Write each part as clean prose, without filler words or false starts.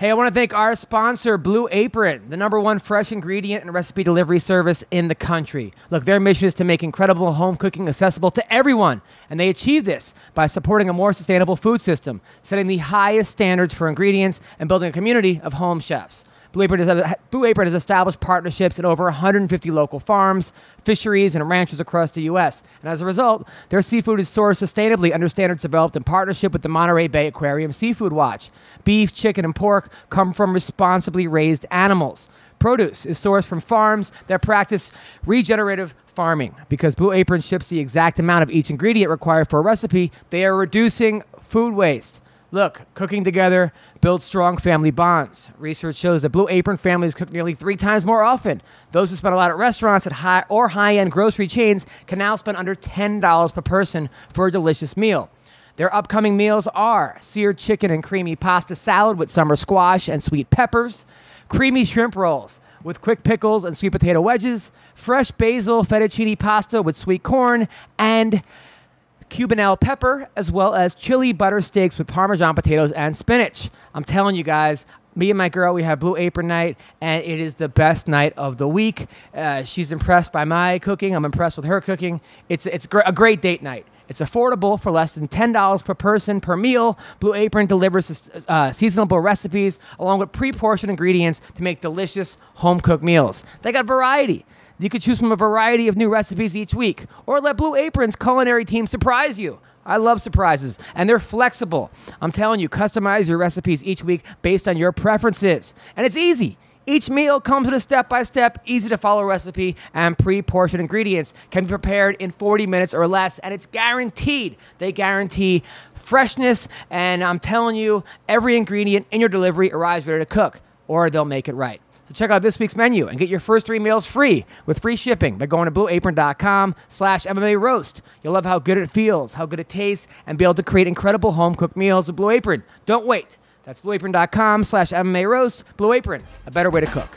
Hey, I want to thank our sponsor, Blue Apron, the #1 fresh ingredient and recipe delivery service in the country. Look, their mission is to make incredible home cooking accessible to everyone, and they achieve this by supporting a more sustainable food system, setting the highest standards for ingredients, and building a community of home chefs. Blue Apron has established partnerships in over 150 local farms, fisheries, and ranches across the U.S. And as a result, their seafood is sourced sustainably under standards developed in partnership with the Monterey Bay Aquarium Seafood Watch. Beef, chicken, and pork come from responsibly raised animals. Produce is sourced from farms that practice regenerative farming. Because Blue Apron ships the exact amount of each ingredient required for a recipe, they are reducing food waste. Look, cooking together builds strong family bonds. Research shows that Blue Apron families cook nearly 3 times more often. Those who spend a lot at restaurants at high-end grocery chains can now spend under $10 per person for a delicious meal. Their upcoming meals are seared chicken and creamy pasta salad with summer squash and sweet peppers, creamy shrimp rolls with quick pickles and sweet potato wedges, fresh basil fettuccine pasta with sweet corn, and Cubanelle pepper, as well as chili butter steaks with Parmesan potatoes and spinach. I'm telling you guys, me and my girl, we have Blue Apron night, and it is the best night of the week. She's impressed by my cooking. I'm impressed with her cooking. It's a great date night. It's affordable for less than $10 per person per meal. Blue Apron delivers seasonable recipes along with pre-portioned ingredients to make delicious home-cooked meals. They got variety. You could choose from a variety of new recipes each week, or let Blue Apron's culinary team surprise you. I love surprises, and they're flexible. I'm telling you, customize your recipes each week based on your preferences. And it's easy. Each meal comes with a step-by-step, easy-to-follow recipe, and pre-portioned ingredients can be prepared in 40 minutes or less, and it's guaranteed. They guarantee freshness, and I'm telling you, every ingredient in your delivery arrives ready to cook, or they'll make it right. So check out this week's menu and get your first 3 meals free with free shipping by going to blueapron.com/MMA roast. You'll love how good it feels, how good it tastes, and be able to create incredible home-cooked meals with Blue Apron. Don't wait. That's blueapron.com/MMA roast. Blue Apron, a better way to cook.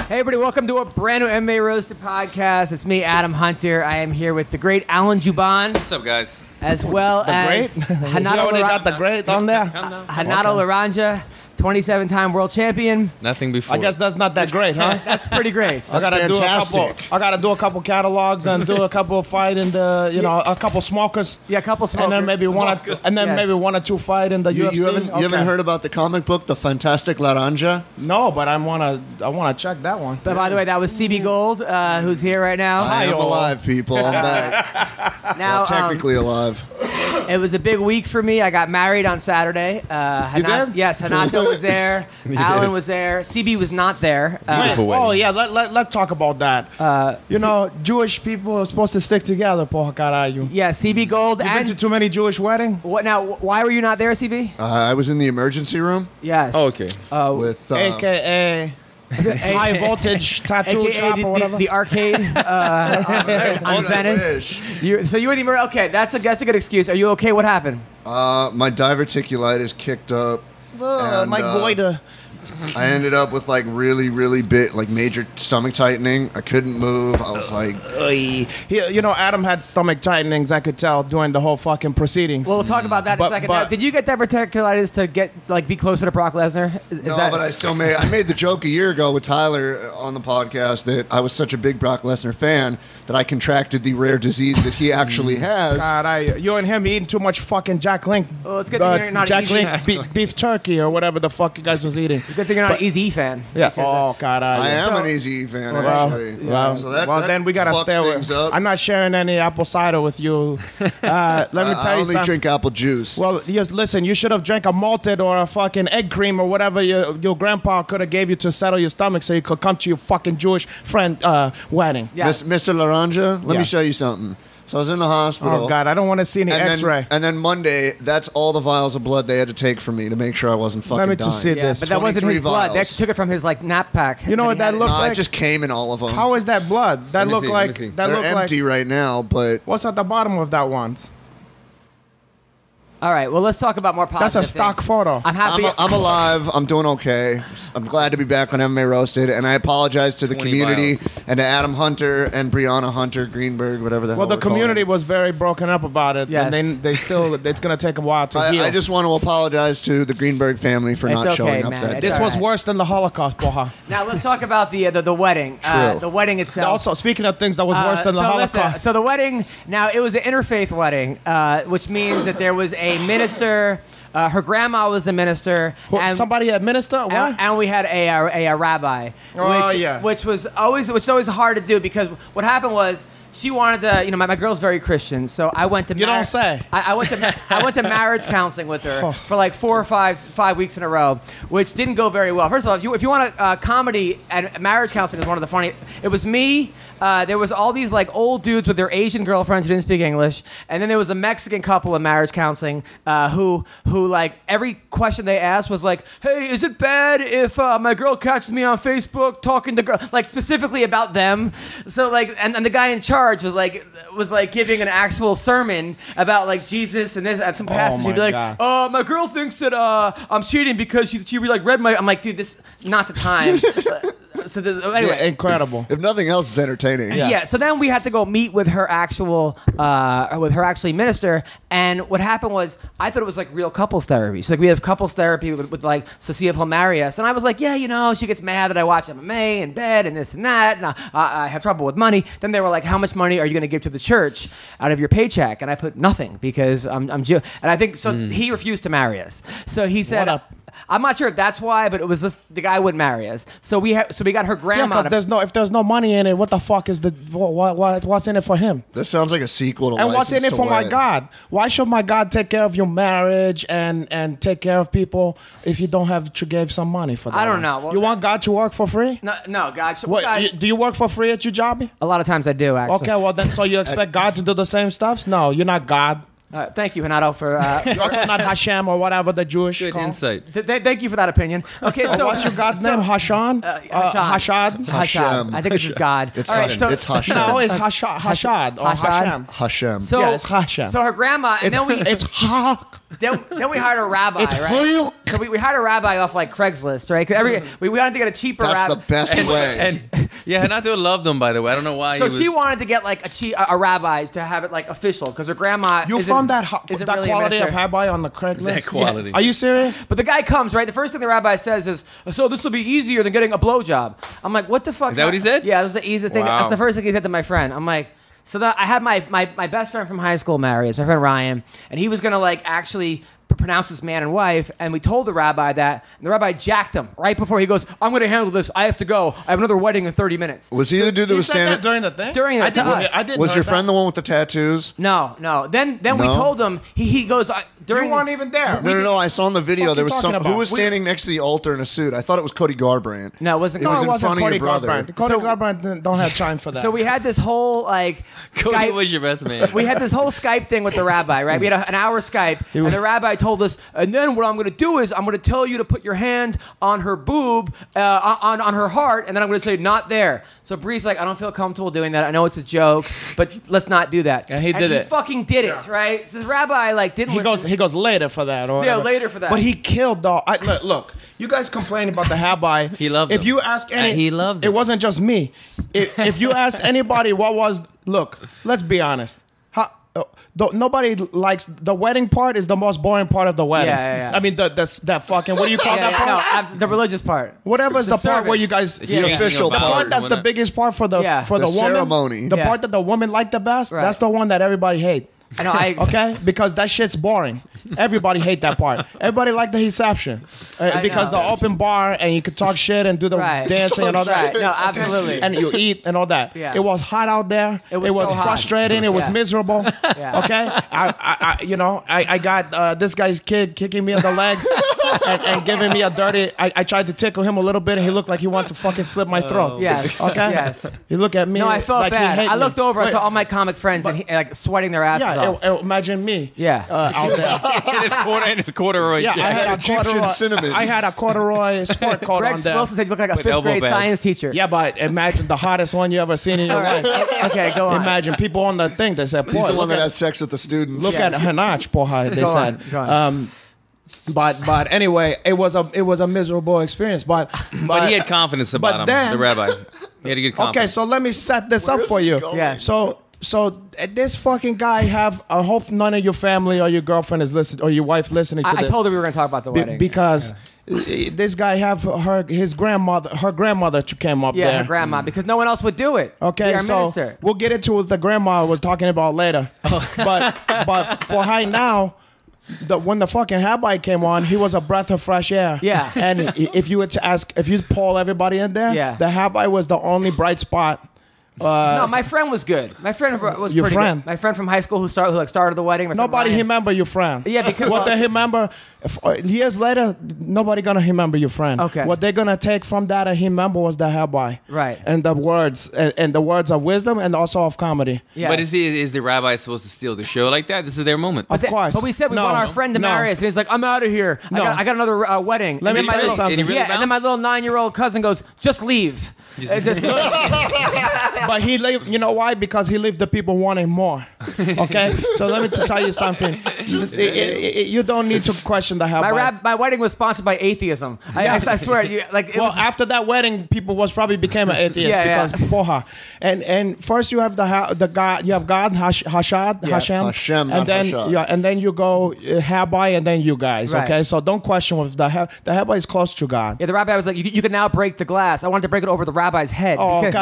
Hey everybody, welcome to a brand new MMA Roasted podcast. It's me, Adam Hunter. I am here with the great Alan Jouban. What's up, guys? As well as Renato Laranja. Got the great on there. Renato Laranja, 27-time world champion. Nothing before. I guess that's not that great, huh? That's pretty great. I gotta do a couple catalogs and do a couple fight in the, a couple smokers. Yeah, a couple smokers. And then maybe maybe 1 or 2 fight in the UFC. You haven't heard about the comic book, The Fantastic Laranja? No, but I wanna check that one. But by the way, that was CB Gold, who's here right now. I am alive, people. I'm back. Now, technically alive. It was a big week for me. I got married on Saturday. You did? Yes, Renato was there. Alan was there. CB was not there. Let's talk about that. Jewish people are supposed to stick together, porra caralho. Yeah, CB Gold. You been to too many Jewish weddings? What now? Why were you not there, CB? I was in the emergency room. Yes. Oh, okay. With AKA high voltage tattoo AKA shop or whatever. The arcade on Venice. So you were the emergency. Okay, that's a good excuse. Are you okay? What happened? My diverticulitis kicked up. And, my goiter. I ended up with really, really big, major stomach tightening. I couldn't move. I was like, Adam had stomach tightenings. I could tell during the whole fucking proceedings. Well, we'll talk about that in a second. Now, did you get diverticulitis to get be closer to Brock Lesnar? But I still made. I made the joke a year ago with Tyler on the podcast that I was such a big Brock Lesnar fan that I contracted the rare disease that he actually has. God, you and him eating too much fucking Jack Link. Well, it's good that you're not Jack Link beef turkey or whatever the fuck you guys was eating. Good thing you're not an Easy fan. Yeah. Oh, God. I am an Easy fan, actually. Then we got to stay away. I'm not sharing any apple cider with you. Let me tell you something. I only drink apple juice. Well, listen, you should have drank a malted or a fucking egg cream or whatever your grandpa could have gave you to settle your stomach so you could come to your fucking Jewish friend wedding. Yes. Mr. Laranja, let me show you something. So I was in the hospital. Oh, God, I don't want to see any x-ray. And then Monday, that's all the vials of blood they had to take from me to make sure I wasn't fucking dying. Let me just see this. But that wasn't his blood. They actually took it from his, nap pack. You know what that looked like? It just came in all of them. How is that blood? That looked like... They're empty right now, but... What's at the bottom of that one? All right. Well, let's talk about more positive That's a stock things. photo. I'm happy. I'm alive. I'm doing okay. I'm glad to be back on MMA Roasted, and I apologize to the 20 community miles. and to Adam Hunter and Brianna Hunter Greenberg, whatever the hell. Well, the we're calling community it. was very broken up about it, Yes. and they still it's gonna take a while to heal. I just want to apologize to the Greenberg family for It's not okay, showing up man. that It's day. this all was right. worse than the Holocaust, Boha. Now let's talk about the wedding. True. The wedding itself. Also, speaking of things that was worse than the Holocaust. Listen, so the wedding, now it was an interfaith wedding, which means that there was a minister. Her grandma was the minister. And, Somebody administer? What? and we had a rabbi. Oh, which, yeah. Which was always hard to do because what happened was she wanted to, my girl's very Christian, so I went to You don't say. I went to marriage counseling with her for like 4 or 5 weeks in a row, which didn't go very well. First of all, if you want a comedy, and marriage counseling is one of the funny. It was me. There was all these like old dudes with their Asian girlfriends who didn't speak English, and then there was a Mexican couple in marriage counseling who like every question they asked was like, "Hey, is it bad if my girl catches me on Facebook talking to girl?" Like specifically about them. So like, and the guy in charge was like giving an actual sermon about like Jesus and this and some passage. my He'd be like, God. my girl thinks that I'm cheating because she like read my. I'm like, dude, this not the time. Anyway. Yeah, incredible. If nothing else, it's entertaining. Yeah. So then we had to go meet with her actual minister, and what happened was I thought it was like real couples therapy. She's like, we have couples therapy with like, so see if he'll marry us. And I was like, yeah, she gets mad that I watch MMA in bed and this and that, and I have trouble with money. Then they were like, how much money are you going to give to the church out of your paycheck? And I put nothing because I'm Jew. And I think so. He refused to marry us. So he said, What up? I'm not sure if that's why, but it was just the guy wouldn't marry us. So we got her Yeah, grandma. because if there's no money in it, what the fuck is what's in it for him? This sounds like a sequel to And what's in License it to for my Wed. God? Why should my God take care of your marriage and take care of people if you don't have to give some money for that? I don't know. Well, you want God to work for free? No, God. What, God do you work for free at your job? a lot of times I do, actually. Okay, well then, so you expect God to do the same stuff? No, you're not God. Thank you, Renato, for. You're also not Hashem or whatever the Jewish Good call. insight. Thank you for that opinion. Okay, so What's your God's name? Hashan? Hashad. Hashem. I think it's just God. It's All right, Hashem. so It's Hashem. No, it's Hashad or Hashad. Hashem. Hashem. So, Yeah, it's Hashem. So her grandma, and then we It's Hak. then we hired a rabbi, It's right? Hayuk. So we hired a rabbi off like Craigslist, right? 'Cause we wanted to get a cheaper That's rabbi. the best way. And yeah, Renato loved them, by the way. I don't know why. So he was, she wanted to get like a rabbi to have it like official because her grandma. You isn't- found that isn't that really a quality of minister. rabbi on the Craigslist? That quality. Are you serious? But the guy comes, right? The first thing the rabbi says is, "So this will be easier than getting a blowjob." I'm like, "What the fuck?" Is that what he said? Yeah, it was the easiest thing. Wow. That's the first thing he said to my friend. I'm like, so that I had my best friend from high school marry us, my friend Ryan, and he was gonna like actually pronounce this man and wife, and we told the rabbi that, and the rabbi jacked him right before he goes, "I'm gonna handle this. I have to go. I have another wedding in 30 minutes." Was he the dude that You was said standing? that during the thing? During I the didn't. us. I didn't. Was heard your that. friend the one with the tattoos? No. Then we No? told him. He goes during. You weren't even there. No. I saw in the video Fuck there you was some. talking Who about? was standing next to the altar in a suit? I thought it was Cody Garbrandt. No, it wasn't. It was No, in it wasn't front of Cody your brother. Garbrandt. Cody So- Garbrandt don't have time for that. So we had this whole like Cody Skype. was your best man. We had this whole Skype thing with the rabbi, right? We had an hour Skype, and the rabbi told us, and then what I'm going to do is I'm going to tell you to put your hand on her boob, on her heart, and then I'm going to say, not there. So Bree's like, I don't feel comfortable doing that. I know it's a joke, but let's not do that. And he did it. He fucking did it, right? So the rabbi like didn't listen. He goes later for that. Or Yeah, whatever. later for that. But he killed though. Look, you guys complain about the rabbi. He loved If him. you ask any, He loved it him. wasn't just me. If you asked anybody, what was? Look, let's be honest. Nobody likes the wedding part. Is the most boring part of the wedding. Yeah. I mean, that fucking. What do you call Yeah, that yeah, part? no, the religious part. Whatever is the part where service. you guys. The The official The part. part that's the biggest part for the Yeah. for The the woman. ceremony. The Yeah. part that the woman liked the best. Right. That's the one that everybody hate. I know. Okay, because that shit's boring. Everybody hate that part. Everybody like the reception because know. the open bar and you could talk shit and do the Right. dancing and all that. Right. No, absolutely. And you eat and all that. Yeah. It was hot out there. It was so hot. frustrating. It was Yeah. miserable. Yeah. Okay, I got this guy's kid kicking me in the legs. and giving me a dirty. I tried to tickle him a little bit, and he looked like he wanted to fucking slip my throat. Yes. Okay. Yes. He looked at me. No, I felt like bad. He hate I looked me. over. I Wait, saw all my comic friends and like sweating their asses off. Imagine me. Yeah. Out there. in his corduroy. Yeah, I had a Egyptian corduroy. cinnamon. I had a corduroy sport coat Rex on there. Wilson said you look like a With 5th elbow grade pads. science teacher. Yeah, but imagine the hottest one you ever seen in your life. Okay, go on. Imagine people on the thing that said, He's "Boy, the one look that at, has sex with the students. look at Hanach, porra." They Go said. on, go on. But anyway, it was a miserable experience. But But he had confidence about but him, then- the rabbi. He had a good confidence. okay, so let me set this up Where's for this you. going? Yeah. So this fucking guy have. I hope none of your family or your girlfriend is listening or your wife listening to I this. told her we were going to talk about the wedding. Because this guy have her grandmother came up yeah, there. her grandma, because no one else would do it. Okay, Be our so minister. we'll get into what the grandma was talking about later. But for high now, when the fucking rabbi came on, he was a breath of fresh air. Yeah. And if you were to ask, if you poll everybody in there, Yeah. the rabbi was the only bright spot. No, my friend was good. My friend was Your pretty friend? good. My friend from high school who started the wedding. My friend Nobody Ryan. remember your friend. Yeah, because- what they remember years later, nobody gonna remember your friend. Okay. What they're gonna take from that and remember was the rabbi. Right. And the words and the words of wisdom and also of comedy. Yeah. But is the rabbi supposed to steal the show like that? This is their moment. Of course. But we said we No. want our friend to No. marry us, and he's like, "I'm out of here. No. I got another wedding." Let And me then tell you little- something. Did he really Yeah, and then my bounce? little 9-year-old cousin goes, "Just leave." Just- But he leave, you know why? Because he left the people wanting more. Okay? So let me tell you something. You don't need to question the rabbi. my wedding was sponsored by atheism. I swear, it Well, was. after that wedding, people became an atheist Yeah, because porha. And first you have the God, you have God Hashem, Hashem, and not then Hashad. and then you go rabbi, and then you guys. Right. Okay, so don't question with the rabbi is close to God. Yeah, the rabbi was like, "You can now break the glass." I wanted to break it over the rabbi's head. Oh, because,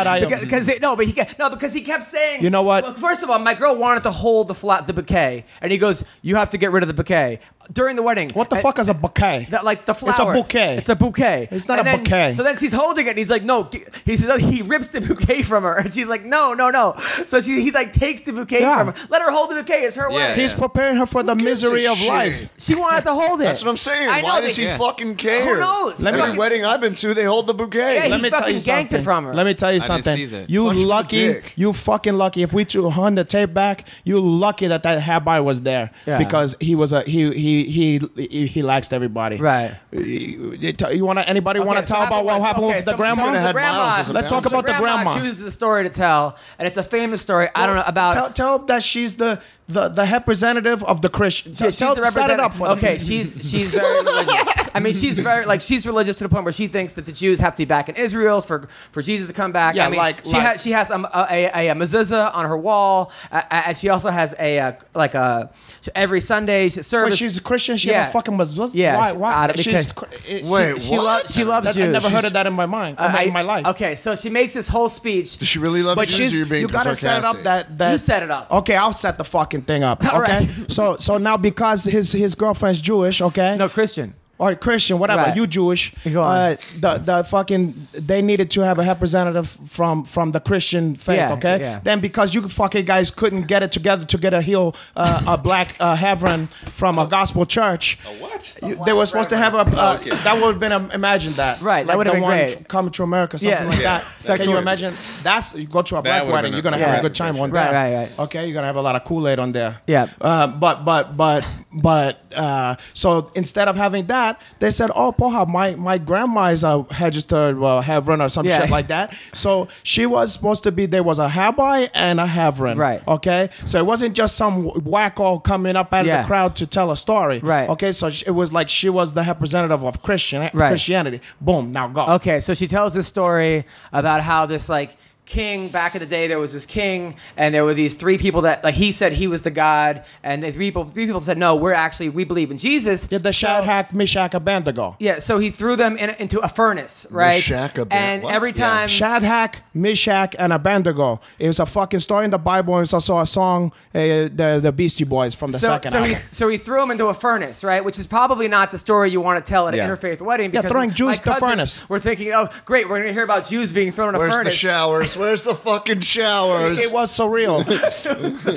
God, because he kept saying. You know what? Well, first of all, my girl wanted to hold the bouquet, and he goes, "You have to get rid of the bouquet during the wedding." What the fuck is a bouquet? Like the flowers. It's a bouquet. It's a bouquet. It's not And a then- bouquet. So then she's holding it, and he's like, "No." He says he rips the bouquet from her, and she's like, "No, no, no." So he like takes the bouquet Yeah. from her. Let her hold the bouquet. It's her wedding. He's preparing her for the gives a misery of shit? life. She wanted to hold it. That's what I'm saying. I know Why they- does he Yeah. fucking care? Who knows? Let me- Every wedding I've been to, they hold the bouquet. Yeah, he Let me tell fucking you ganked it something. from her. Let me tell you I didn't something. see that. You Punch him in the lucky. dick. You fucking lucky. If we run the tape back, you lucky that rabbi was there Yeah. because he was he laxed everybody. Right. You want anybody want to Okay, so tell about what happened with the so grandma? Should've had grandma. Miles as a Let's talk bouncer. about the grandma. chooses the story to tell, and it's a famous story. I don't know about. Tell that she's the representative of the Christian. Yeah, she's Tell, the set it up representative. for them. Okay, she's very religious. I mean, she's religious to the point where she thinks that the Jews have to be back in Israel for Jesus to come back. Yeah, I mean, like- she has a mezuzah on her wall, and she also has every Sunday service. Wait, she's a Christian. She Yeah. have a fucking mezuzah. Yeah, Why? because- Wait, she what? loves I've Jews. never heard of that in my mind. In my life. Okay, so she makes this whole speech. Does she really love But Jews, or you're being you gotta set it up sarcastic? that You set it up. Okay, I'll set the fucking thing up. All Okay, right. so now because his girlfriend's Jewish, okay, No, Christian. or Christian, whatever, Right. you Jewish, Go on. the fucking they needed to have a representative from the Christian faith, Yeah, okay. yeah. Then because you fucking guys couldn't get it together to get a black Havron from a gospel church. They were supposed to have that would have been imagine that. Right, that like would've the been one great. Coming to America, something Yeah. like Yeah. that. Exactly. Can you imagine? You go to a black would've wedding, been you're gonna a- have Yeah. a good time on Right, that. right, right. Okay, you're gonna have a lot of Kool-Aid on there. Yeah. But so instead of having that, they said, "Oh, poha, my grandma is a registered Havron or some Yeah. shit like that." So she was supposed to be. There was a rabbi and a Havron. Right. Okay. So it wasn't just some wacko coming up out of Yeah. the crowd to tell a story. Right. Okay. So it was like she was the representative of Christianity. Boom. Now go. Okay, so she tells this story about how this king back in the day, there was this king, and there were these three people that he said he was the god, and the three people said no, we believe in Jesus. Yeah, the Shadrach, Meshach, Abednego. Yeah, so he threw them into a furnace, right? Meshach, and what? every Yeah. time Shadrach, Meshach, and Abednego. It was a fucking story in the Bible, and it's also a song, the Beastie Boys from the second album. So he threw him into a furnace, right? Which is probably not the story you want to tell at an Yeah. interfaith wedding. Yeah, Because throwing Jews my to cousins furnace. were thinking, oh, great, we're going to hear about Jews being thrown in a Where's furnace. the showers? us? Where's the fucking showers? It was surreal.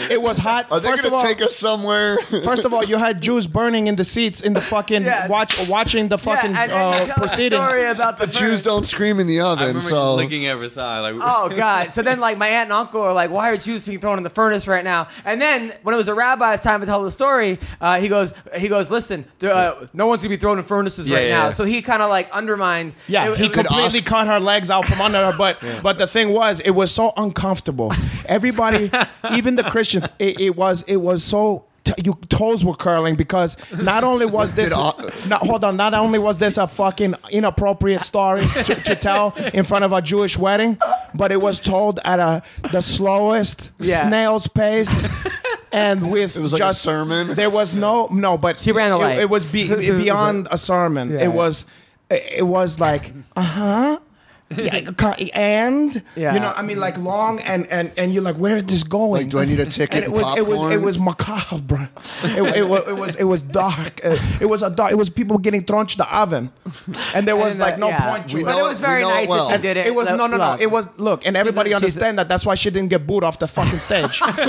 It was hot. Are they going to take us somewhere? First of all, you had Jews burning in the seats in the fucking watching the fucking proceedings. Story about The Jews don't scream in the I oven, remember so just looking at Versailles. Like, Oh God! So then, like, my aunt and uncle are like, "Why are Jews being thrown in the furnace right now?" And then, when it was the rabbi's time to tell the story, he goes, "Listen, no one's gonna be thrown in furnaces right now." yeah. So he kind of like undermined. Yeah, he completely cut her legs out from under her. But the thing was, it was so uncomfortable. Everybody, even the Christians, it was so. Your toes were curling because not only was this not only was this a fucking inappropriate story to tell in front of a Jewish wedding, but it was told at the slowest snail's pace. And with it was like a sermon. There was no, but she ran the light. It was beyond a sermon. Yeah. It was like and you know, I mean, like long and you're like, where is this going? Like, do I need a ticket? And it was macabre. It was dark. It was people getting thrown to the oven, and there was like no point to it. But it was very nice that she did it. It was no. It was and everybody understand that. That's why she didn't get booed off the fucking stage. Okay,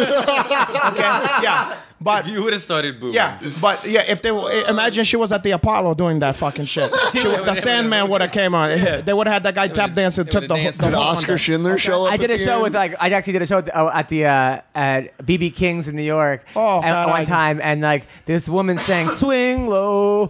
yeah. But you would have started booing. Yeah, but if they imagine she was at the Apollo doing that fucking shit. The Sandman would have came on. They would have had that guy tap dancing. Took the Did Oscar Schindler show up? I did a show with I actually did a show at BB King's in New York at one time, and like this woman sang "Swing Low,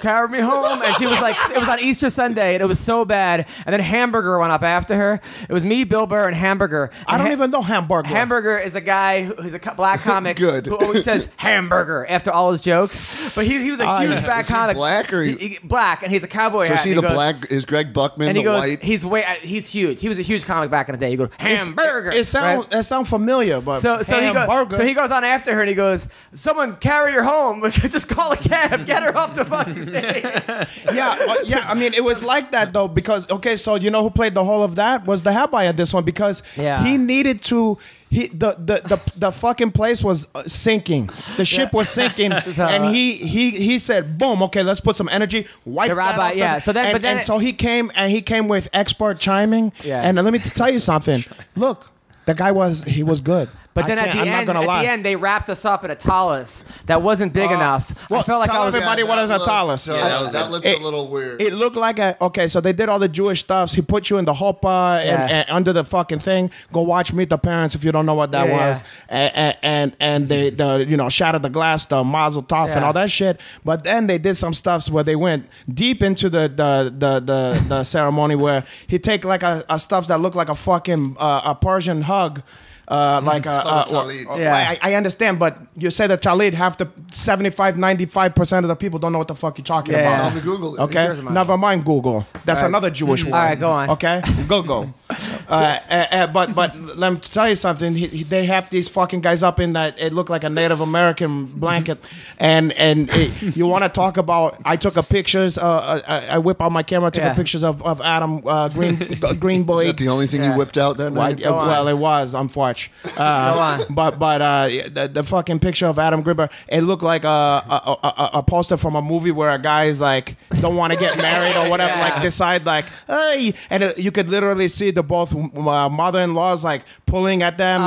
Carry Me Home," and she was like, it was on Easter Sunday, and it was so bad. And then Hamburger went up after her. It was me, Bill Burr, and Hamburger. I don't even know Hamburger. Hamburger is a guy who's a black comic. Good. Who always says hamburger after all his jokes, but he was a huge black comic. Black or black, and he's a cowboy. So hat, is he the black? Is Greg Buckman and he the goes, white? He's huge. He was a huge comic back in the day. You go hamburger. It sounds familiar, but so he goes on after her and he goes, "Someone carry her home. Just call a cab. Get her off the fucking stage." yeah. I mean, it was like that though because so you know who played the whole of that was the Habbai at this one because he needed to. The fucking place was sinking. The ship was sinking, and he said, "Boom, okay, let's put some energy." Wipe the rabbi, so he came with expert chiming. Yeah. And let me tell you something. Look, the guy was good. But then at the end, they wrapped us up in a talus that wasn't big enough. Well, I felt like I was. Everybody what is a talus? That looked a little weird. It looked like so they did all the Jewish stuff. He put you in the chuppah and under the fucking thing. Go watch Meet the Parents if you don't know what that was. And they shattered the glass, the mazel tov and all that shit. But then they did some stuff where they went deep into the ceremony where he take like a stuff that looked like a fucking a Persian hug. I understand, but you say the talit, half the 95% of the people don't know what the fuck you're talking about. It's on the Google. Okay, never mind Google. That's another Jewish word. All right, go on. Okay, Google. But let me tell you something. They have these fucking guys up in that. It looked like a Native American blanket, and you want to talk about? I took pictures. I whip out my camera, took pictures of Adam Green Boy. Is that the only thing you whipped out that night? Well, it was unfortunate. But the fucking picture of Adam Greenberg, it looked like a poster from a movie where a guy is like don't want to get married or whatever, like decide like hey, and you could literally see the both mother-in-laws like pulling at them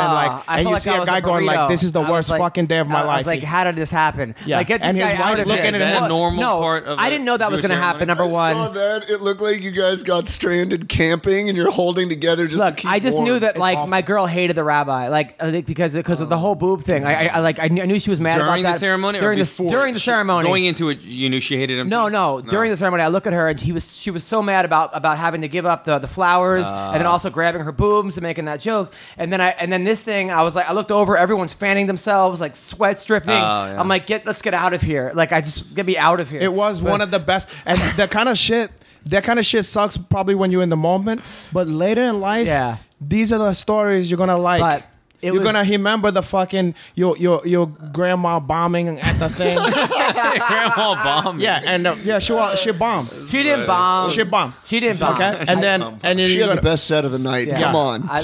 and you see a guy going like this is the worst fucking day of my life. Like how did this happen? Yeah, like, get this and guy his wife looking at him. Normal part of I didn't know that was going to happen. Number one, I saw that. It looked like you guys got stranded camping and you're holding together just to keep I just warm. knew that like my girl hated the rabbi, like because of the whole boob thing. I knew she was mad during about the ceremony during the ceremony. Going into it, you knew she hated him. No. During the ceremony, I look at her and she was so mad about having to give up the flowers and then also grabbing her boobs and making that joke. And then this thing, I was like, I looked over, everyone's fanning themselves, like sweat stripping. I'm like, let's get out of here. Like get me out of here. It was one of the best, and that kind of shit sucks probably when you're in the moment, but later in life, these are the stories you're gonna like. But you're gonna remember the fucking your grandma bombing at the thing. Grandma bombed. Yeah, and she bombed. She didn't bomb. She bombed. She didn't bomb. Okay, and then she had the best set of the night. Yeah. Come on. I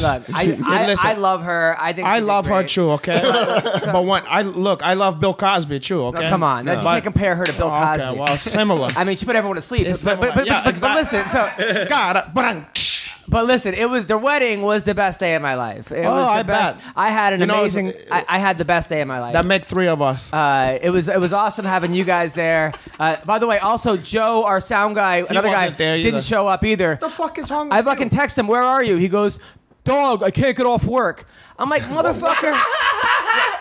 love her. I think I love her too. Okay, but when I love Bill Cosby too. Okay, no, come on, you can't compare her to Bill Cosby. Okay, well, similar. I mean, she put everyone to sleep. But listen, so God, but But listen, the wedding was the best day of my life. It was the I best. bet. I had an amazing. I had the best day of my life. That make 3 of us. It was awesome having you guys there. By the way, also Joe, our sound guy, another guy, wasn't there either. didn't show up either. What the fuck is wrong with I you? fucking text him, where are you? He goes, dog, I can't get off work. I'm like, motherfucker.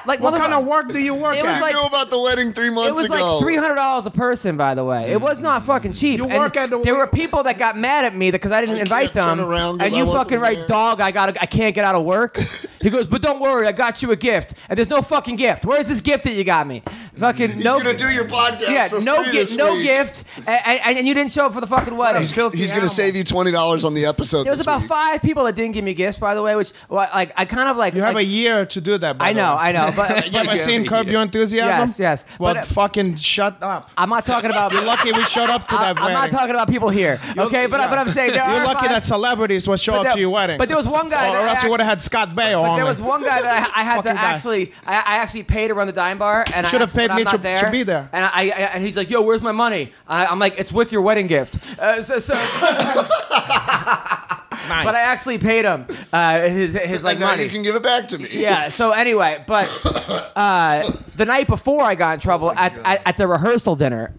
Like, What kind of work do you work It was at? like- I knew about the wedding 3 months It was ago. like $300 a person, by the way. It was not fucking cheap. You And work at the- there were people that got mad at me because I didn't I invite can't them. turn around 'cause And I you wasn't fucking right, there. dog. I can't get out of work. He goes, but don't worry, I got you a gift. And there's no fucking gift. Where's this gift that you got me? Fucking He's no. gonna do your podcast Yeah, for no free gift, this no week. gift, and you didn't show up for the fucking wedding. He's filthy He's gonna animal. save you $20 on the episode. There was this about week. 5 people that didn't give me gifts, by the way. Which, well, like, I kind of like. You have like, a year to do that. By I the know, way. I know, but You ever seen Curb Your Enthusiasm? Yes, yes. Well, But, fucking shut up. I'm not talking about. You're lucky we showed up to that I'm wedding. not talking about people here, okay? But I'm saying there You're are lucky 5 that celebrities will show But up there- to your wedding. but there was one guy or that else you would have had Scott Baio on. But there was one guy that I had to Fucking guy. actually, I actually paid to run the dime bar, and Should have but paid I'm me not to be there. And and he's like, "Yo, where's my money?" I'm like, "It's with your wedding gift." Nice. But I actually paid him his like And now money. you can give it back to me. Yeah. So anyway, but the night before I got in trouble at the rehearsal dinner.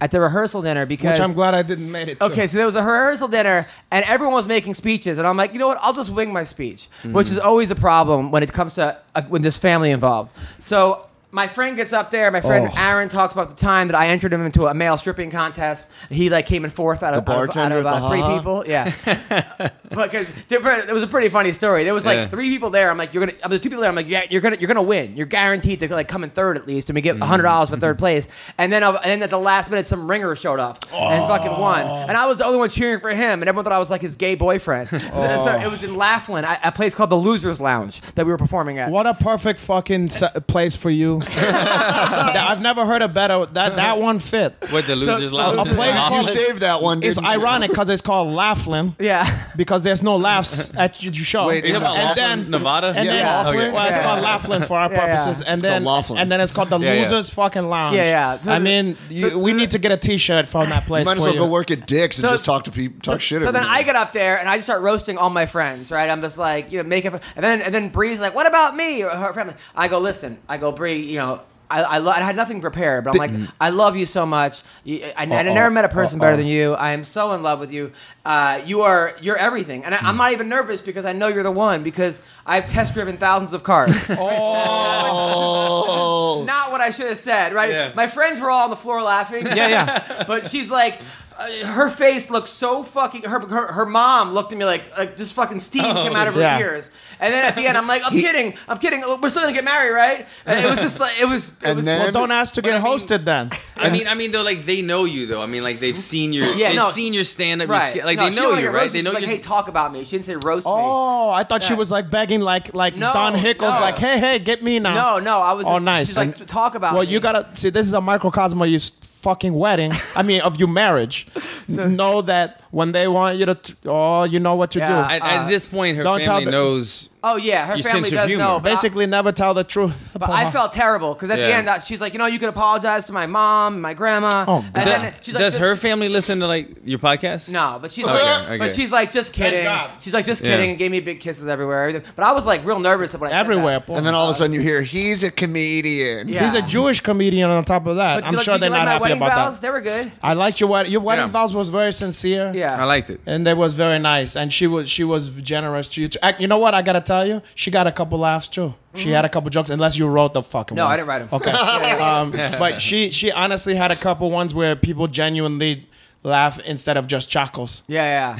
Because Which I'm glad I didn't make it to. okay, so there was a rehearsal dinner, and everyone was making speeches, and I'm like, you know what? I'll just wing my speech, which is always a problem when it comes to when there's family involved. So my friend gets up there. My friend Aaron talks about the time that I entered him into a male stripping contest. He like came in fourth out of bartender at the 3 Ha-Ha? people. Yeah, because it was a pretty funny story. There was like Yeah. 3 people there. I'm like, there's 2 people there. I'm like, yeah, you're gonna win. You're guaranteed to like come in third at least, and we get $100 for third place. And then at the last minute, some ringer showed up and fucking won. And I was the only one cheering for him, and everyone thought I was like his gay boyfriend. So it was in Laughlin, a place called the Losers Lounge that we were performing at. What a perfect fucking place for you. I've never heard a better. That one fit. What the losers a lounge? place You called- saved that one, It's didn't you? ironic because it's called Laughlin. Yeah. Because there's no laughs at your show. Wait, You know about and Laughlin, then Nevada? And Yeah, then, Laughlin? well, it's Yeah. called Laughlin for our purposes. And then called Laughlin. and then it's called the Yeah, yeah. Losers fucking Lounge. Yeah, yeah. I mean, we need to get a T-shirt from that place. You might as for well you. go work at Dick's and So- just talk to people, talk shit. So every then day. I get up there and I just start roasting all my friends, right? I'm just like, making fun. And then Bree's like, what about me? Or her family. I go, listen. I go, Bree, I had nothing prepared, but I'm like, I love you so much. I never met a person better than you. I am so in love with you. You're everything, and I'm not even nervous because I know you're the one because I've test driven thousands of cars. Oh, Not what I should have said, right? Yeah. My friends were all on the floor laughing. Yeah. But she's like, her face looked so fucking. Her mom looked at me like just fucking steam came out of her yeah. ears. And then at the end, I'm like, I'm kidding. We're still gonna get married, right? And it was just like it was. And then- Well, don't ask to get hosted then. I mean, though, like they know you, though. I mean, like they've seen your, seen your stand up, Right. like No, they she know wanted you, to get right? roasted. They know She's you. like, hey, talk about me. She didn't say roast me. Oh, I thought she Yeah. was like begging, like No, Don Hickles, no. like, hey, get me now. No, I was. Oh, Just, nice. She's like, talk about Well, me. you gotta see. This is a microcosm of your fucking wedding. I mean, of your marriage. Know that when they want you to, you know what to Yeah. do. At this point, her don't tell family the- knows. Oh yeah, her Your family sense of does humor. know. But Basically, never tell the truth. But I felt terrible because at the Yeah. end, she's like, you can apologize to my mom, and my grandma. Oh, and God. then she's like, Does her family listen to like your podcast? No, but she's Okay, like, okay. but she's like, just kidding. God. She's like, just Yeah. kidding, and gave me big kisses everywhere. Everything. But I was like, real nervous when I said everywhere. that. Paul. and then all of a sudden you hear he's a comedian. Yeah. He's a Jewish comedian on top of that. But I'm like, sure you they're like not my happy wedding about vows? that. They were good. I liked your wedding. Your wedding Yeah. vows was very sincere. Yeah. I liked it. And that was very nice. And she was generous to you. You know what? I gotta tell you, she got a couple laughs too. She had a couple jokes, unless you wrote the fucking No, ones. I didn't write 'em. Okay. But she honestly had a couple ones where people genuinely laugh instead of just chuckles. Yeah.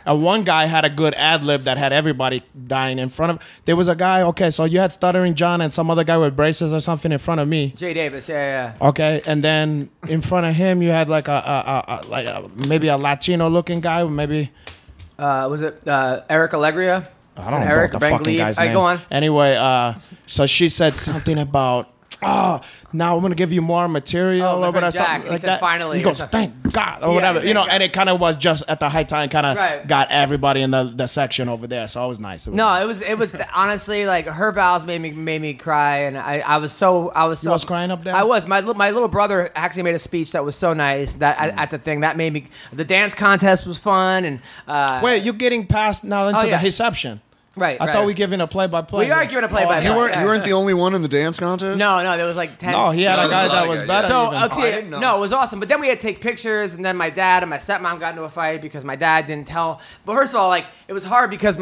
And one guy had a good ad lib that had everybody dying in front of. There was a guy. Okay, so you had Stuttering John and some other guy with braces or something in front of me. Jay Davis. Yeah. Okay, and then in front of him you had like maybe a Latino looking guy, maybe. Was it Eric Allegria? I don't know Eric what the fucking Brangley. guy's All right, name. go on. Anyway, so she said something about now I'm gonna give you more material or whatever, something like that. Finally, he goes, thank God, or whatever, you know. And it kind of was just at the high time, kind of got everybody in the section over there, so it was nice. It was honestly like her vows made me cry, and I was so. You was crying up there. I was. My little brother actually made a speech that was so nice that at the thing that made me. The dance contest was fun, and wait, you're getting past now into the reception. Right. I thought we were giving a play-by-play. We are giving a play-by-play. You weren't the only one in the dance contest? No, there was like 10. No, he had a guy that was better. So, no, it was awesome. But then we had to take pictures, and then my dad and my stepmom got into a fight because my dad didn't tell. But first of all, like, it was hard because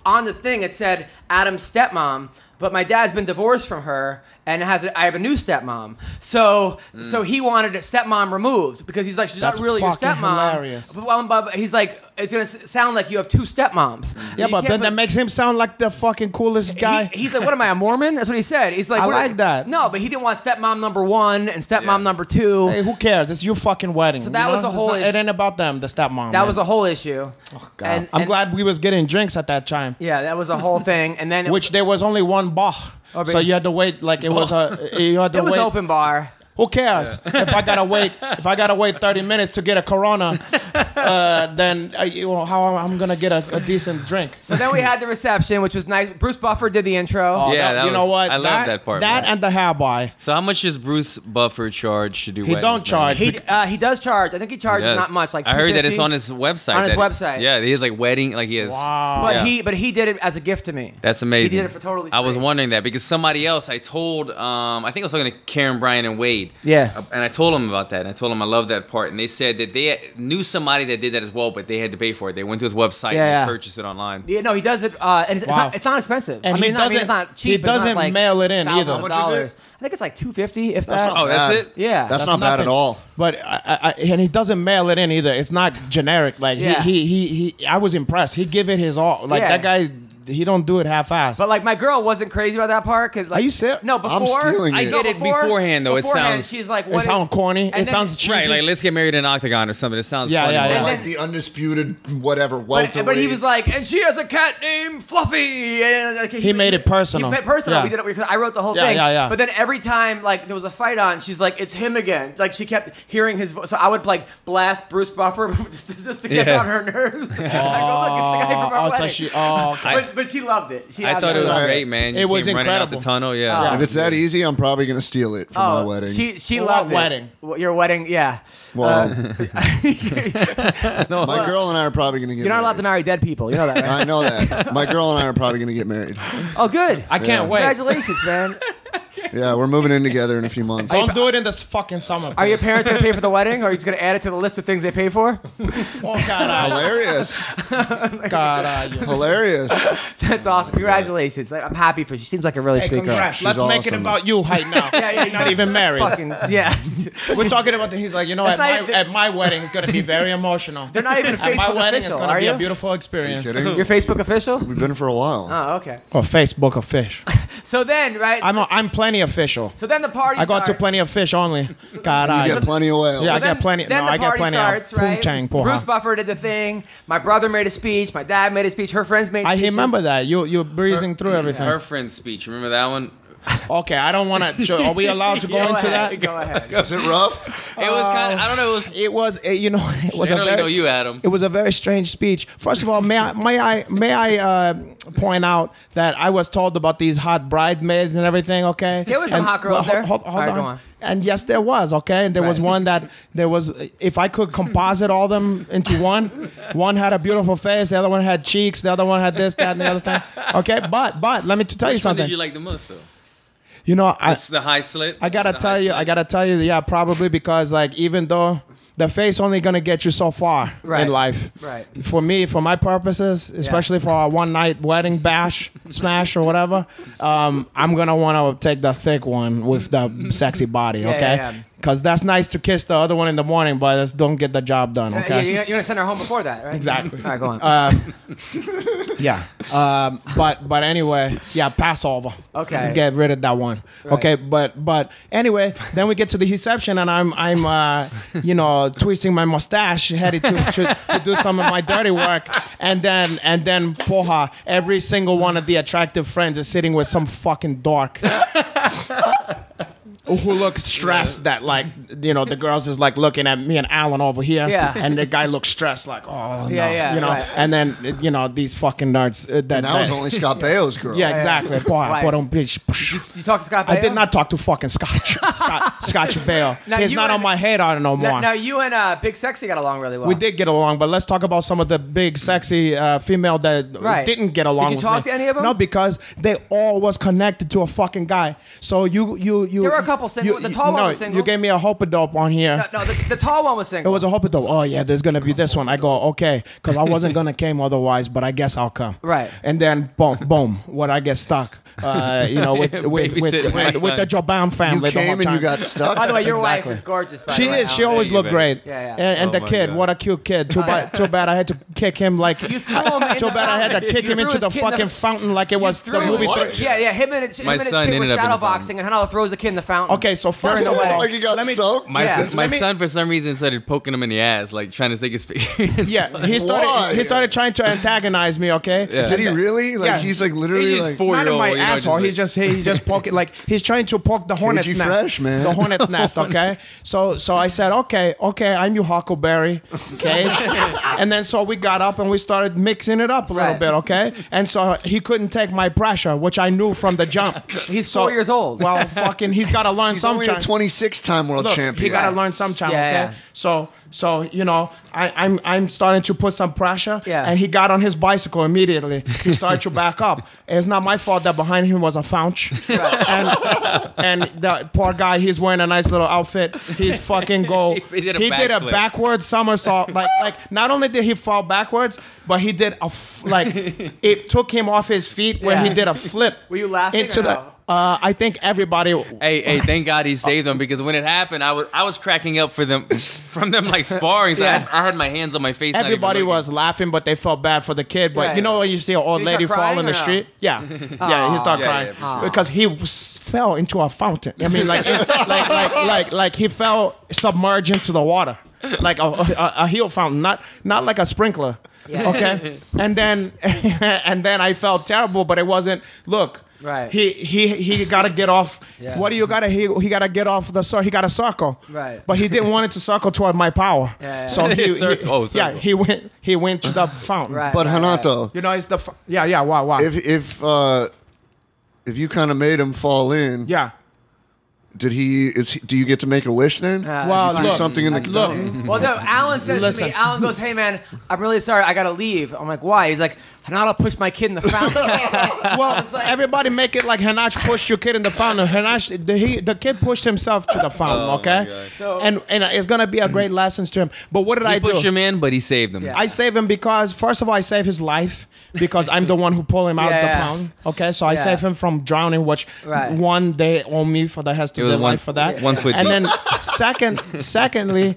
on the thing it said Adam's stepmom, but my dad's been divorced from her and I have a new stepmom. So he wanted a stepmom removed because he's like, she's not really your stepmom. Hilarious. But he's like, it's gonna sound like you have two stepmoms. Yeah, but then that makes him sound like the fucking coolest guy. He's like, what am I, a Mormon? That's what he said. He's like, I like that. No, but he didn't want stepmom number 1 and stepmom number 2. Hey, who cares? It's your fucking wedding. So that was a whole issue. It ain't about them, the stepmom. That was a whole issue. Oh God. And I'm glad we was getting drinks at that time. Yeah, that was a whole thing. And then there was only one bar. So you had to wait like it was you had to wait. It was open bar. Who cares? Yeah. If I gotta wait 30 minutes to get a Corona, then how I'm gonna get a decent drink? So then we had the reception, which was nice. Bruce Buffer did the intro. Oh, yeah, you know what? I love that part. That and the hair boy. So how much does Bruce Buffer charge to do? He don't charge. He does charge. I think he charges not much. Like I heard that it's on his website. On his website. Yeah, he has like wedding. Like he has. Wow. But he did it as a gift to me. That's amazing. He did it for totally free. I was wondering that because somebody else I told. I think I was talking to Karen, Brian, and Wade. Yeah. And I told them about that, and I told them I love that part, and they said that they knew somebody that did that as well, but they had to pay for it. They went to his website and purchased it online. Yeah, no, he does it, and it's not expensive. And it's not cheap. He doesn't mail it in either. How much is it? I think it's like $250, if that's that. Oh, that's it? Yeah. That's not bad at all. But and he doesn't mail it in either. It's not generic. Like he I was impressed. He give it his all. Like that guy. He don't do it half-assed. But like my girl wasn't crazy about that part because like, are you serious? No, before I'm stealing it. I get it beforehand though. It sounds. She's like, it sounds corny. It sounds cheesy. Right, like let's get married in an octagon or something. It sounds funny. Yeah. Like the undisputed whatever welterweight. But he was like, and she has a cat named Fluffy. And like, he made it personal. He made it personal. We did it because I wrote the whole thing. Yeah. But then every time like there was a fight on, she's like, it's him again. Like she kept hearing his voice. So I would like blast Bruce Buffer just to get on her nerves. I go, look, it's the guy from our wedding. But she loved it. I thought it was great, man. It was running out incredible. the tunnel, yeah. If it's that easy, I'm probably gonna steal it for my wedding. She loved it. Wedding. Your wedding, yeah. Well, my girl and I are probably gonna get. You're not allowed to marry dead people. You know that, right? I know that. My girl and I are probably gonna get married. Oh, good. I can't wait. Congratulations, man. Yeah, we're moving in together in a few months. Don't do it in this fucking summer. Are your parents gonna pay for the wedding, or are you just gonna add it to the list of things they pay for? Oh, God. Hilarious. God. Hilarious. That's awesome. Congratulations. I'm happy for you. She seems like a really sweet girl. Let's make it about you right now. Yeah. Not even married. Yeah. We're talking about he's like, you know, at my wedding, it's going to be very emotional. They're not even Facebook official. At my wedding, official, it's going to be a beautiful experience. Are you kidding? You're Facebook official? We've been for a while. Oh, okay. Oh, Facebook of fish. So then, right? I'm plenty official. So then the party starts. I got to plenty of fish only. God, you get plenty of whales. Yeah, I got plenty. Then I got plenty starts, of right? Bruce Buffer did the thing. My brother made a speech. My dad made a speech. Her friends made speeches. I remember that. You're breezing through everything. Her friend's speech. Remember that one? Okay, I don't want to. Are we allowed to go into that? Go ahead. Is it rough? It was kind of. I don't know. It was. You know. It was I don't know you, Adam. It was a very strange speech. First of all, may I point out that I was told about these hot bridesmaids and everything. Okay. There was some hot girls there. Hold right, on. go on. And yes, there was. Okay, and there was one that there was. If I could composite all them into one had a beautiful face, the other one had cheeks, the other one had this, that, and the other thing. Okay, but let me tell you something. Which one did you like the most, though? You know, it's the high slit. I gotta tell you, yeah, probably because like even though the face only gonna get you so far in life. Right. For me, for my purposes, especially for a one night wedding bash, smash or whatever, I'm gonna want to take the thick one with the sexy body. Okay. Because that's nice to kiss the other one in the morning, but that's don't get the job done, okay? You're going to send her home before that, right? Exactly. All right, go on. Yeah. But anyway, yeah, pass over. Okay. Get rid of that one. Right. Okay, but anyway, then we get to the reception, and I'm twisting my mustache, headed to do some of my dirty work, and then poha, every single one of the attractive friends is sitting with some fucking dork. who look stressed that like, you know, the girls is like looking at me and Alan over here. Yeah. And the guy looks stressed like, oh, no. Yeah, You know, right. and then, you know, these fucking nerds. And that was only Scott Baio's girl. Yeah, exactly. Boy, Right. put on bitch. You talked to Scott Baio? I did not talk to fucking Scotch Baio. Now, He's you not and- on my radar no more. Now you and Big Sexy got along really well. We did get along, but let's talk about some of the big, sexy female that didn't get along. Did you with talk me. to any of them? No, because they all was connected to a fucking guy. So you. There were a couple single. The tall one was single. You gave me a hope-a-dope on here. No, the tall one was It single. was a hope-a-dope. Oh yeah, there's gonna be this one. I go okay, because I wasn't gonna come otherwise, but I guess I'll come. Right. And then boom, what I get stuck. You know, with the Jouban family. You came the whole and you time. got stuck. By the way, your Exactly. wife is gorgeous. By She the way, is. She Alan. always looked great. Yeah. And the Oh my kid, God. what a cute kid. Too bad I had to kick him like. You threw him in Too the bad I had to fountain. kick You him threw into his the kid in fucking fountain like it was the threw- movie. What? Yeah. Him and his My kid son were ended up in the shadow fountain. boxing, and Hanalo throws a kid in the fountain. Okay, so first During of the all, wedding. Like you got let me- soaked? My Yeah. my Let me- son for some reason started poking him in the ass, like trying to stick his face. Yeah, he Why? started trying to antagonize me. Okay. Yeah. Did he really? Like Yeah. he's like literally He's just like. 4 Not in my you know, asshole. just He's just poking like he's trying to poke the hornet's KG nest. fresh, man. The hornet's nest. Okay. So I said, okay, I'm your Huckleberry. Okay. And then so we got up and we started mixing it up a little Right. bit. Okay. And so he couldn't take my pressure, which I knew from the jump. He's 4 years old. Well, fucking, he's got to learn He's only a sometime. 26-time world Look, champion. he got to learn sometime. Yeah, Okay. yeah. So you know, I'm starting to put some pressure. Yeah. And he got on his bicycle immediately. He started to back up. It's not my fault that behind him was a founch. And the poor guy, he's wearing a nice little outfit. He's fucking go. He did a did a backflip. backwards somersault. Like not only did he fall backwards, but he did it took him off his feet where Yeah. he did a flip. Were you laughing into or the? no? I think everybody. Hey, thank God he saved them, because when it happened, I was cracking up from them like sparring. So Yeah. I had my hands on my face. not even Everybody looking. was laughing, but they felt bad for the kid. But Right. you know when you see an old Did he lady start fall crying in or the no? street? Yeah, he started Yeah, crying yeah, for because he fell into a fountain. I mean, like he fell submerged into the water, like a heel fountain, not like a sprinkler. Yeah. Okay, and then I felt terrible, but it wasn't. Look. Right. He got to get off. Yeah. What do you got to? He got to get off the circle. He got to circle. Right. But he didn't want it to circle toward my power. Yeah. So Circle. he went to the fountain. Right. But Renato, You know, it's the wow. if you kind of made him fall in, Yeah. do you get to make a wish then? Well, do look, something in the look. Well, no, Alan says to Listen. me, Alan goes, hey, man, I'm really sorry. I got to leave. I'm like, why? He's like, Renato pushed my kid in the fountain. Well, It's like- everybody make it like Hanach pushed your kid in the fountain. Hanach, the kid pushed himself to the fountain. Okay. So- And it's gonna be a great lesson to him. But what did I He do? pushed him in, but he saved him. Yeah. I save him because first of all, I save his life because I'm the one who pulled him out Yeah, the yeah. fountain. Okay, so I Yeah. save him from drowning, which Right. one they owe me for the rest It of was their one- life for that. 1 foot And deep. then secondly,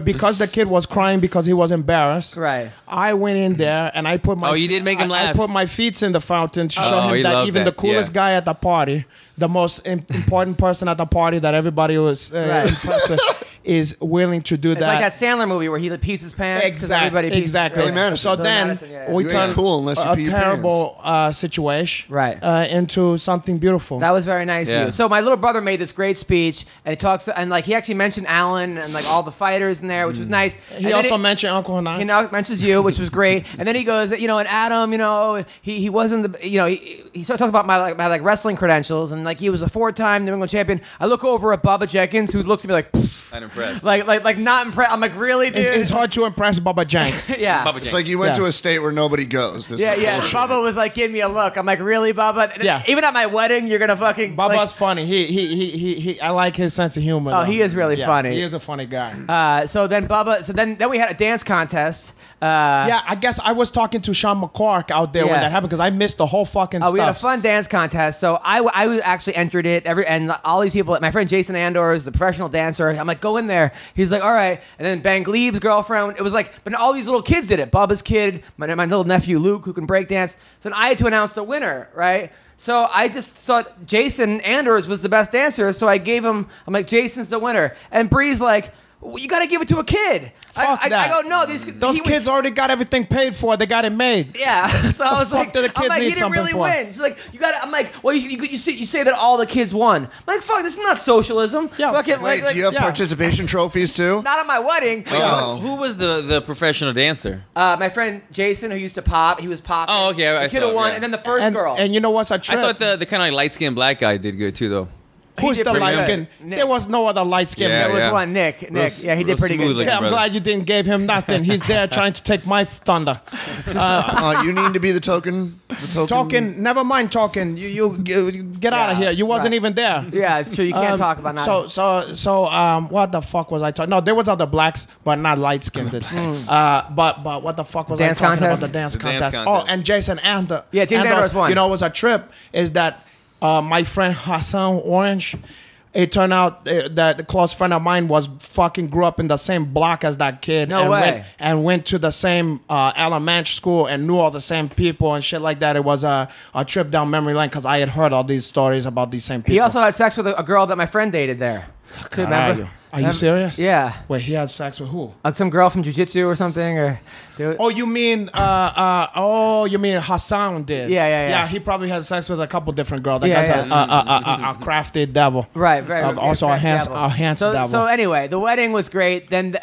because the kid was crying because he was embarrassed. Right. I went in there and I put my Oh, you did make him I laugh. put my feet in the fountain to show Oh, him he that loved even that, the coolest yeah. guy at the party, the most important person at the party that everybody was Right. impressed with, is willing to do It's like that Sandler movie where he pees his pants because everybody pees. Exactly. Billy Madison. So Billy then Madison, yeah, yeah. we You ain't turned cool unless you a pee your terrible situation Right. into something beautiful. That was very nice of Yeah. you. So my little brother made this great speech, and he talks, and like he actually mentioned Alan and like all the fighters in there, which was nice. he And then also mentioned Uncle Hanan. He now mentions you, which was great. And then he goes, and Adam, he wasn't the, he started talking about my wrestling credentials, and like he was a 4-time New England champion. I look over at Bubba Jenkins, who looks at me like, pfft, Unimpressed. like not impressed. I'm like, really, dude? It's hard to impress Bubba Jenks. Yeah. Bubba It's Jenkins. like you went Yeah. to a state where nobody goes. This Yeah, is yeah. bullshit. Bubba was like, give me a look. I'm like, really, Bubba? Yeah. Even at my wedding, you're gonna fucking. Bubba's funny. He I like his sense of humor. Oh, though. he is really funny. He is a funny guy. So then we had a dance contest. Yeah, I guess I was talking to Sean McCork out there when Yeah. that happened because I missed the whole fucking stuff. We had a fun dance contest. So I actually entered it. And all these people, my friend Jason Andor is the professional dancer. I'm like, go in there. He's like, all right. And then Ben Glebe's girlfriend. It was like, but all these little kids did it. Bubba's kid, my little nephew Luke, who can break dance. So then I had to announce the winner, right? So I just thought Jason Anders was the best dancer. So I gave him, I'm like, Jason's the winner. And Bree's like, well, you got to give it to a kid. Fuck that. I go, no, those kids already got everything paid for. They got it made. Yeah. So I was like, did the kid he need didn't really something for? win. She's like, you got to, I'm like, well, you say that all the kids won. I'm like, fuck, this is not socialism. Yeah. Fucking, Wait, do you have participation trophies too? Not at my wedding. Who was the professional dancer? My friend Jason, who used to pop, he was popping. Oh, okay, I The kid saw who it, won, yeah. and then the first girl. And you know what's a I trip? thought the kind of like light-skinned black guy did good too, though. Who's did the pretty light good. skin? Nick. There was no other light skin. Yeah, There was yeah. one, Nick. Yeah, he real did pretty smooth good. looking Okay, I'm brother. glad you didn't give him nothing. He's there trying to take my thunder. You need to be the token. Talking, never mind talking. You get out of here. You wasn't even there. Yeah, it's true. You can't talk about nothing. So what the fuck was I talking? No, there was other blacks, but not light skinned. But what the fuck was Dance I talking contest? about? The dance The dance contest. contest. Oh, and Jason Ander. Yeah, Jason Anders won. You know, what was a trip is that my friend Hassan Orange. It turned out that a close friend of mine grew up in the same block as that kid. No way. Went to the same elementary school and knew all the same people and shit like that. It was a trip down memory lane because I had heard all these stories about these same people. He also had sex with a girl that my friend dated there. Remember? Are you serious? Yeah. Wait, he had sex with who? Some girl from jiu-jitsu or something, or Oh, you mean Hassan did? Yeah. Yeah, he probably had sex with a couple different girls. That Yeah, guy's a crafty devil. right. Also a handsome devil. So anyway, the wedding was great. Then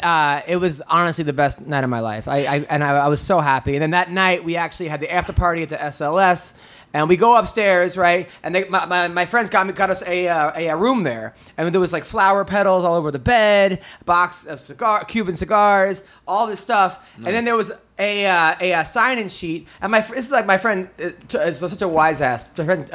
it was honestly the best night of my life. I was so happy. And then that night we actually had the after party at the SLS. And we go upstairs, right? And my friends got us a room there, and there was like flower petals all over the bed, a box of Cuban cigars, all this stuff. Nice. And then there was a sign-in sheet. And this is like my friend is such a wise ass. My friend,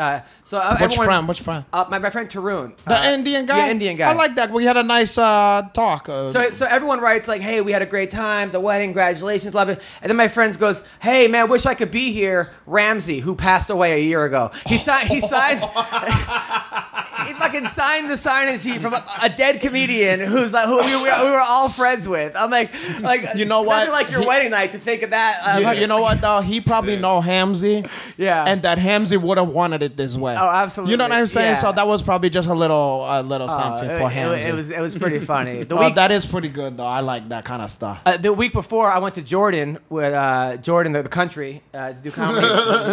Which friend? My friend Tarun. The Indian guy? Yeah, Indian guy. I like that. We had a nice talk. So everyone writes like, hey, we had a great time, the wedding, congratulations, love it. And then my friends goes, hey, man, wish I could be here. Ramsey, who passed away a year ago. He signed, he fucking signed the sign-in sheet from a dead comedian who we were all friends with. I'm like, you know what? Nothing like your wedding night to think of that. You know what though? He probably know Hamzy. Yeah. And that Hamzy would have wanted it this way. Oh, absolutely. You know what I'm saying? Yeah. So that was probably just a little something for Hamzy. It was pretty funny. That is pretty good though. I like that kind of stuff. The week before, I went to Jordan with Jordan, the country, to do comedy.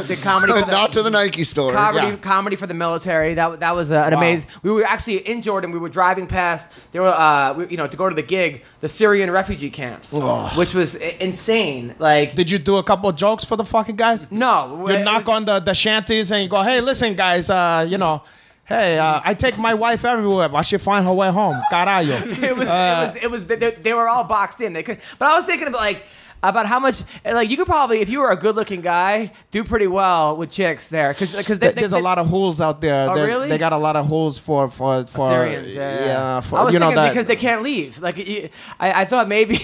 Did comedy. Not to the Nike store. Comedy for the military. That was an amazing. We were actually in Jordan. We were driving past. There were to go to the gig, the Syrian refugee camps, which was insane. Like, did you do a couple of jokes for the fucking guys? No. You knock on the shanties and you go, hey, listen, guys, hey, I take my wife everywhere, but she find her way home. Carajo. It was. They were all boxed in. They could, but I was thinking about how much, like, you could probably, if you were a good-looking guy, do pretty well with chicks there, because there's a lot of hools out there. Oh, really? They got a lot of hools for Syrians. Yeah. For, I was thinking that, because they can't leave. Like, I thought maybe.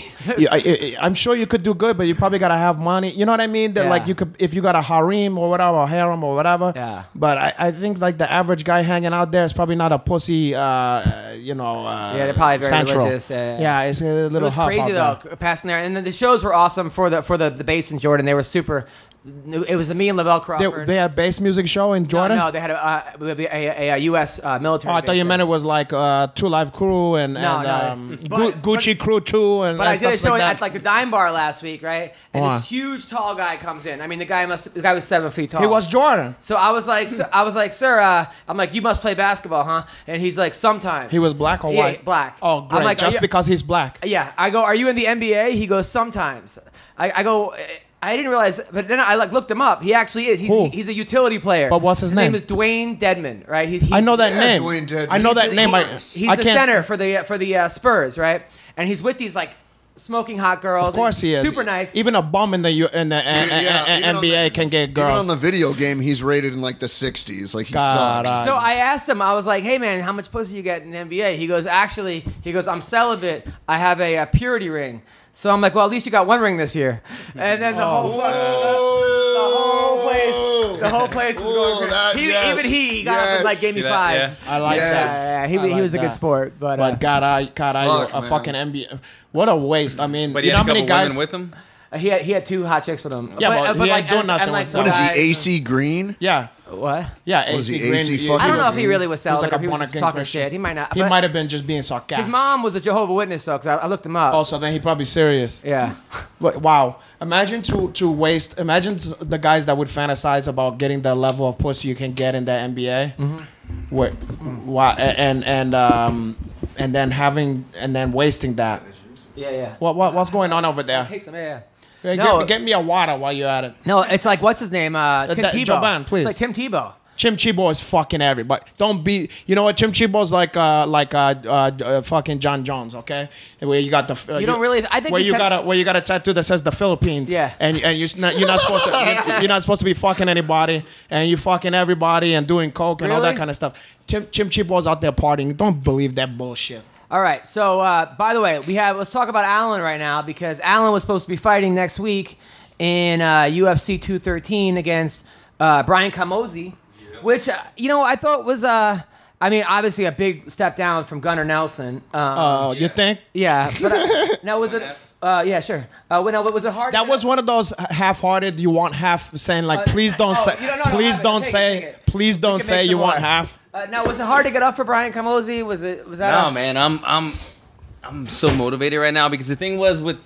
I'm sure you could do good, but you probably gotta have money. You know what I mean? That like you could, if you got a harem or whatever, or harem or whatever. Yeah. But I think like the average guy hanging out there is probably not a pussy. Yeah, they're probably very central. religious. Yeah, it's a little. It was crazy though, passing there, and then the shows were awesome for the base in Jordan. They were super. It was me and Lavelle Crawford. They had bass music show in Jordan. No, they had a U.S. military. Oh, I thought you meant it was like 2 Live Crew and Gucci Crew 2 and. But I did a show like at like the Dime Bar last week, right? And this huge tall guy comes in. I mean, the guy was 7 feet tall. He was Jordan. So I was like, sir, I'm like, you must play basketball, huh? And he's like, sometimes. He was black or white? Yeah, black. Oh, great. I'm like, just because he's black. Yeah. I go, are you in the NBA? He goes, sometimes. I go, I didn't realize, but then I looked him up. He actually is. He's a utility player. But what's his name? His name is Dwayne Dedman, right? I know that name. Dwayne Dedman. I know that name. He's the center for the Spurs, right? And he's with these like smoking hot girls. Of course he is. Super nice. Even a bum in the NBA can get girls. Even on the video game, he's rated in like the 60s. Like he God, sucks. So I asked him, I was like, hey man, how much pussy you get in the NBA? He goes, I'm celibate. I have a purity ring. So I'm like, well, at least you got one ring this year. And then the whole place was going crazy. Even he got up and gave me 5. Yeah. I like that. He was a good sport. But God, a fucking NBA. What a waste. I mean, But you he know had how a many couple guys women with him. he had 2 hot chicks with him. Yeah, but he ain't doing nothing with What is he, AC Green? Yeah. What? Yeah, Was AC he Green. AC you- fucking I don't know if he Green? really was celibate like or a if he was just born-again talking Christian. shit. He might not. He but might have been just being sarcastic. His mom was a Jehovah's Witness, though, because I looked him up. Also, then he probably serious. Yeah. But wow, imagine to waste. Imagine the guys that would fantasize about getting the level of pussy you can get in the NBA. What? Wow, and then wasting that. Yeah. What's going on over there? Take some, yeah. Hey, No. get me a water while you're at it. No, it's like, what's his name? Tim Tebow. Jouban, please. It's like Tim Tebow. Chim Chibo is fucking everybody. Don't be. You know what? Chim Chibo's like fucking John Jones. Okay, where you got the. You don't really. I think where he's you got a tattoo that says the Philippines. Yeah. And you're not supposed to you're not supposed to be fucking anybody, and you fucking everybody and doing coke and all that Really? kind of stuff. Chim Chibo's out there partying. Don't believe that bullshit. All right. So, by the way, let's talk about Allen right now because Allen was supposed to be fighting next week in UFC 213 against Brian Camozzi, which I thought was obviously a big step down from Gunnar Nelson. You think? Yeah. But now was it? Yeah, sure. But was it hard? That was one of those half-hearted. You want half saying like, please don't say, please don't say, please don't say you want half. Now, was it hard to get up for Brian Camozzi? Was that? No, man, I'm so motivated right now because the thing was with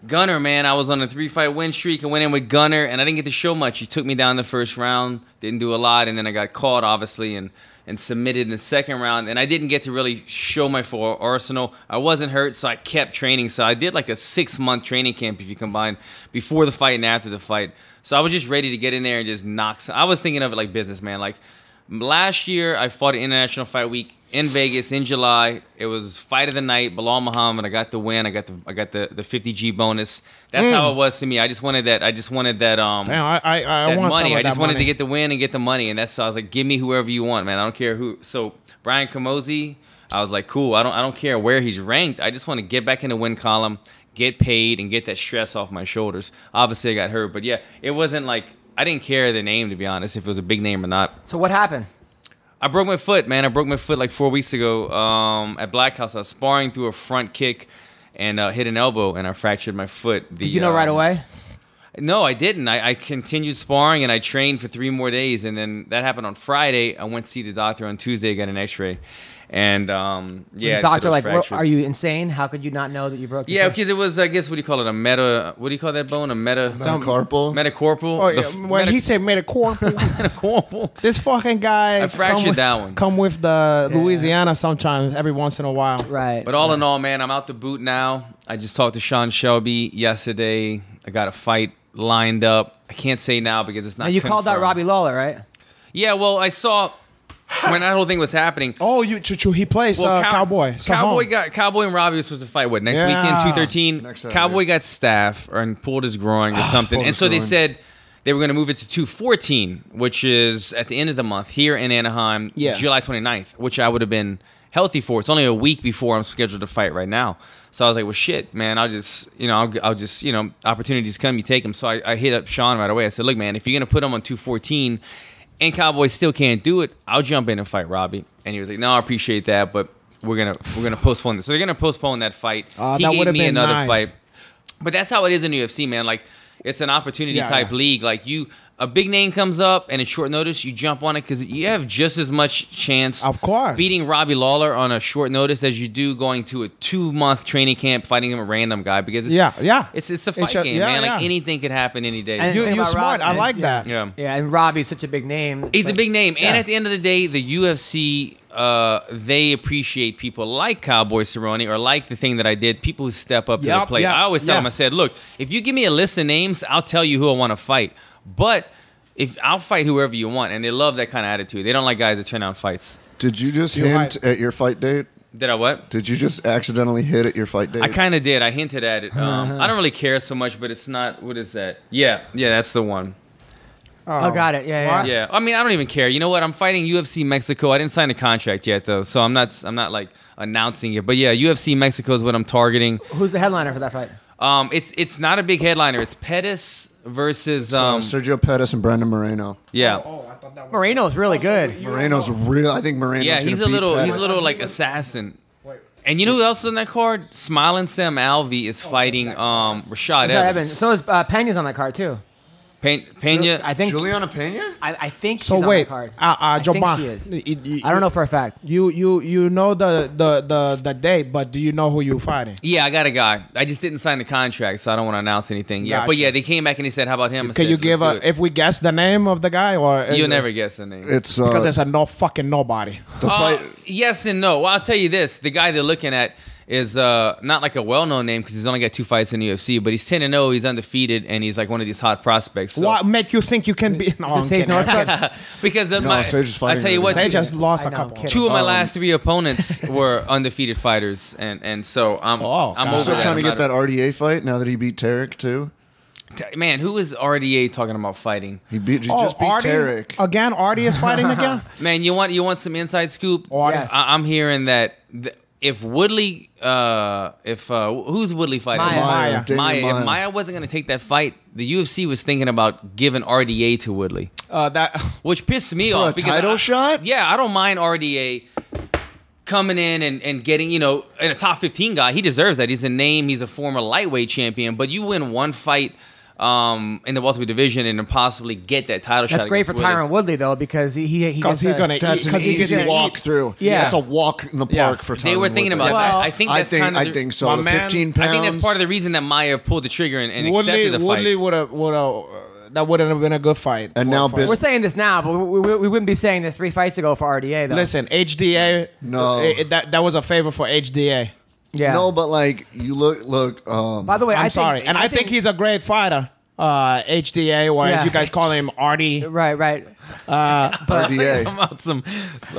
Gunnar, man, I was on a 3-fight win streak. I went in with Gunnar, and I didn't get to show much. He took me down the first round, didn't do a lot, and then I got caught, obviously, and submitted in the second round. And I didn't get to really show my full arsenal. I wasn't hurt, so I kept training. So I did like a 6-month training camp if you combine before the fight and after the fight. So I was just ready to get in there and just knock. I was thinking of it like business, man. Like last year, I fought at International Fight Week in Vegas in July. It was fight of the night, Bilal Muhammad. I got the win. I got the 50G bonus. That's how it was to me. I just wanted that. Damn, I that want money. some of I just that wanted money. to get the win and get the money, and that's so I was like, give me whoever you want, man. I don't care who. So Brian Camozzi, I was like, cool. I don't care where he's ranked. I just want to get back in the win column, get paid, and get that stress off my shoulders. Obviously, I got hurt, but yeah, it wasn't like I didn't care the name, to be honest, if it was a big name or not. So what happened? I broke my foot, man. I broke my foot like 4 weeks ago at Black House. I was sparring through a front kick and hit an elbow, and I fractured my foot. Did you know right away? No, I didn't. I continued sparring, and I trained for 3 more days, and then that happened on Friday. I went to see the doctor on Tuesday, got an x-ray. And Was the doctor like, are you insane? How could you not know that you broke your foot? because it was, I guess, what do you call it? What do you call that bone? Metacarpal. Metacarpal. Oh, yeah, when he said metacarpal, Metacarpal. this fucking guy I fractured that one. Come with the Louisiana sometimes, every once in a while. Right. But all in all, man, I'm out the boot now. I just talked to Sean Shelby yesterday. I got a fight lined up. I can't say now because it's not And you called out confirmed. Robbie Lawler, right? Yeah, well, I saw when that whole thing was happening. Oh, he plays Cowboy. Cowboy and Robbie were supposed to fight next Yeah. weekend, 213. Next Saturday. Cowboy got staph and pulled his groin or something, and so they said they were going to move it to 214, which is at the end of the month here in Anaheim, July 29th, which I would have been healthy for. It's only a week before I'm scheduled to fight right now. So I was like, well, shit, man, I'll just, opportunities come, you take them. So I hit up Sean right away. I said, look, man, if you're going to put him on 214 and Cowboy still can't do it, I'll jump in and fight Robbie. And he was like, no, I appreciate that, but we're gonna postpone this. So they're gonna postpone that fight. He that gave would've me been another nice. fight. But that's how it is in UFC, man. Like, it's an opportunity type league. Like, a big name comes up and it's short notice, you jump on it because you have just as much chance Of course. beating Robbie Lawler on a short notice as you do going to a 2-month training camp fighting a random guy because it's it's a fight game, man. Like, anything could happen any day. And- You're about smart. Robbie, I like that. yeah. Yeah, and Robbie's such a big name. He's a big name. And Yeah. at the end of the day, the UFC, they appreciate people like Cowboy Cerrone or like the thing that I did, people who step up to the plate. I always tell them, I said, look, if you give me a list of names, I'll tell you who I want to fight. But if I'll fight whoever you want. And they love that kind of attitude. They don't like guys that turn down fights. Did you just hint at your fight date? Did I what? Did you just accidentally hit at your fight date? I kind of did. I hinted at it. I don't really care so much, but it's not, what is that? Yeah, that's the one. Oh, got it. Yeah. Yeah, I mean, I don't even care. You know what? I'm fighting UFC Mexico. I didn't sign a contract yet, though, so I'm not like announcing it. But yeah, UFC Mexico is what I'm targeting. Who's the headliner for that fight? It's not a big headliner. It's Pettis versus Sergio Pettis and Brendan Moreno. Yeah. I thought that was Moreno's really good. Moreno's real. I think Moreno's Yeah, gonna he's a beat little Pettis. like assassin. And you know who else is on that card? Smiling Sam Alvey is fighting Rashad Evans. Evans. So is Pena's on that card too. Pena. I think Juliana Pena? I think she's So on wait, the card. Jouban, I think she is. I don't know for a fact. You know the date, but do you know who you fighting? Yeah, I got a guy. I just didn't sign the contract, so I don't want to announce anything yet. But Gotcha. yeah, they came back and they said, "How about him?" I Can said, you give "Let's do if we guess the name of the guy or it." You'll never guess the name. It's because it's a no fucking nobody. the fight. Yes and no. Well, I'll tell you this: the guy they're looking at is not like a well-known name because he's only got 2 fights in the UFC, but he's 10-0, he's undefeated, and he's like one of these hot prospects. So. What make you think you can be? No, I'm Sage kidding. Northcutt? Because of Sage is I fighting tell you what, Sage just lost I a know, couple. I'm kidding. 2 of my last 3 opponents were undefeated fighters, and so I'm God. over Still that. trying to I'm get that RDA fight now that he beat Tarek too. Man, who is RDA talking about fighting? He just beat Artie, Tarek. again. Artie is fighting again. Man, you want some inside scoop? Artie. Yes. I'm hearing that if Woodley, who's Woodley fighting? Maya. Damian Maya. If Maya wasn't going to take that fight, the UFC was thinking about giving RDA to Woodley, which pissed me For off. a title shot? Yeah, I don't mind RDA coming in and getting, in a top 15 guy. He deserves that. He's a name. He's a former lightweight champion. But you win one fight in the welterweight division and then possibly get that title shot. That's great for against Woodley. Tyron Woodley though because he Because he's gonna That's an he's easy gonna walk eat. through. Yeah. That's a walk in the park for Tyron They were thinking Woodley. about that. Well, I think that's kind of I think so. My The man, 15 pounds. I think that's part of the reason that Maya pulled the trigger and accepted the fight. Woodley would have that wouldn't have been a good fight. And for- now for- Bis- We're saying this now, but we wouldn't be saying this 3 fights ago for RDA though. Listen, HDA. No. That was a favor for HDA. yeah. No, but like you look. By the way, I'm I sorry, and I think he's a great fighter. HDA, or as Yeah. you guys call him, Artie. right. RDA. About some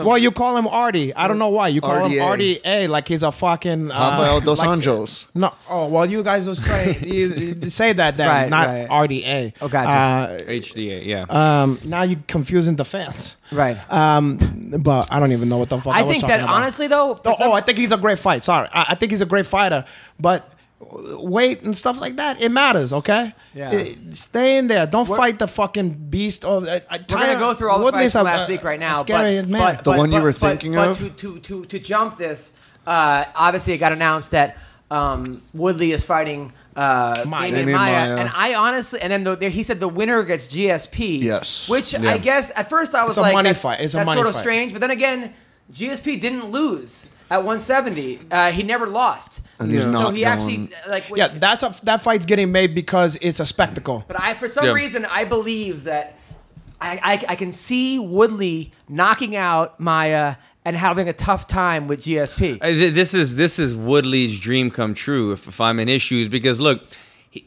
Well, you call him Artie. I don't know why. You call him RDA. RDA like he's a fucking Rafael Dos like- Anjos. No, oh well, you guys are straight. you say that then, Right, not right. RDA. Oh, gotcha. HDA, yeah. Now you're confusing the fans. Right. But I don't even know what the fuck I was think talking that about. honestly though. I think he's a great fight. Sorry, I think he's a great fighter, but weight and stuff like that, it matters. Okay, Yeah. Stay in there. Don't fight the fucking beast. Of We're gonna go through all the fights from last week right now. Scary man. The one you were thinking of? To jump this, obviously it got announced that Woodley is fighting Damian Damian Maya, Maia. and I honestly, and then he said the winner gets GSP. Yes. Which Yeah. I guess at first I was It's a like, money that's, fight. It's a that's money sort of fight. strange, but then again, GSP didn't lose at 170. He never lost. And he's so not he actually going- like Yeah, that fight's getting made because it's a spectacle. But for some reason, I believe that I can see Woodley knocking out Maya and having a tough time with GSP. This is Woodley's dream come true if I'm in issues because look,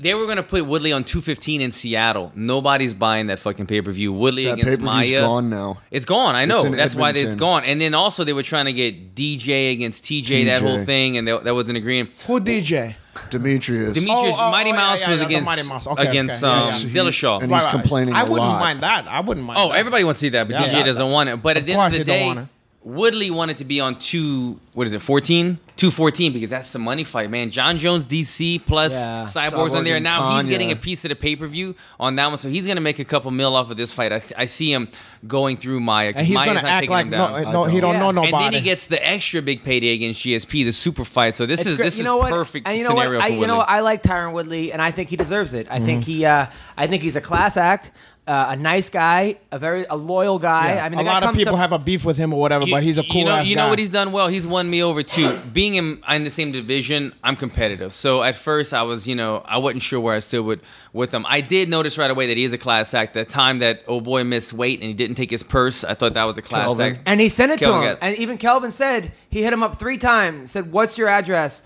they were gonna put Woodley on 215 in Seattle. Nobody's buying that fucking pay-per-view. Woodley That against pay-per-view's Maya. gone now. It's gone. I know. It's in That's why it's Edmonton. gone. And then also they were trying to get DJ against TJ, that whole thing, and that wasn't agreeing. Who DJ? Demetrius. Mighty Mouse was the against Mighty Mouse. Okay, against okay. Yeah, yeah. Dillashaw. And he's complaining I a wouldn't lot. mind that. I wouldn't mind. Oh, that. everybody wants to see that, but Yeah. DJ doesn't want it. But at the end of course the he don't day, want it. Woodley wanted to be on 214 because that's the money fight, man. John Jones, DC plus Yeah. Cyborg's Cyborg on there. and Now he's Tanya. getting a piece of the pay-per-view on that one, so he's gonna make a couple mil off of this fight. I see him going through Maya. 'Cause And he's Maya's gonna not act taking like him down. no, he don't Yeah. know And nobody. And then he gets the extra big payday against GSP, the super fight. So this It's is great. this You is know what? perfect And you know scenario what? for You Woodley. know what? I like Tyron Woodley, and I think he deserves it. I think he's a class act, a nice guy, a loyal guy. Yeah. I mean, a the guy lot of comes people to- have a beef with him or whatever, but he's a cool ass You guy. know what he's done well? He's won me over too. Being in the same division, I'm competitive. So at first I was, I wasn't sure where I stood with him. I did notice right away that he is a class act. The time that old boy missed weight and he didn't take his purse, I thought that was a class Kelvin. act. And he sent it to Kelvin him. got- And even Kelvin said he hit him up 3 times. Said, "What's your address?"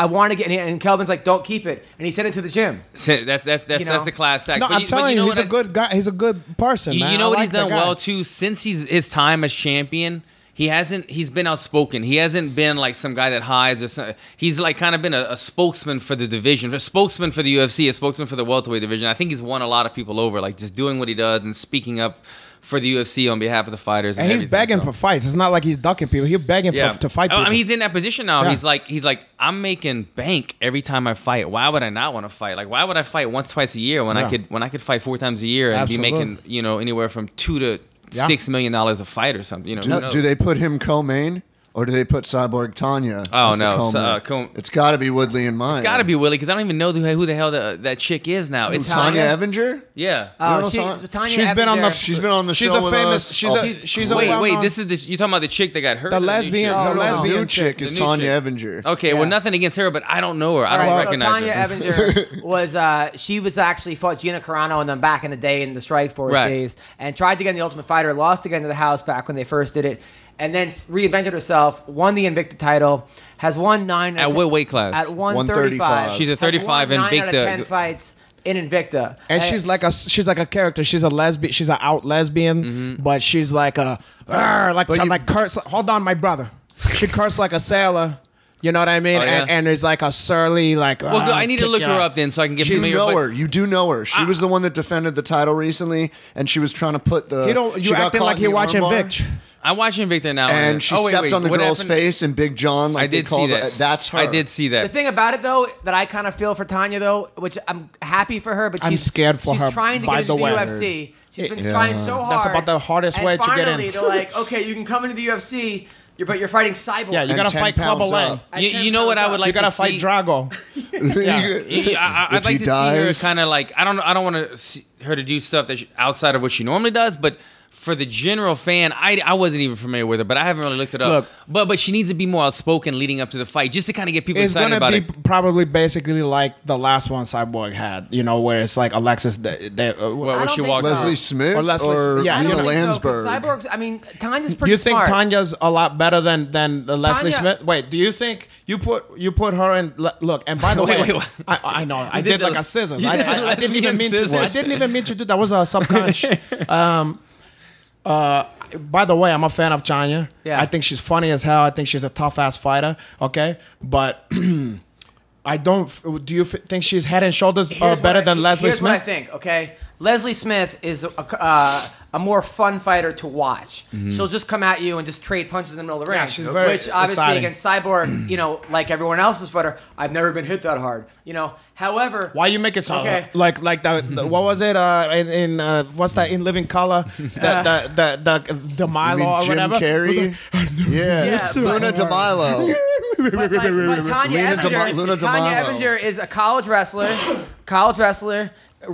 I want to get. And Kelvin's like, "Don't keep it." And he sent it to the gym. That's You know? a class act. No, But I'm telling you, know he's what a good guy. He's a good person. man. You know I what like he's done that guy. well too since his time as champion. He's been outspoken. He hasn't been like some guy that hides or something. He's like kind of been a spokesman for the division, a spokesman for the UFC, a spokesman for the welterweight division. I think he's won a lot of people over, like just doing what he does and speaking up for the UFC on behalf of the fighters. And he's everything, begging so. for fights. It's not like he's ducking people. He's begging to fight people. I mean, he's in that position now. Yeah. He's like, I'm making bank every time I fight. Why would I not want to fight? Like, why would I fight once, twice a year when I could fight 4 times a year and Absolutely. be making anywhere from $2 to $6 million a fight or something? Who knows? Do they put him co-main? Or do they put Cyborg Tanya? Oh, as the no. co-main? It's got to be Woodley and Maya. It's got to be Willie because I don't even know who the hell that chick is now. It's Tanya Evinger? Yeah. Oh, Tanya she's been on the. She's been on the She's show a with famous. us. She's a wait. well-known- This is you're talking about the chick that got hurt. The lesbian. Oh, The no. lesbian new chick is The new Tanya chick. Evinger. Okay, Yeah. well, nothing against her, but I don't know her. I don't All right, recognize so her. Tanya Evinger was she was actually fought Gina Carano and them back in the day in the Strike Force Right. days, and tried to get in the Ultimate Fighter, lost again to the House back when they first did it, and then reinvented herself, won the Invicta title, has won 9 At what weight class? At 135. She's a 35 has won 9 out of Invicta. 10 fights in Invicta, And she's like a character. She's a lesbian. She's an out lesbian, but she's like a like curse. Hold on, my brother. She cursed like a sailor. You know what I mean? Oh, yeah? And there's like a surly like. Well, good. I need to kick look your her ass. up then so I can get You familiar. know but- her. You do know her. She was the one that defended the title recently, and she was trying to put the. You she got acting caught like in you're the watching armbar, Vic. I'm watching Victor now. and she stepped on the what girl's happened? face, and Big John. Like I did they called see that. That's her. I did see that. The thing about it, though, that I kind of feel for Tanya, though, which I'm happy for her, but I'm she's scared for she's her, trying to by get into the the way. UFC. She's been Yeah. trying so hard. That's about the hardest and way to get in. finally, they're like, okay, you can come into the UFC, but you're fighting Cyborg. Yeah, you And gotta 10 fight Club pounds Lane. up. At You 10 know what pounds I would up. like You gotta to fight see? Drago. I'd If like he to dies. see her kind of like I don't want to see her to do stuff that outside of what she normally does, but for the general fan, I wasn't even familiar with her, but I haven't really looked it up. Look. But she needs to be more outspoken leading up to the fight, just to kind of get people It's excited gonna about be it. probably basically like the last one Cyborg had, you know, where it's like Alexis. Where don't she think walked so. Leslie out. Smith Or Leslie- yeah, I you don't know, think so, 'cause Landsberg. Cyborg's, I mean, Tanya's pretty You think smart. Tanya's a lot better than the Leslie Tanya- Smith? Wait, do you think you put her in? Look, and by the Wait, way, wait, what? I know I You did did like the- a scissors. you I did the didn't even lesbian mean to. I scissors. didn't even mean to do that. Was a subconscious. By the way, I'm a fan of Tanya. Yeah. I think she's funny as hell. I think she's a tough ass fighter. Okay, but. I don't. Do you think she's head and shoulders Here's better what than Leslie here's what I Smith? think, okay? Leslie Smith is a more fun fighter to watch. She'll just come at you and just trade punches in the middle of the ring. Yeah, she's very which obviously exciting. against Cyborg, you know, like everyone else's fighter, I've never been hit that hard. You know, however, Why you make it so Okay. like the what was it in what's that in Living Color the Milo I mean, or Jim whatever? Carrey. Yeah, Yeah, Luna but- DeMilo. but Tanya Luna Evinger, Tanya DeMilo. Evinger is a college wrestler,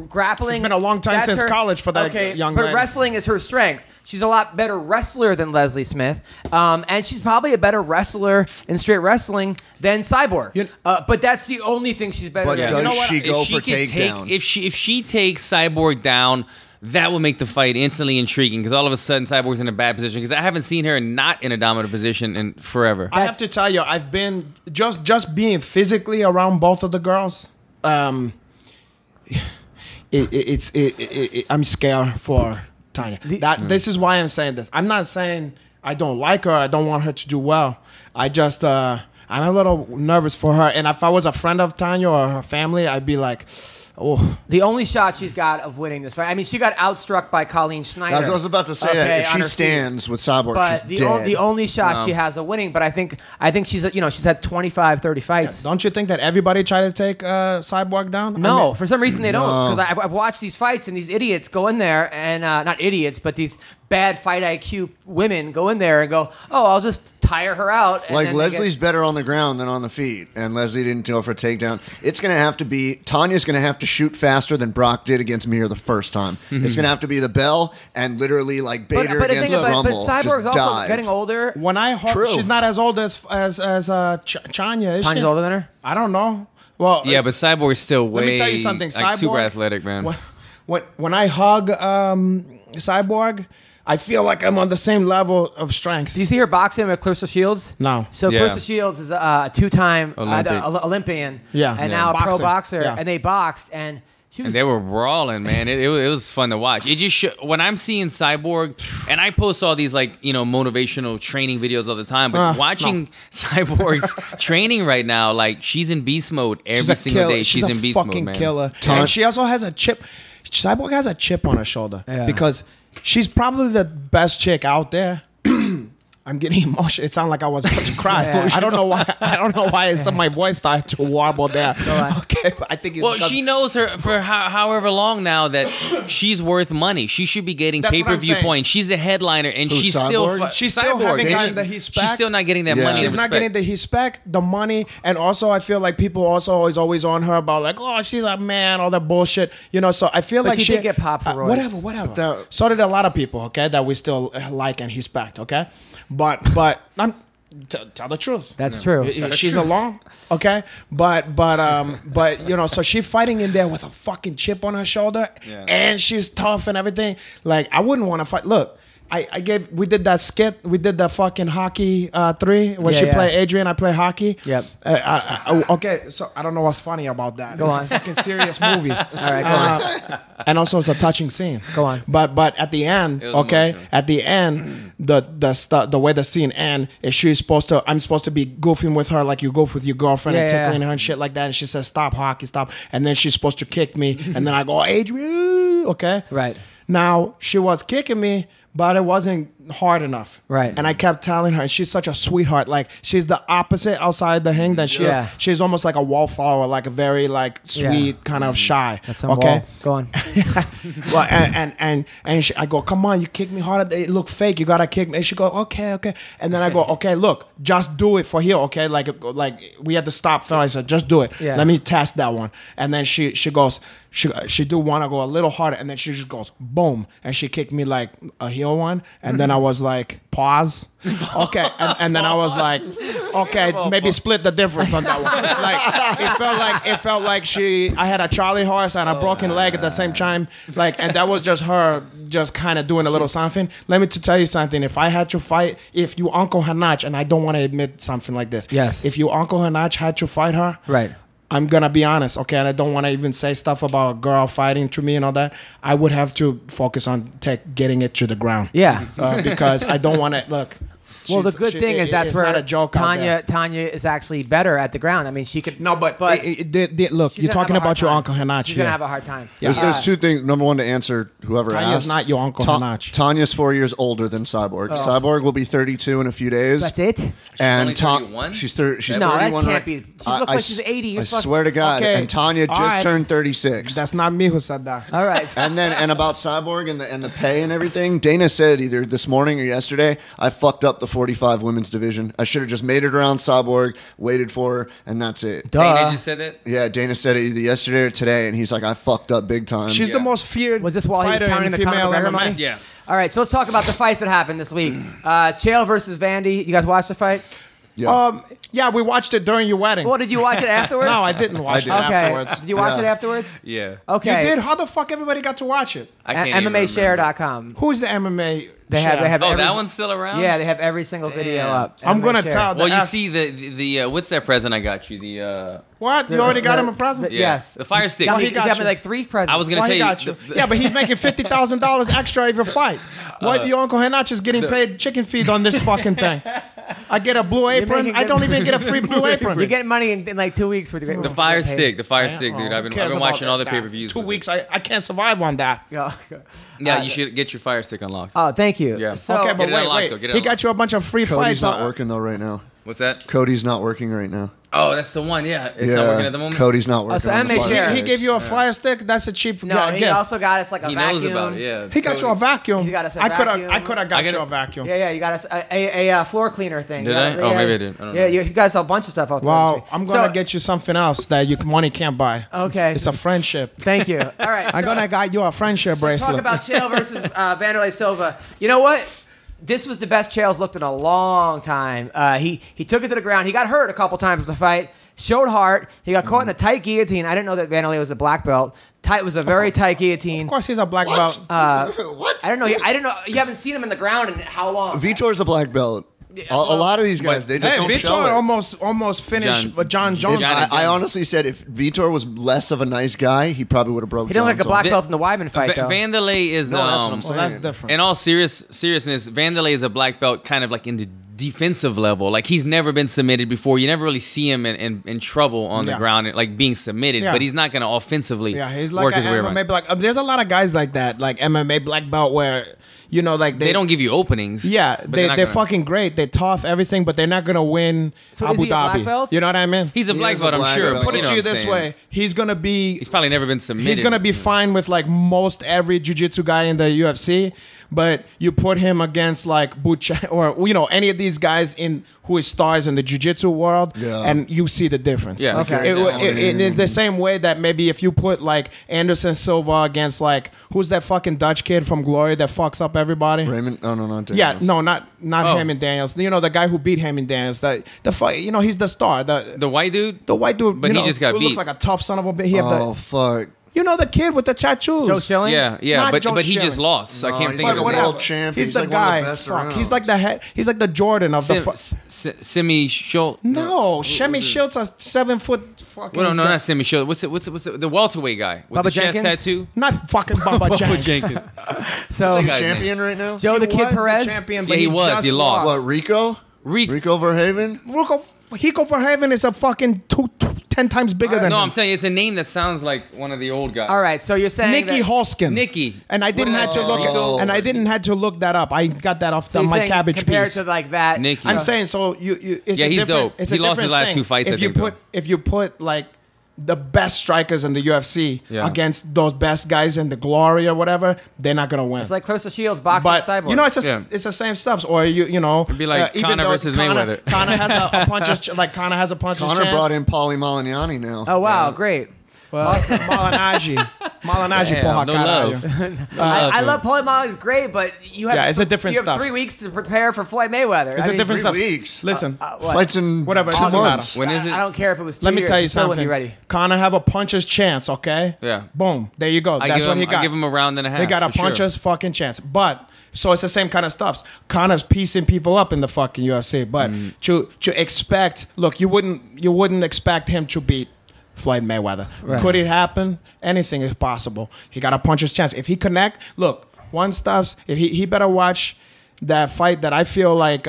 grappling. It's been a long time that's since college for that young but lady. wrestling is her strength. She's a lot better wrestler than Leslie Smith, and she's probably a better wrestler in straight wrestling than Cyborg. But that's the only thing she's better But than. does know what? she go If she for could takedown? if she takes Cyborg down, that will make the fight instantly intriguing because all of a sudden Cyborg's in a bad position because I haven't seen her not in a dominant position in forever. I have to tell you, I've been just being physically around both of the girls. I'm scared for Tanya. This is why I'm saying this. I'm not saying I don't like her. I don't want her to do well. I just I'm a little nervous for her. And if I was a friend of Tanya or her family, I'd be like, oh. The only shot she's got of winning this fight. I mean, she got outstruck by Colleen Schneider. That's what I was about to say. Okay, If on she her feet. stands with Cyborg, But she's the dead. only shot she has of winning. But I think she's she's had 25, 30 fights. Don't you think that everybody tried to take Cyborg down? No, I mean, for some reason they don't. No. Because I've watched these fights and these idiots go in there and not idiots, but these bad fight IQ women go in there and go, "Oh, I'll just tire her out." And Like then they Leslie's better on the ground than on the feet, and Leslie didn't go for a takedown. It's going to have to be Tanya's going to have to shoot faster than Brock did against Mir the first time. It's going to have to be the bell and literally like Bader But the against thing is, Rumble. but Cyborg's Just also dive. getting older. when I heard True. she's not as old as Chanya, is Tanya's she? older than her. I don't know. Well, Yeah, but Cyborg's still way let me tell you something. like, super Cyborg- athletic, man. When I hug Cyborg, I feel like I'm on the same level of strength. Do you see her boxing with Clarissa Shields? No. So Yeah. Clarissa Shields is a two-time Olympic. Olympian. Yeah. And Yeah. now a pro Boxer. boxer. Yeah. And they boxed and she was. And they were brawling, man. It was fun to watch. It just when I'm seeing Cyborg, and I post all these motivational training videos all the time, but watching Cyborg's training right now, like she's in beast mode every single day. She's in beast mode, fucking man. killer. And she also has a chip. Cyborg has a chip on her shoulder Yeah. because she's probably the best chick out there. I'm getting emotional. It sounded like I was about to cry. Yeah. I don't know why. I don't know why my voice started to warble there. Okay, but I think it's Well, because- she knows her for however long now that she's worth money. She should be getting That's what I'm pay-per-view saying. points. She's a headliner, and Who's she's still Cyborg? She's still Cyborg. haven't She's- gotten the respect. She's still not getting that Yeah. money. She's and not getting respect. the respect, the money, and also I feel like people also is always on her about like, oh, she's a man, all that bullshit, you know. So I feel But like she did get popped for roids. whatever. that- So did a lot of people, okay, that we still like and respect, okay. But I'm tell the truth. That's true. She's alone, okay. But you know, so she's fighting in there with a fucking chip on her shoulder, Yeah. and she's tough and everything. Like I wouldn't want to fight. Look. We did that skit. We did the fucking hockey 3 where Yeah, she yeah. played Adrian. I play hockey. Yep. Okay, so I don't know what's funny about that. Go It's on. a fucking serious movie. All right, go on. And also it's a touching scene. Go on. But at the end, It was okay, emotional. at the end, the way the scene ends is I'm supposed to be goofing with her like you goof with your girlfriend and Yeah, tickling yeah. her and shit like that. And she says, "Stop hockey, stop." And then she's supposed to kick me, and then I go, "Adrian," okay. Right. Now she was kicking me, but it wasn't hard enough. Right. And I kept telling her, and she's such a sweetheart. Like she's the opposite outside the ring than she Yeah. is. She's almost like a wallflower, like a very like sweet, kind of shy. That's some okay. wall. Go on. Well, I go, come on, you kick me harder. It look fake. You gotta kick me. And she go, okay. And then I go, okay, look, just do it for here, okay? Like we had to stop film. I said, just do it. Yeah. Let me test that one. And then she goes, she do want to go a little harder, and then she just goes boom, and she kicked me like a heel one, and then I was like, pause. Okay, and then I was like, okay, maybe split the difference on that one. Like it felt like I had a Charlie horse and a broken leg at the same time. Like, and that was just her just kind of doing a little something. Let me to tell you something. If I had to fight, if you Uncle Hanach, and I don't want to admit something like this. Yes. If you Uncle Hanach had to fight her, Right. I'm gonna be honest, okay, and I don't want to even say stuff about a girl fighting to me and all that. I would have to focus on getting it to the ground. Yeah. Because I don't want to look. Well, the she's- good thing is that's it's where not a joke out there. Tanya is actually better at the ground. I mean, she could. No, but but look, she's you're gonna talking have a about hard your time. Uncle Hanach She's here. gonna have a hard time. There's two things. Number one, to answer whoever Tanya's asked. not your Uncle Hanach. Tanya's 4 years older than Cyborg. Cyborg will be 32 in a few days. That's it. only And 31? she's No, that 31. can't be. She looks like she's 80 I years fucking- swear to God. Okay. And Tanya All just right. turned 36. That's not me who said that. All right. And about Cyborg and the pay and everything, Dana said either this morning or yesterday, I fucked up the 45 women's division. I should have just made it around Cyborg, waited for her, and that's it. Dana just said that. Yeah, Dana said it either yesterday or today, and he's like, I fucked up big time. She's Yeah. the most feared Was this while he was fighter counting in the Conor female McGregor MMA. money? Yeah. All right, so let's talk about the fights that happened this week. Chael versus Vandy. You guys watched the fight? Yeah. Yeah, we watched it during your wedding. Well, did you watch it afterwards? No, I didn't watch it I did. Okay. afterwards. Did you watch Yeah. it afterwards? Yeah. Okay. You did? How the fuck everybody got to watch it? I can't even remember. MMAshare.com. Who's the MMA? They have. They have. Oh, every, that one's still around. Yeah, they have every single video Damn. up. I'm gonna MMA tell. Well, you F- see the what's that present I got you? The What? You already got him a present? the- Yes. the Fire Stick. Got me, he got got me you. like 3 presents. I was gonna Well, tell he you. got you. Yeah, but he's making $50,000 extra every fight. Why your Uncle Hanach is getting paid chicken feed on this fucking thing? I get a blue apron. making I good- don't even get a free blue apron. You're getting money in like 2 weeks for the The Fire Stick. The Fire Stick, dude. I've Who been cares watching about all the that? pay-per-views. 2 with it. weeks, I can't survive on that. Yeah, you should get your Fire Stick unlocked. Oh, thank you. Yeah. So, Okay, but Get it wait, unlocked, though. Get it he got unlocked. you a bunch of free Cody's fights. not working though right now. What's that? Cody's not working right now. Oh, that's the one. Yeah, it's not working at the moment. Cody's not working. so on the MMA Fire share. He Sticks. gave you a fire stick. That's a cheap no, he gift. also got us like a He vacuum. knows about it. Yeah. He got you a vacuum. He got us a I vacuum. could have got I you gotta- a vacuum. Yeah, you got us a floor cleaner thing. Did You got I? us- Oh, yeah, maybe I did. I don't yeah, know. you got us a bunch of stuff out there. Well, I'm gonna So- get you something else that your money can't buy. Okay. It's a friendship. Thank you. All right. I'm so gonna get you a friendship bracelet. talk about Chael versus Vanderlei Silva. You know what? This was the best Chael's looked in a long time. He took it to the ground. He got hurt a couple times in the fight. Showed heart. He got caught in a tight guillotine. I didn't know that Vanderlei was a black belt. It was a very tight guillotine. Of course, he's a black belt. What? I don't know. I don't know. You haven't seen him in the ground in how long? Vitor's a black belt. A lot of these guys, they just Hey, don't Vitor show it. almost finished John- John Jones. I honestly said if Vitor was less of a nice guy, he probably would have broke. He didn't look like a John's black arm. belt in the Weidman fight, though. Vanderlei is No, that's what I'm Well, that's saying. different. in all seriousness, Vanderlei is a black belt kind of like in the defensive level. Like he's never been submitted before. You never really see him in trouble on the Yeah. ground, like being submitted. Yeah. But he's not going to offensively Yeah, he's like work an his way around. MMA black. There's a lot of guys like that, like MMA black belt, where you know, like They don't give you openings. Yeah, but they're they're fucking great. They're tough, everything, but they're not gonna win So Abu is he a black Dhabi. belt? You know what I mean? He's a He black is a belt, I'm black sure. belt. but Put it know to you what I'm this saying. way: he's gonna be. He's probably never been submitted. He's gonna be fine with like most every jiu-jitsu guy in the UFC, but you put him against like Bucha or you know any of these guys in who is stars in the jiu-jitsu world, and you see the difference. Yeah. Okay. In the same way that maybe if you put like Anderson Silva against like who's that fucking Dutch kid from Glory that fucks up everybody? Raymond? Oh no, not Daniels. Yeah, no, not Oh. Hammond Daniels. You know the guy who beat Hammond Daniels. You know he's the star. The white dude? The white dude, But you he know, just got who looks beat. like a tough son of a bitch. He have Oh fuck. you know the kid with the tattoos. Joe Schilling? Yeah, Not but Joe he just Schilling. lost. So I No, can't he's think like of a it. Whatever. world champion. He's He's the like one of the guy. best Fuck. around. He's like the head. He's like the Jordan of the. Simi Schultz. No, Shemi Schultz is 7 foot. Fucking. Well, no, not Simi Schultz. What's the welterweight guy with Bubba the chest Jenkins? tattoo? Not fucking Bubba Jenkins. So Is he guy's champion right now? Joe the He Kid was Perez. The champion, Yeah, but he was. just He lost. What, Rico? Rico Verhaven? Hiko Verhaven is a fucking 10 times bigger than No, him. I'm telling you, it's a name that sounds like one of the old guys. All right, so you're saying Nicky that, Holskin. Nicky. And I didn't have to look Oh. at, and I didn't have to look that up. I got that off so you're my saying cabbage compared piece. to like that. Nicky. I'm So- saying so you it's Yeah, a he's different, dope. It's He a lost his different last thing. two fights, If I you think, put if you put like the best strikers in the UFC against those best guys in the Glory or whatever, they're not gonna win. It's like Clarissa Shields boxing But Cyborg. you know, it's Yeah. it's the same stuff. Or you know, It'd be like even Conor though versus Mayweather. Conor has a puncher's like Conor has a puncher's Connor chance. brought in Paulie Malignani now. Oh wow, great. Awesome. Malinaji, Damn, no love. I love Paulie Malignani. He's great, but you have it's a different you have stuff. 3 weeks to prepare for Floyd Mayweather. It's a different 3 stuff. weeks. Listen, What? Fights in Whatever, it 2 doesn't months. When is it? I don't care if it was 2 let me years. tell you It's still when something. you're ready. Connor have a puncher's chance, okay? Yeah. Boom. There you go. That's what he got. I give him a round and a half. They got a for sure. puncher's fucking chance. But so it's the same kind of stuff. Connor's piecing people up in the fucking UFC. But to expect, look, you wouldn't expect him to beat Floyd Mayweather. Right. Could it happen? Anything is possible. He got a puncher's chance. If he connect, look, one stuffs. If he better watch that fight that I feel like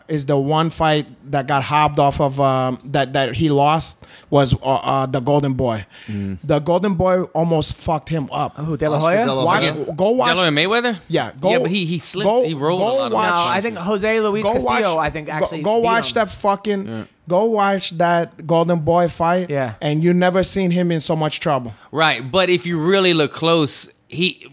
is the one fight that got hopped off of that he lost was the Golden Boy. The Golden Boy almost fucked him up. Oh, De La Oscar Hoya? De La Watch, Hoya. go watch. Delaware Mayweather? Yeah, go. Yeah, but he slipped. He rolled a lot of watch, No, punches. I think Jose Luis Castillo. I think actually go beat watch him. that fucking. Go watch that Golden Boy fight. Yeah. and you never seen him in so much trouble. Right, but if you really look close, Did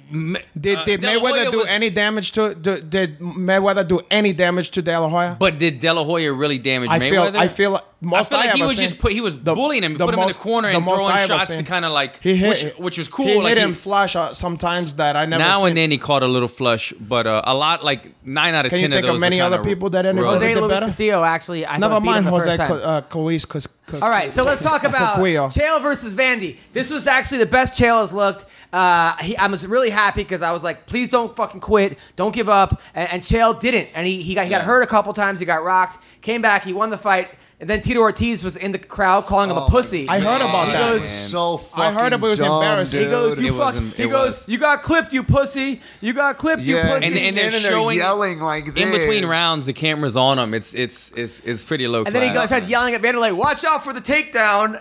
De La Mayweather Hoya do was- any damage to? Did Mayweather do any damage to De La Hoya? But did De La Hoya really damage I Mayweather? feel like most I feel like he ever was seen- just he was the- bullying him, the put him in most- the corner the and most throwing I ever shots to seen. kind of like He hit, which was cool. He like hit him flush sometimes that I never. now seen. and then he caught a little flush, but a lot like 9 out of Can 10 you think of those of many are other kinda people that ended rough. up Jose did Luis better? Castillo actually. I Never thought beat him mind the Jose first time. Cois. All right, so let's talk about Cuello. Chael versus Vandy. This was actually the best Chael has looked. I was really happy because I was like, please don't fucking quit, don't give up. And Chael didn't, and he got hurt a couple times. He got rocked, came back, he won the fight. And then Tito Ortiz was in the crowd calling him a pussy. I heard about He that. goes, So fucking I heard it was dumb, embarrassing. He goes, dude. you It fuck. wasn't- He it goes, was. you got clipped, you pussy. You got clipped, you Yeah, pussy. And they're standing there showing- yelling like this. In between rounds, the camera's on him. It's pretty low. And then he class. goes, starts yelling at Vanderlei, watch out for the takedown.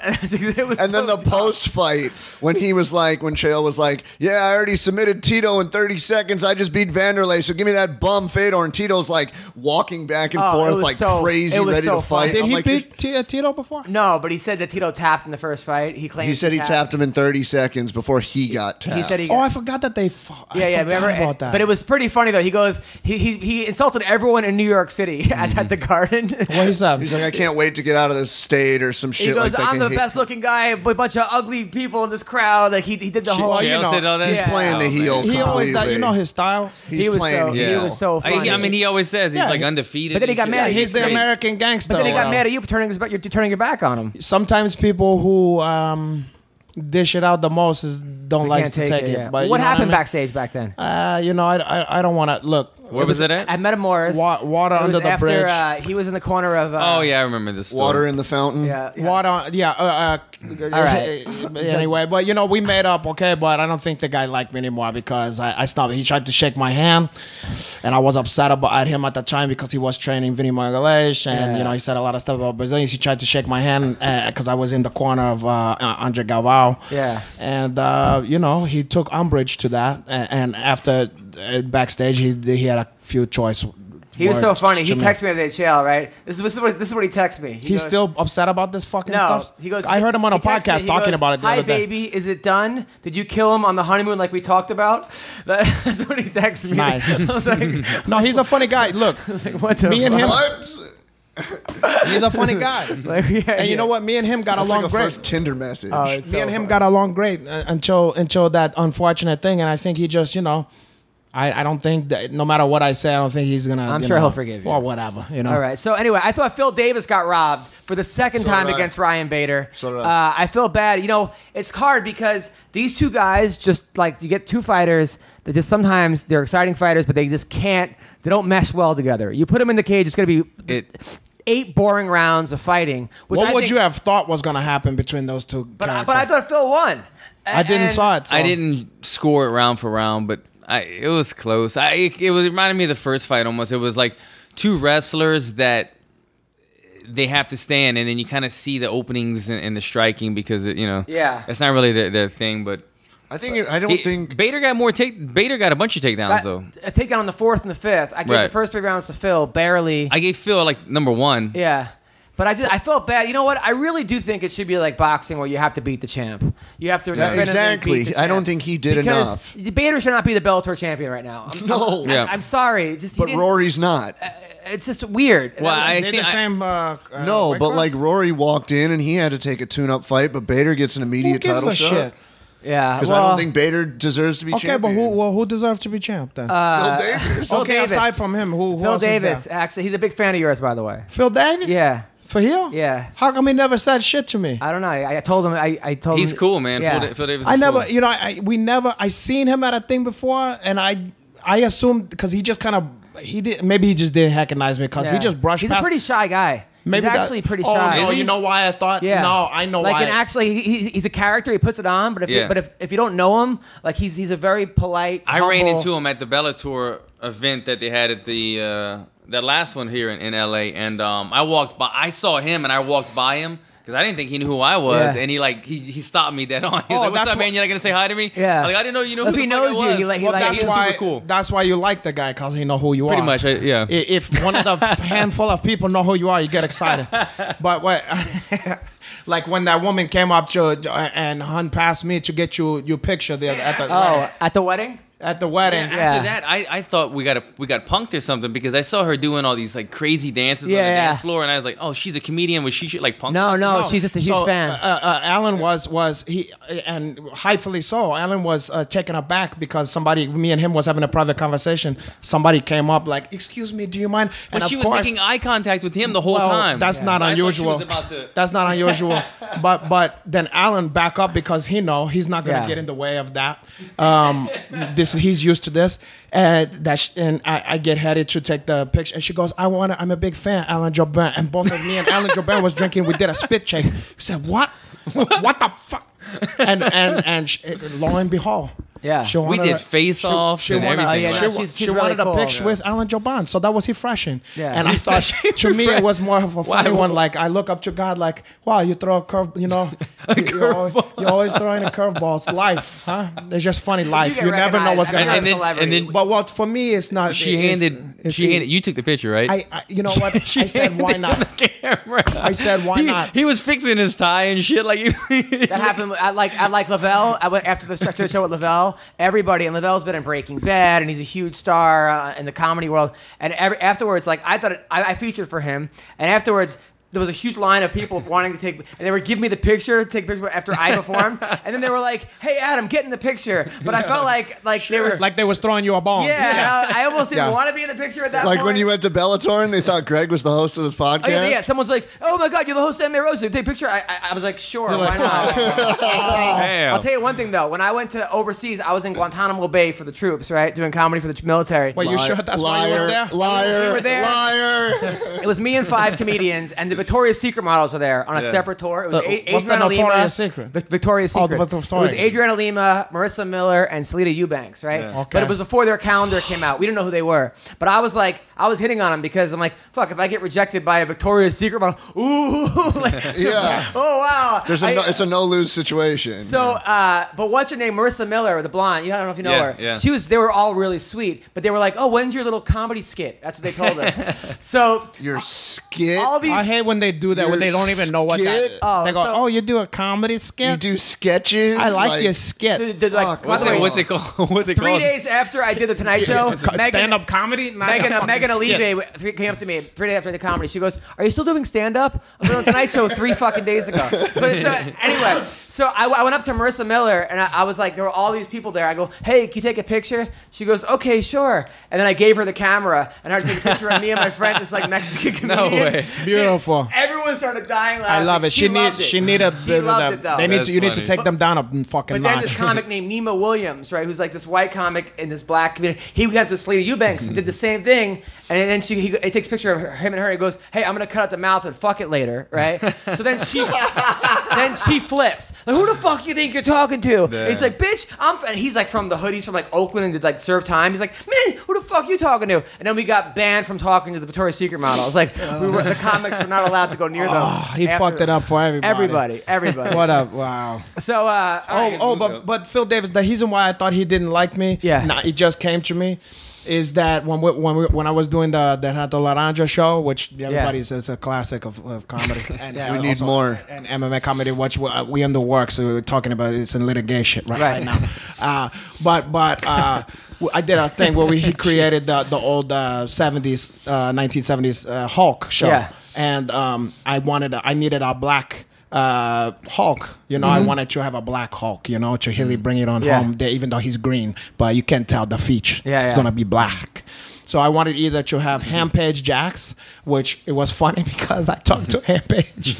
It was And then so the dumb. post fight, when Chael was like, yeah, I already submitted Tito in 30 seconds. I just beat Vanderlei, so give me that bum Fedor. And Tito's like walking back and Oh, it forth was like so- crazy, it was ready so to fight. funny. Did I'm he like, beat Tito before? No, but he said that Tito tapped in the first fight. He claimed he said he tapped him in 30 seconds before he got tapped. He said he. Oh, I forgot that they fought. Yeah, I forgot remember? about that. But it was pretty funny though. He goes, he insulted everyone in New York City at the Garden. What is that? He's like, I can't wait to get out of this state or some shit He goes, like that. I'm the best looking guy with a bunch of ugly people in this crowd. Like he did the whole. Well, Chael you know, said all that. He's Yeah. playing the heel he always completely. you know his style. He's he was playing so heel. he was so funny. I mean, he always says he's Yeah, like he- undefeated. But then he and got shit. mad. He's the But he- American gangster. But then he got Wow. mad at you for turning your back on him. Sometimes people who dish it out the most don't like Can't to take it. yeah. But what you know happened I mean? backstage back then? You know, I don't want to look. Where was it at? At Metamours. Water it was under the after, bridge. He was in the corner of. Oh yeah, I remember this. Story. Water in the fountain. Yeah. Water, yeah. All right. Anyway, but you know, we made up, okay. But I don't think the guy liked me anymore because I stopped. He tried to shake my hand, and I was upset at him at the time because he was training Vinny Margalés, and Yeah. you know, he said a lot of stuff about Brazilians. He tried to shake my hand because I was in the corner of Andre Galvao. Yeah. And you know, he took umbrage to that, and after backstage, he had a few choice. He was so funny. He me. texted me at the jail, right? This is what he texted me. He's still upset about this fucking No, stuff. he goes. I heard him on a he texted podcast me, talking goes, about it the Hi, other day. baby. Is it done? Did you kill him on the honeymoon like we talked about? That's what he texted me. Nice. I was like, No, he's a funny guy. Look, like, what the me and fuck? him. What? He's a funny guy. Like, yeah, And you know what? Me and him got That's along like a great. first Tinder message. Oh, it's Me so and him funny. got along great until that unfortunate thing, and I think he just, I don't think that no matter what I say, I don't think he's gonna. I'm sure he'll forgive you. or whatever. All right. So anyway, I thought Phil Davis got robbed for the second So time did I. against Ryan Bader. So did I. I feel bad. It's hard because these two guys just like you get two fighters that just sometimes they're exciting fighters, but they just can't. They don't mesh well together. You put them in the cage, it's gonna be 8 boring rounds of fighting. Which What I would think, you have thought was gonna happen between those two? But I thought Phil won. I didn't saw it. So. I didn't score it round for round, but it was close. It reminded me of the first fight almost. It was like two wrestlers that they have to stand, and then you kind of see the openings in the striking because Yeah. it's not really their thing. But I don't think Bader got Bader got a bunch of takedowns though. A takedown on the 4th and the 5th. I gave Right. the first 3 rounds to Phil, barely. I gave Phil like number 1. Yeah. But I felt bad. You know what? I really do think it should be like boxing where you have to beat the champ. You have to definitively exactly. beat the I don't champ. think he did Because enough. Bader should not be the Bellator champion right now. No. Yeah. I'm sorry. But Rory's not. It's just weird. Well, Is I it think the same. No, weight but class? like Rory walked in and he had to take a tune-up fight, but Bader gets an who immediate gives title a shot. shit? Yeah. Because Well, I don't think Bader deserves to be Okay, champion. but who deserves to be champ then? Phil Davis. Phil okay, Davis. aside from him, who Phil else is Davis. there? Actually, he's a big fan of yours, by the way. Phil Davis? Yeah. For real? Yeah. How come he never said shit to me? I don't know. I told him. I told he's him. cool, man. Yeah. Phil Davis. I is never, cool. I seen him at a thing before, and I assumed because he just kind of, maybe he just didn't recognize me because he Yeah. just brushed He's past. a pretty shy guy. maybe he's that- actually pretty Oh, shy. no, Is he? you know why I thought? Yeah. No, I know like, why. and actually, he's a character. He puts it on, but if you don't know him, like he's a very polite. I ran humble- into him at the Bellator event that they had at the that last one here in LA, and I walked by. I saw him, and I walked by him. Because I didn't think he knew who I was, Yeah. and he stopped me dead on. He was Oh, like, "What's that's up, man? You're not gonna say hi to me?" Yeah. Like, I didn't know you knew If who he the fuck knows I you, was. he like well, he's that's why. super cool. That's why you like the guy because he know who you Pretty are. much, yeah. If one of the handful of people know who you are, you get excited. But what, like when that woman came up to and hun past me to get you picture there at the at the wedding. at the wedding. Yeah. After that, I thought we got punked or something because I saw her doing all these like crazy dances on the Yeah. dance floor, and I was like, "Oh, she's a comedian. Was she like punked?" No, us?" no, she's just a huge So, fan. Alan was he, and rightfully so. Alan was taken aback because me and him was having a private conversation. Somebody came up like, "Excuse me, do you mind?" But of she was course- making eye contact with him the whole well, time. That's not So I thought she unusual. was about to- That's not unusual. but then Alan back up because he's not gonna Yeah. get in the way of that. He's used to this. And I get headed to take the picture, and she goes, I'm a big fan, Alan Jouban. And both of me and Alan Jouban was drinking. We did a spit check. We said, what? What the fuck? And lo and behold, Yeah. she We wanted did a- face-offs she and wanted- everything. yeah, like no, that. she's she really wanted cool. a picture Yeah. with Alan Jouban, so that was refreshing. Yeah. And I thought, to me, it was more of a funny Why? one. Like I look up to God, like, wow, you throw a curve, you're always throwing a curveball. It's life, huh? It's just funny life. get You never know what's recognized. gonna I'm not happen. a celebrity. But what for me is not. She handed. You took the picture, right? I you know what? I said, why not? I said, why not? He was fixing his tie and shit. Like That happened at like Lavelle. I went after the show at Lavelle. Everybody, and Lavelle's been in Breaking Bad, and he's a huge star in the comedy world. And afterwards, like I thought, I featured for him, and afterwards. There was a huge line of people wanting to take, and they were giving me the picture, take a picture after I performed, and then they were like, "Hey, Adam, get in the picture." But I felt like they were Like they was throwing you a bomb. yeah. I almost didn't Yeah. want to be in the picture at that Like point. when you went to Bellator and they thought Greg was the host of this podcast. Oh, yeah, someone's like, "Oh my God, you're the host of MMA Roasted. Take a picture." I was like, "Sure, You're why like, not?" Damn. I'll tell you one thing though. When I went to overseas, I was in Guantanamo Bay for the troops, right, doing comedy for the military. Wait, you sure that's why you liar, were there? liar, You were there? liar. It was me and 5 comedians, and Victoria's Secret models were there on a separate tour. It was What's the Adriana Lima. Victoria's Secret? Victoria's Oh, Secret. the Victoria's. It was Adriana Lima, Marissa Miller, and Selena Eubanks, right? Yeah. Okay. But it was before their calendar came out. We didn't know who they were. But I was hitting on them because I'm like, fuck, if I get rejected by a Victoria's Secret model, ooh, Yeah. oh wow. It's a no-lose situation. So, but what's your name? Marissa Miller, the blonde. I don't know if you know her. Yeah. They were all really sweet, but they were like, oh, when's your little comedy skit? That's what they told us. So your skit. all these. I hate when they do that when they don't even know what that skit? is. Oh, They go, so- oh, you do a comedy skit? You do sketches. I like your skit. Like, Fuck, What's it called? What's it 3 called? days after I did the Tonight Show, Stand-up comedy? Not a fucking Megan skit. Olive came up to me 3 days after the comedy. She goes, "Are you still doing stand-up?" I was on the Tonight Show 3 fucking days ago. But so, anyway, so I went up to Marissa Miller and I was like, there were all these people there. I go, "Hey, can you take a picture?" She goes, "Okay, sure." And then I gave her the camera and I had to take a picture of me and my friend, this like Mexican comedian. No way. Beautiful. Everyone started dying laughing. I love it. She loved needed. She loved it though. They need That's to. You need to funny. take them down a fucking But then notch. this comic named Nemo Williams, right, who's like this white comic in this black community, he went to Selena Eubanks and did the same thing, and then he takes a picture of him and her. He goes, "Hey, I'm gonna cut out the mouth and fuck it later," right? So then she flips. Like, who the fuck you think you're talking to? And he's like, "Bitch, and he's like from the hood. He's from like Oakland and did like serve time. He's like, "Man, who the fuck you talking to?" And then we got banned from talking to the Victoria's Secret models. Like the comics were not allowed to go near them. Oh, he after fucked it up for everybody. Everybody. What up? Wow. So, But Phil Davis, the reason why I thought he didn't like me, it just came to me, is that when I was doing the Renato Laranja show, which everybody says a classic of comedy, and We need more. and MMA comedy, which we in the works, so we're talking about it's in litigation right now. But I did a thing where he created the old 1970s Hulk show, and I needed a black Hulk, I wanted to have a black Hulk, to really bring it on home there, even though he's green, but you can't tell the feature. It's gonna be black. So I wanted either to have Hampage Jax, which it was funny because I talked to Hampage.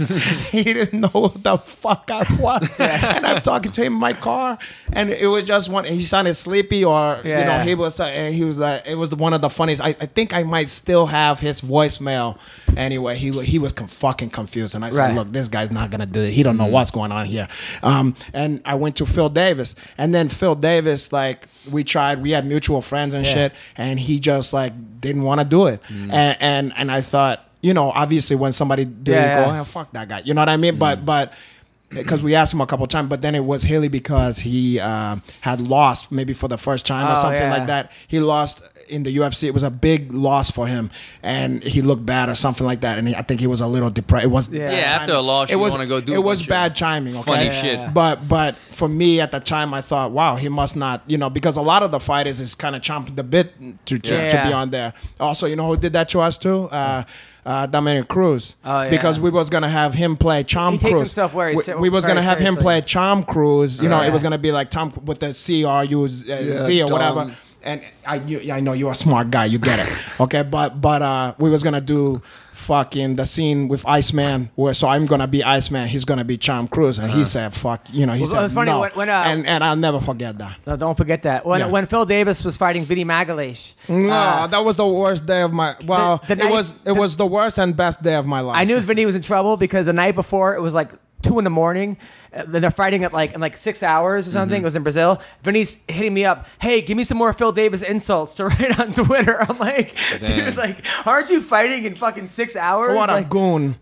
He didn't know what the fuck I was. And I'm talking to him in my car, and it was just he sounded sleepy, or he was like, it was one of the funniest. I think I might still have his voicemail. Anyway, he was fucking confused, and I said, look, this guy's not gonna do it. He don't know what's going on here. And I went to Phil Davis, and then Phil Davis, like, we had mutual friends and shit, and he just like didn't want to do it. And I thought, obviously when somebody do it, you go, oh, fuck that guy. You know what I mean? But because we asked him a couple of times, but then it was Haley because he had lost maybe for the first time or something like that. He lost in the UFC. It was a big loss for him, and he looked bad or something like that. And I think he was a little depressed. It was after a loss, you want to go do it. Was bad chiming. Okay? Funny shit. But for me at the time, I thought, wow, he must not, because a lot of the fighters is kind of chomping the bit to be on there. Also, who did that to us too? Dominic Cruz, because we was gonna have him play Charm Cruz. He takes himself we was gonna have him play Charm Cruz. It was gonna be like Tom with the C-R-U-Z or whatever. And I know you're a smart guy, you get it, okay? But we was gonna do fucking the scene with Iceman, so I'm gonna be Iceman, he's gonna be Charm Cruz, and he said, "Fuck," he said, it's funny, no, and I'll never forget that. No, don't forget that. When Phil Davis was fighting Vinny Magalish. That was the worst day of my. Well, it was the worst and best day of my life. I knew Vinny was in trouble because the night before it was like 2 a.m. Then they're fighting in 6 hours or something. It was in Brazil. Vinny's hitting me up. Hey, give me some more Phil Davis insults to write on Twitter. I'm like, dude, aren't you fighting in fucking 6 hours? What a goon.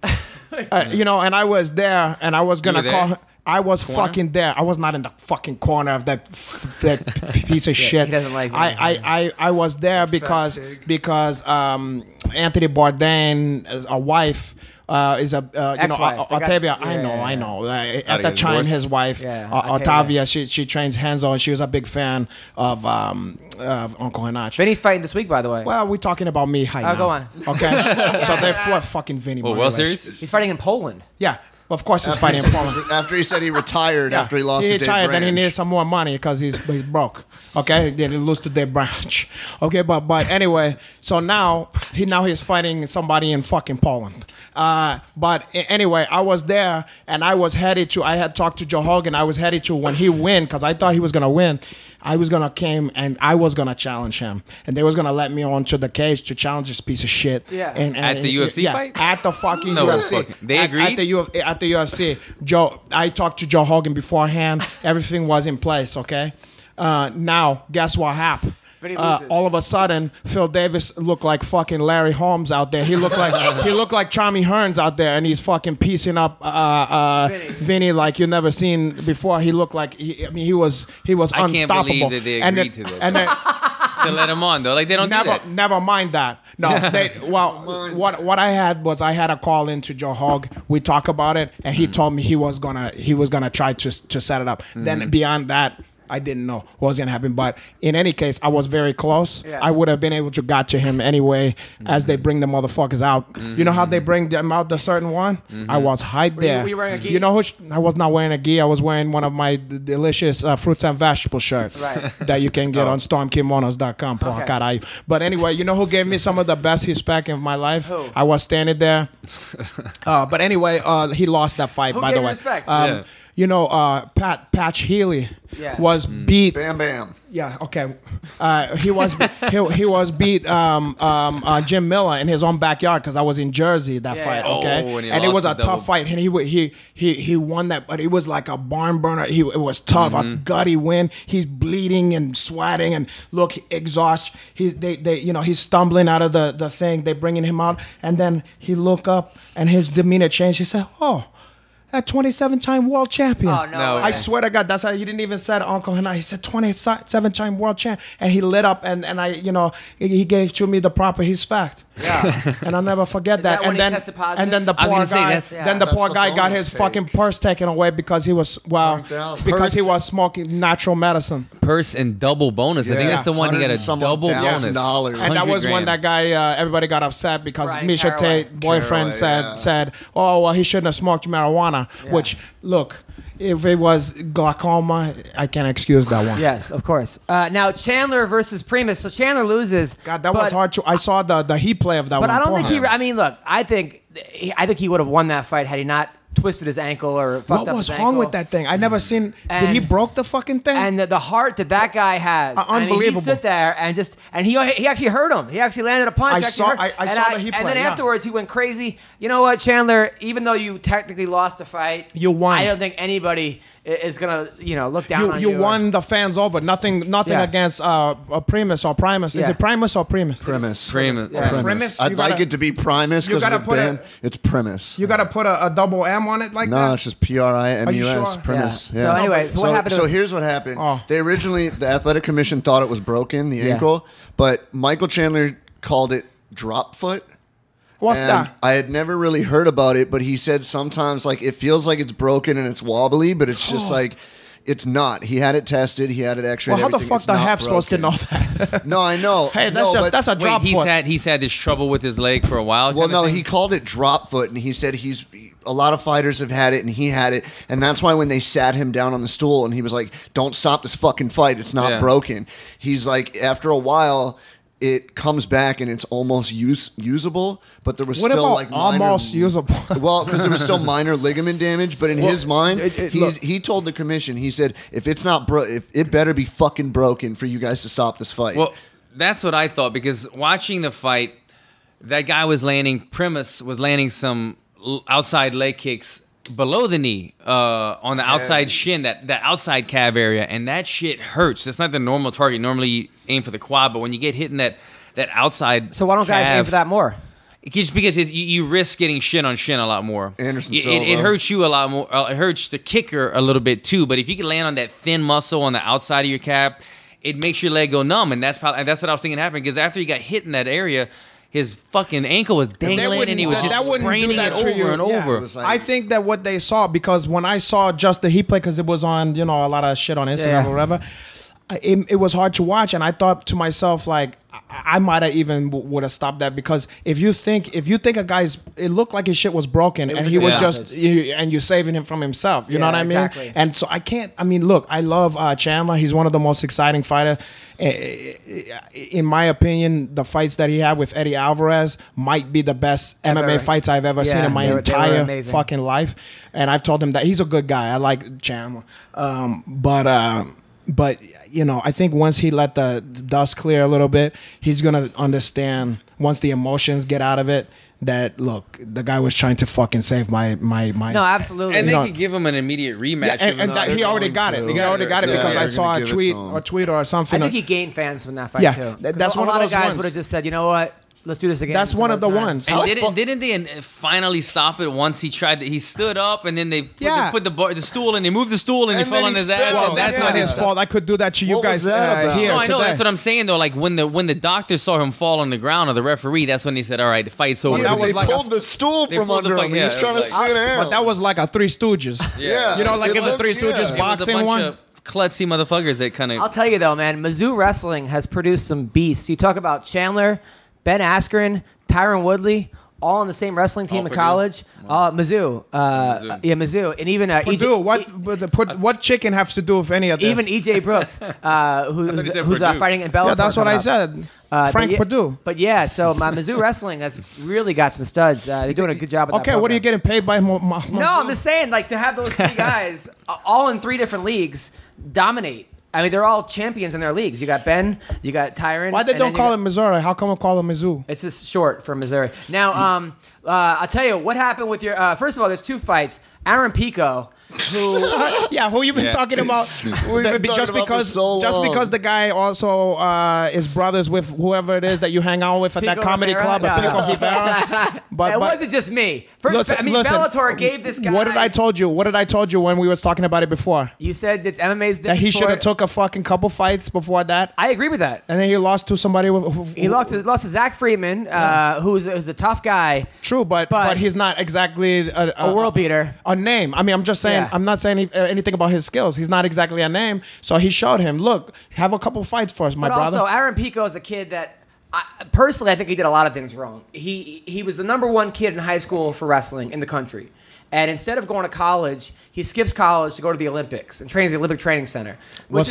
And I was there, and I was gonna call him. I was fucking there. I was not in the fucking corner of that piece of shit. He doesn't like me. I was there because Anthony Bourdain, a wife. Is a Octavia. I know. At the time, his wife, Octavia, she trains Hanzo, and she was a big fan of Uncle Hanach. Vinny's fighting this week, by the way. Well, we're talking about me. Now. Go on. Okay, so they fought fucking Vinny. World Series? He's fighting in Poland. Yeah. Of course, he's fighting in Poland. After he said he retired after he lost to Dave retired, Branch. then he needed some more money because he's broke. Okay, then he lost to Dave Branch. Okay, but anyway, so now he's fighting somebody in fucking Poland. Anyway, I was there, and I had talked to Joe Hogan. I was headed to, when he win, because I thought he was going to win, I was going to came and I was going to challenge him. And they was going to let me onto the cage to challenge this piece of shit. Yeah. And At the UFC fight? At the fucking No, UFC. they agreed? At the UFC. I talked to Joe Hogan beforehand. Everything was in place, okay? Now, guess what happened? All of a sudden, Phil Davis looked like fucking Larry Holmes out there. He looked like Charmy Hearns out there, and he's fucking piecing up Vinny like you never seen before. He looked like he was unstoppable. I can't believe that they agreed to this. And then, to let him on though, like they don't do that. Never mind that. No, what I had a call into Joe Hogg. We talked about it, and he told me he was gonna try to set it up. Then beyond that, I didn't know what was gonna happen, but in any case, I was very close. Yeah. I would have been able to got to him anyway as they bring the motherfuckers out. You know how they bring them out, the certain one? I was hide there. Were you wearing a gi? You know I was not wearing a gi. I was wearing one of my delicious fruits and vegetable shirts that you can get on stormkimonos.com. Okay. But anyway, you know who gave me some of the best respect in my life? Who? I was standing there. But anyway, he lost that fight, by the way. Respect? You know, Patch Healy was beat. Bam Bam. Yeah. Okay. He was beat Jim Miller in his own backyard because I was in Jersey that fight. Okay. And it was a tough fight, and he won that, but it was like a barn burner. It was tough, a gutty win. He's bleeding and sweating, and look exhausted. He's stumbling out of the thing. They bringing him out, and then he look up, and his demeanor changed. He said, "Oh, that 27-time world champion." Oh, no. I swear to God, that's how he didn't even say Uncle Hana. He said 27-time world champ. And he lit up, and he gave to me the proper respect. Yeah. And I'll never forget that. when And he then tested positive? and then the I was poor gonna say, guy that's- then the That's poor the guy got bonus his take. fucking purse taken away because he was because he was smoking natural medicine. Purse and double bonus. I think Yeah. that's the one he got a double bonus. $100,000. And that was 100 when grand. that guy, everybody got upset because Right, Misha Caraway. Tate, boyfriend, Caraway, said, "Oh, well, he shouldn't have smoked marijuana." Yeah. Which, look, if it was glaucoma, I can't excuse that one. Yes, of course. Now Chandler versus Primus. So Chandler loses. God, that was hard to. I saw the heat play of that one. But I don't think beforehand. I mean, look, I think he would have won that fight had he not twisted his ankle or fucked What up was his wrong ankle. with that thing? I never seen. Did he And- broke the fucking thing? And the heart that guy has, I mean, Unbelievable. he sit there and he actually hurt him. He actually landed a punch. I actually saw- hurt- I and saw the heat And play, then yeah. afterwards, he went crazy. You know what, Chandler? Even though you technically lost the fight, You won. I don't think anybody is gonna look down on you. you won the fans over. Nothing Yeah. against Primus or Primus. Is Yeah. it Primus or Primus? Premise. Primus. Yeah. Premise, I'd you like gotta- it to be Primus you because gotta of the put band. a- It's Premise. You got to put a double M on it like No, that. it's just Primus. Are you sure? Premise. Yeah. So anyway, so what happened to- So here's what happened. Oh. They originally, the athletic commission thought it was broken, the Yeah. ankle, but Michael Chandler called it drop foot. What's And that? I had never really heard about it, but he said sometimes like it feels like it's broken and it's wobbly, but it's just like it's not. He had it tested. He had it X-rayed. Well, how the everything. fuck It's the not half supposed to know broken. that? No, I know. Hey, No, but- that's a Wait, drop foot. he's had this trouble with his leg for a while. Well, kind of no, thing? he called it drop foot, and he said a lot of fighters have had it, and he had it, and that's why when they sat him down on the stool, and he was like, "Don't stop this fucking fight, it's not Yeah. broken." He's like, after a while, it comes back and it's almost usable, but there was What still about like almost usable? Well, because there was still minor ligament damage, but in his mind, look. he told the commission, he said, if it's not if it better be fucking broken for you guys to stop this fight. Well, that's what I thought because watching the fight, that guy Primus was landing some outside leg kicks below the knee, on the outside shin, that outside calf area, and that shit hurts. That's not the normal target. Normally you aim for the quad, but when you get hit in that outside So why don't guys aim calf- for that more? Just because you risk getting shin on shin a lot more. Anderson It Silva. hurts you a lot more. It hurts the kicker a little bit too. But if you can land on that thin muscle on the outside of your calf, it makes your leg go numb. And that's what I was thinking happened. Because after he got hit in that area, his fucking ankle was dangling and he was just spraining it over and over. It was like- I think that what they saw, because when I saw just the heat play, because it was on, a lot of shit on Instagram Yeah. or whatever, it was hard to watch, and I thought to myself, like, I might have even would have stopped that, because if you think a guy's, it looked like his shit was broken and he was just and you're saving him from himself, you know what I mean? Exactly. And so I mean, look, I love Chandler. He's one of the most exciting fighters. In my opinion, the fights that he had with Eddie Alvarez might be the best MMA fights I've ever seen in my entire fucking life. And I've told him that he's a good guy. I like Chandler, but you know, I think once he let the dust clear a little bit, he's gonna understand, once the emotions get out of it, that look, the guy was trying to fucking save my. No, absolutely. And they could give him an immediate rematch. Yeah, and that, he already got it. He already got it because I saw a tweet or something. I think he gained fans from that fight too. That's one a of lot those of guys ones. would have just said, you know what? Let's do this again. That's one of the ones. And didn't they finally stop it once he tried to, he stood up and then they put the stool and they moved the stool and he fell on his ass. Well, that's not his fault. I could do that to you guys here. No, I know. That's what I'm saying though. Like when the doctor saw him fall on the ground, or the referee, that's when he said, "All right, the fight's over." They pulled the stool from under him. He was trying to sit down. But that was like a Three Stooges. Yeah, you know, like if the Three Stooges boxing one. Klutzy motherfuckers that kind of. I'll tell you though, man. Mizzou Wrestling has produced some beasts. You talk about Chandler, Ben Askren, Tyron Woodley, all on the same wrestling team in college. Mizzou. Mizzou. And even Purdue. What chicken has to do with any of this? Even EJ Brooks, who's fighting in Bellator. Yeah, that's what I said. Frank Purdue. But yeah, so my Mizzou Wrestling has really got some studs. They're doing a good job with that program. What are you getting paid by? No, I'm just saying, like, to have those three guys all in three different leagues dominate. I mean, they're all champions in their leagues. You got Ben, you got Tyron. Why they don't call it Missouri? How come we call it Mizzou? It's just short for Missouri. Now, I'll tell you what happened with your. First of all, there's two fights. Aaron Pico, who who you been talking about? Just because the guy also is brothers with whoever it is that you hang out with at Pico that comedy Rivera? club, No. Pico Rivera. But it wasn't just me. First, Bellator gave this guy. What did I told you? What did I told you when we was talking about it before? You said that MMA's that he should have took a fucking couple fights before that. I agree with that. And then he lost to somebody. He lost to Zach Friedman, who's a tough guy. True, but he's not exactly a world beater. A name. I mean, I'm just saying. Yeah. I'm not saying anything about his skills. He's not exactly a name. So he showed him, look, have a couple fights for us, my brother. Also, Aaron Pico is a kid that, personally, I think he did a lot of things wrong. He was the #1 kid in high school for wrestling in the country. And instead of going to college, he skips college to go to the Olympics and trains at the Olympic Training Center, which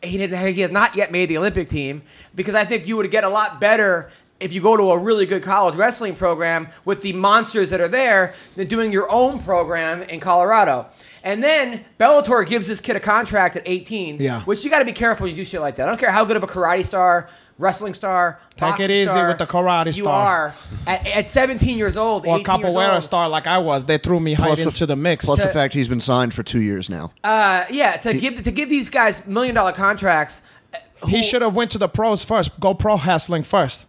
he has not yet made the Olympic team, because I think you would get a lot better if you go to a really good college wrestling program with the monsters that are there than doing your own program in Colorado. And then Bellator gives this kid a contract at 18, which you got to be careful when you do shit like that. I don't care how good of a karate star, wrestling star, take it easy with the karate star. You are at 17 years old, or 18 years old. capoeira star like I was. They threw me right into the mix. Plus the fact he's been signed for 2 years now. To give these guys $1 million contracts. He should have went to the pros first. Go pro wrestling first.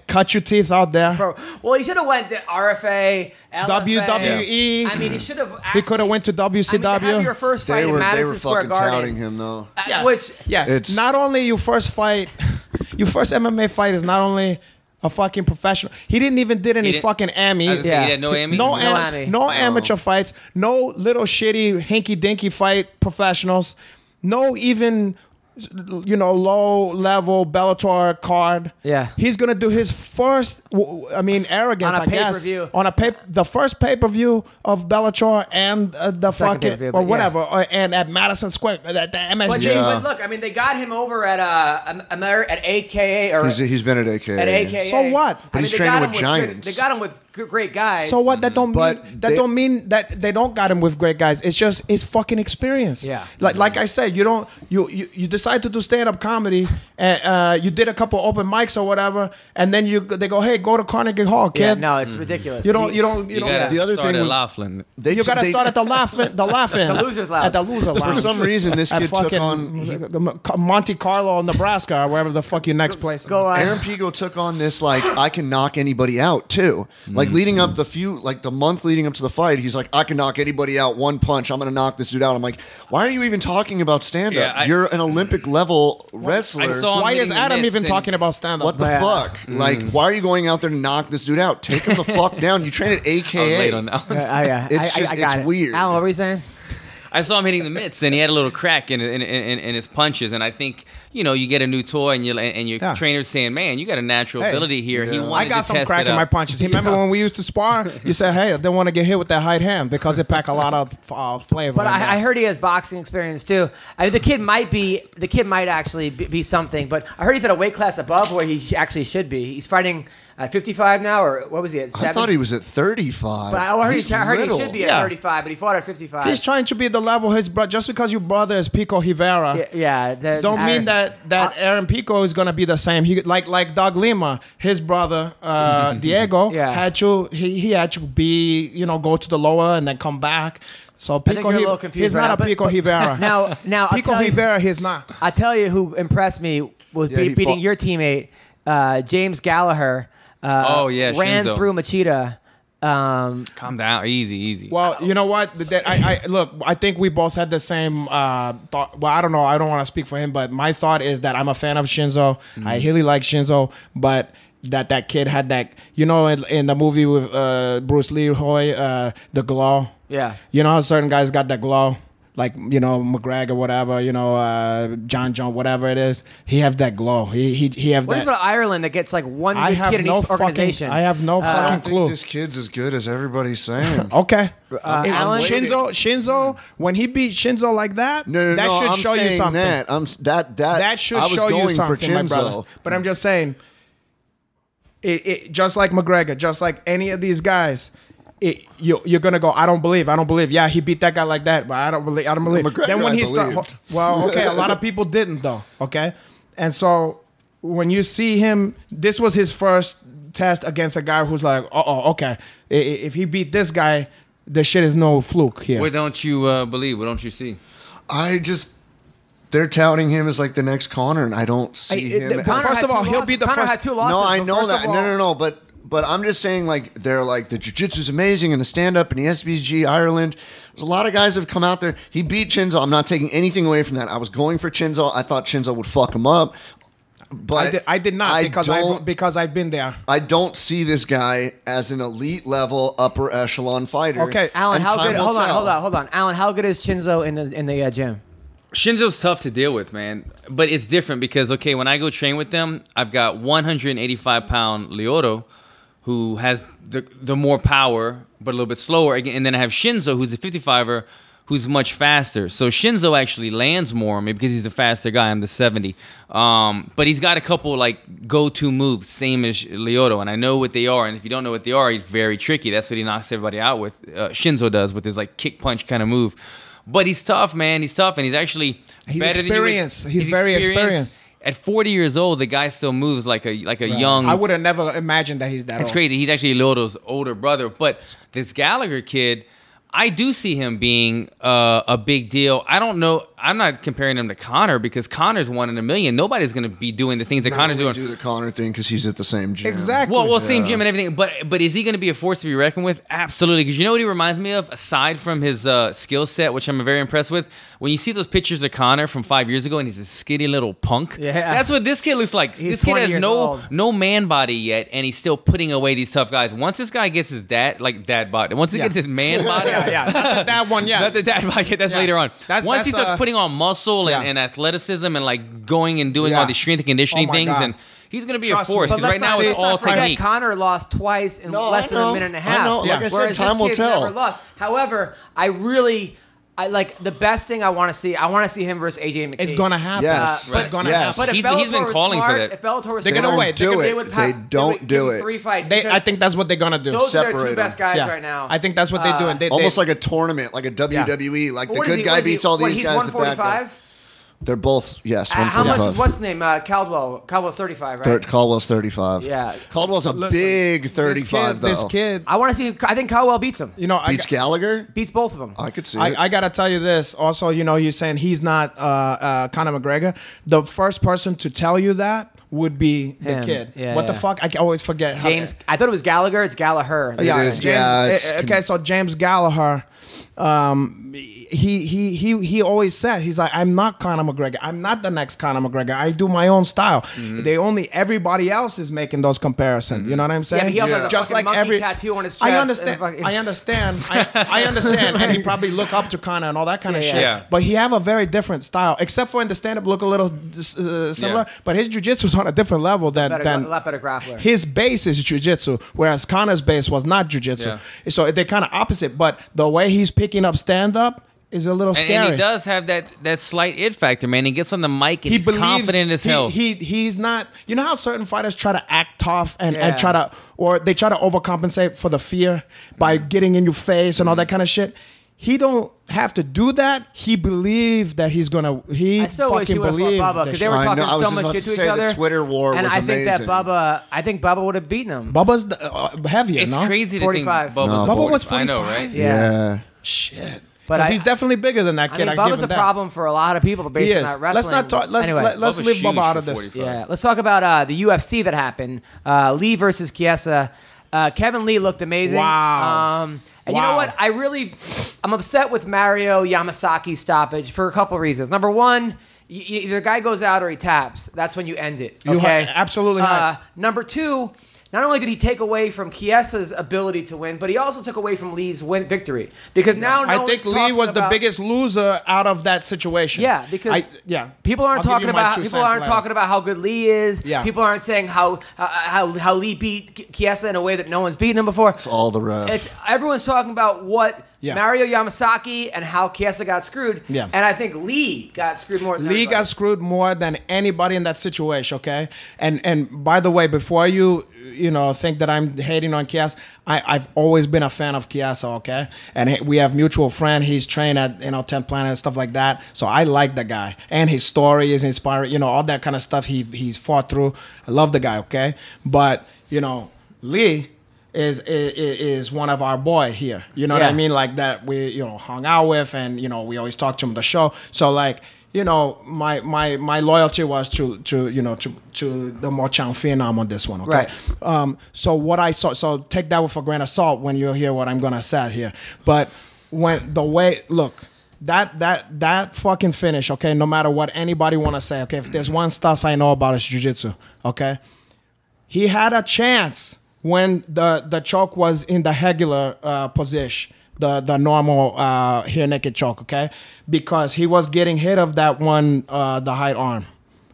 Cut your teeth out there. Well, he should have went to RFA, LFA. WWE. I mean, he should have. He could have went to WCW. I mean, have your first fight in Madison Square Garden. Touting him though. Not only your first fight, your first MMA fight is not only a fucking professional. He didn't even did any fucking Emmys. He had no Emmys. No amateur fights. No little shitty hinky dinky fight professionals. No even. Low level Bellator card. Yeah, he's gonna do his first. Arrogance. On a I guess pay-per-view. On the first pay-per-view of Bellator and the fucking or whatever, and at Madison Square, at the MSG. But look, I mean, they got him over at AKA or he's been at AKA. At AKA. So what? But he's training with giants. They got him with great guys. So what? That don't mean that they don't got him with great guys. It's just his fucking experience. Yeah. Like I said, you decide to do stand-up comedy, and you did a couple open mics or whatever, and then they go, hey, go to Carnegie Hall, kid. Yeah, no, it's ridiculous. You don't. The other thing at Laughlin. You got to start at the Laughlin. The Losers Lounge. At the Loser Lounge. For some reason, this kid took on Monte Carlo, Nebraska, or wherever the fuck your next place is. Aaron Pico took on this I can knock anybody out too. Like leading up the month leading up to the fight, he's like, I can knock anybody out one punch. I'm gonna knock this dude out. I'm like, why are you even talking about stand-up? Yeah, You're an Olympic level wrestler. Why is Adam even talking about stand-up? What the fuck? Like, why are you going out there to knock this dude out? Take him the fuck down. You train at AKA. I was late on that one. It's weird. Alan, what were you saying? I saw him hitting the mitts, and he had a little crack in his punches. And I think, you know, you get a new toy, and your trainer's saying, man, you got a natural ability here. He wanted I got to some test crack it in out. my punches. Remember when we used to spar? You said, hey, I don't want to get hit with that right hand because it pack a lot of flavor. But I heard he has boxing experience too. I mean, the kid might actually be something. But I heard he's at a weight class above where he actually should be. He's fighting at 55 now, or what was he at 7? I thought he was at 35. But I heard he little. should be at 35, but he fought at 55. He's trying to be the level his brother. Just because your brother is Pico Rivera, don't mean that Aaron Pico is gonna be the same. He like Doug Lima, his brother Diego had to be, you know, go to the lower and then come back. So Pico, he's not a Pico Rivera. Now Pico Rivera, he's not. I'll tell you who impressed me with beating your teammate, James Gallagher. Ran Shinzo. through Machida. Calm down, easy. Well, you know what? I think we both had the same thought. Well, I don't know. I don't want to speak for him, but my thought is that I'm a fan of Shinzo. I really like Shinzo, but that kid had that. You know, in the movie with Bruce Lee, the glow. Yeah. You know how certain guys got that glow. Like, you know, McGregor, whatever, you know, John Jones, whatever it is, he have that glow. He have what that. What about Ireland that gets like one good kid in each organization? I have no I fucking don't clue. think this kid's as good as everybody's saying. Okay. Alan? Shinzo, when he beat Shinzo like that, that should show you something. That should show you something, my brother. But I'm just saying, it just like McGregor, just like any of these guys, you're gonna go, I don't believe. Yeah, he beat that guy like that, but I don't believe. McGregor, then when he started, well, okay, a lot of people didn't though. Okay, and so when you see him, this was his first test against a guy who's like, okay, if he beat this guy, the shit is no fluke here. What don't you believe? What don't you see? They're touting him as like the next Conor, and I don't see him. First of all, he'll be the Conor first. had 2 losses. No, I know that. of all- No, but I'm just saying, like, they're like, the jiu-jitsu's amazing and the stand-up and the SBG Ireland. There's a lot of guys that have come out there. He beat Shinzo. I'm not taking anything away from that. I was going for Shinzo. I thought Shinzo would fuck him up. But I did not because I've been there. I don't see this guy as an elite level upper echelon fighter. Okay, Alan, and how time good? will Hold tell. on. Alan, how good is Shinzo in the gym? Shinzo's tough to deal with, man. But it's different because, okay, when I go train with them, I've got 185-pound Lyoto, who has the more power, but a little bit slower. And then I have Shinzo, who's a 55er, who's much faster. So Shinzo actually lands more on me because he's the faster guy. I'm the 70. But he's got a couple, like, go-to moves, same as Lyoto. And I know what they are. And if you don't know what they are, he's very tricky. That's what he knocks everybody out with. Shinzo does with his, like, kick-punch kind of move. But he's tough, man. He's tough, and he's actually better experienced. than you. He's very experienced. At 40 years old, the guy still moves like a young. I would have never imagined that he's that It's old. crazy. He's actually Lyoto's older brother. But this Gallagher kid, I do see him being a big deal. I don't know. I'm not comparing him to Conor because Conor's 1 in a million. Nobody's going to be doing the things that Conor's doing. Do the Conor thing because he's at the same gym. Exactly. Well, same gym and everything. But is he going to be a force to be reckoned with? Absolutely. Because you know what he reminds me of? Aside from his skill set, which I'm very impressed with, when you see those pictures of Conor from 5 years ago and he's a skinny little punk, that's what this kid looks like. He's this kid has 20 years no man body yet, and he's still putting away these tough guys. Once this guy gets his dad body, once he gets his man body, that one, not the dad body. That's later on. Once he starts putting on muscle and athleticism and like going and doing all these strength and conditioning things, and he's going to be a force because right now it's all technique. Conor lost twice in less than a minute and a half. I know. Like I said, time will tell. Never lost. However, I like the best thing I want to see. I want to see him versus AJ McKee. It's gonna happen. Yes. It's gonna happen. But if He's Bellator been was calling smart, for that. If Bellator was They're smart, gonna wait. They don't do it. 3 fights. I think that's what they're gonna do. Those are their Separate 2 best guys Yeah. right now. I think that's what they're doing. Almost like a tournament, like a WWE. Like the good guy beats all these guys. He's The bad guy. 145. They're both, yes, How 145. much is what's his name? Caldwell. Caldwell's 35, right? Caldwell's 35. Yeah. Caldwell's a big 35, though. This kid, I want to see. I think Caldwell beats him. you know, Beats Gallagher? Beats both of them. I could see it. I gotta tell you this. Also, you know, you're saying he's not Conor McGregor. The first person to tell you that would be the Him. kid. Yeah, What the yeah. fuck? I always forget. James, I thought it was Gallagher. It's Gallagher. It is, Okay, so James Gallagher, he always said, he's like, I'm not Conor McGregor. I'm not the next Conor McGregor. I do my own style. Everybody else is making those comparisons. You know what I'm saying? Yeah, but he also has a Just fucking like monkey tattoo on his chest. I and understand. fucking- I understand. I understand. And he probably look up to Conor and all that kind of Yeah, shit. yeah. But he have a very different style, except for in the stand-up look a little similar. Yeah. But his jiu-jitsu is on a different level a than lot better grappler. his base is jiu-jitsu, whereas Conor's base was not jiu-jitsu. Yeah. So they're kind of opposite. But the way he's picking up stand-up is a little scary. And he does have that slight it factor, man. He gets on the mic and He he's believes confident as hell. He's not. You know how certain fighters try to act tough and Yeah. try to, or they try to overcompensate for the fear by getting in your face and all that kind of shit. He don't have to do that. He believed that he's gonna. He I still wish he fucking would have believed fought Bubba that because shit. they were I talking know, I was so just much about shit to to say, each the other. Twitter war and was I think that amazing. I think Bubba would have beaten him. Bubba's heavier. It's no? crazy to 45. think Bubba's No, Bubba was 45. I know, 45. right? Yeah. Shit. But But he's definitely bigger than that I kid. mean, I give Bubba's him a that. problem for a lot of people based He on is. that wrestling. Let's not talk. Let's anyway, let's Bubba's leave huge Bubba out for of this. 45. yeah, let's talk about the UFC that happened. Lee versus Chiesa. Kevin Lee looked amazing. Wow. And you know Wow. what? I'm upset with Mario Yamasaki's stoppage for a couple reasons. Number one, either the guy goes out or he taps. That's when you end it. You Okay. absolutely right. Number two, not only did he take away from Chiesa's ability to win, but he also took away from Lee's victory. Because now no I think one's Lee talking was the about- biggest loser out of that situation. Yeah, because people aren't I'll give talking you my about 2 people cents aren't later. talking about how good Lee is. Yeah. People aren't saying how Lee beat Chiesa in a way that no one's beaten him before. It's all the ref. It's everyone's talking about what Yeah. Mario Yamasaki and how Chiesa got screwed. Yeah. And I think Lee got screwed more than Lee everybody. got screwed more than anybody in that situation, okay? And by the way, before you think that I'm hating on Chiesa, I've always been a fan of Chiesa, okay? And we have mutual friend. He's trained at 10th Planet and stuff like that. So I like the guy. And his story is inspiring, all that kind of stuff he's fought through. I love the guy, okay? But, Lee is one of our boy here. You know what I Yeah. mean? Like that we hung out with, and we always talk to him on the show. So like my loyalty was to the Mo Chang Phenom on this one. Okay. Right. So what I saw. So take that with a grain of salt when you hear what I'm gonna say here. But when the way look. That fucking finish, okay? No matter what anybody want to say, okay? If there's one stuff I know about is jiu-jitsu, okay? He had a chance when the choke was in the regular position, the normal here naked choke, okay? Because he was getting hit of that one, the high arm,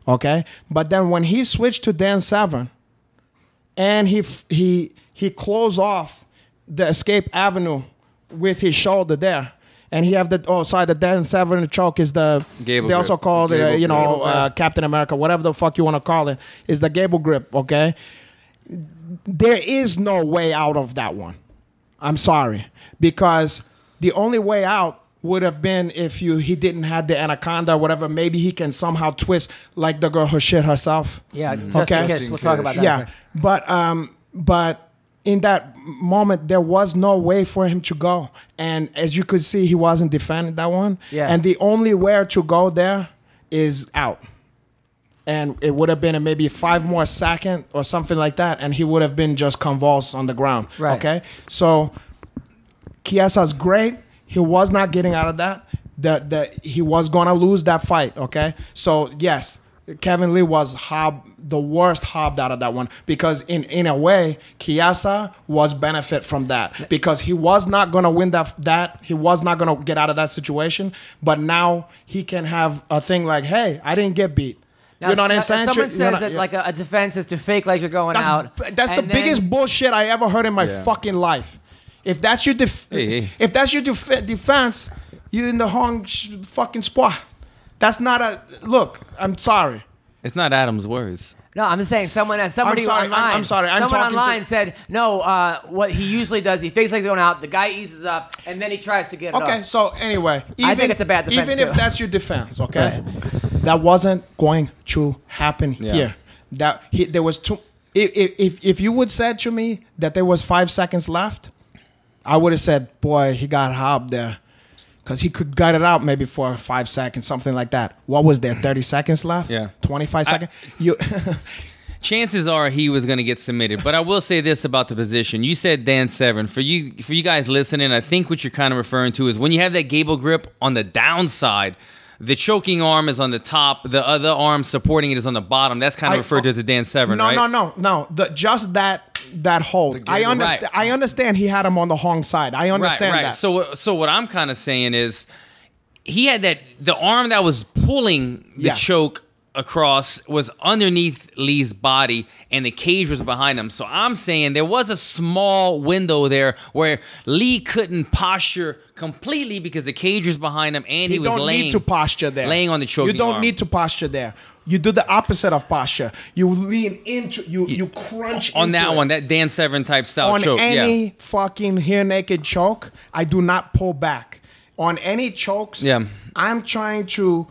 okay? But then when he switched to Dan Severn, and he closed off the escape avenue with his shoulder there. And he have the the Dan Severn choke is the Gable they also grip. call it Gable Captain America, whatever the fuck you want to call it, is the Gable grip. Okay, there is no way out of that one. I'm sorry, because the only way out would have been if he didn't have the anaconda or whatever. Maybe he can somehow twist like the girl who shit herself. Yeah, Okay. just we'll talk about that. Yeah, but in that moment, there was no way for him to go. And as you could see, he wasn't defending that one. Yeah. And the only way to go there is out. And it would have been maybe 5 more seconds or something like that, and he would have been just convulsed on the ground. Right. Okay? So Chiesa's great. He was not getting out of that. He was going to lose that fight. Okay? So, yes. Kevin Lee was the worst hobbed out of that one, because in a way Chiesa was benefit from that, because he was not going to win that he was not going to get out of that situation, but now he can have a thing like, hey, I didn't get beat. Now, you know what I'm saying? Someone says that like a defense is to fake like you're going out. That's the and biggest bullshit I ever heard in my fucking life. If that's your if that's your defense, you're in the wrong fucking spot. That's not look. I'm sorry. It's not Adam's words. No, I'm just saying somebody I'm sorry, online. I'm sorry, I'm someone talking online to- said no. What he usually does, he fakes like he's going out. The guy eases up, and then he tries to get it Okay, off. so anyway, I think it's a bad defense, Even if too. that's your defense, okay, that wasn't going to happen here. There was two. If you would said to me that there was 5 seconds left, I would have said, boy, he got hobbed there. because he could gut it out maybe for 5 seconds, something like that. What was there? 30 seconds left? Yeah. 25 seconds. You. Chances are he was going to get submitted. But I will say this about the position. You said Dan Severn. For you guys listening, I think what you're kind of referring to is when you have that gable grip on the downside, the choking arm is on the top, the other arm supporting it is on the bottom. That's kind of referred to as a Dan Severn, right? No. Just that hold. I understand. Right. I understand he had him on the Hong side. I understand right. that. So what I'm kind of saying is he had the arm that was pulling the choke across was underneath Lee's body and the cage was behind him. So I'm saying there was a small window there where Lee couldn't posture completely because the cage was behind him and he was laying. You don't need to posture there. Laying on the choking You don't arm. need to posture there. You do the opposite of posture. You lean into, you crunch on into that it. one, that Dan Severn type style choke. On any fucking hair naked choke, I do not pull back. On any chokes, I'm trying to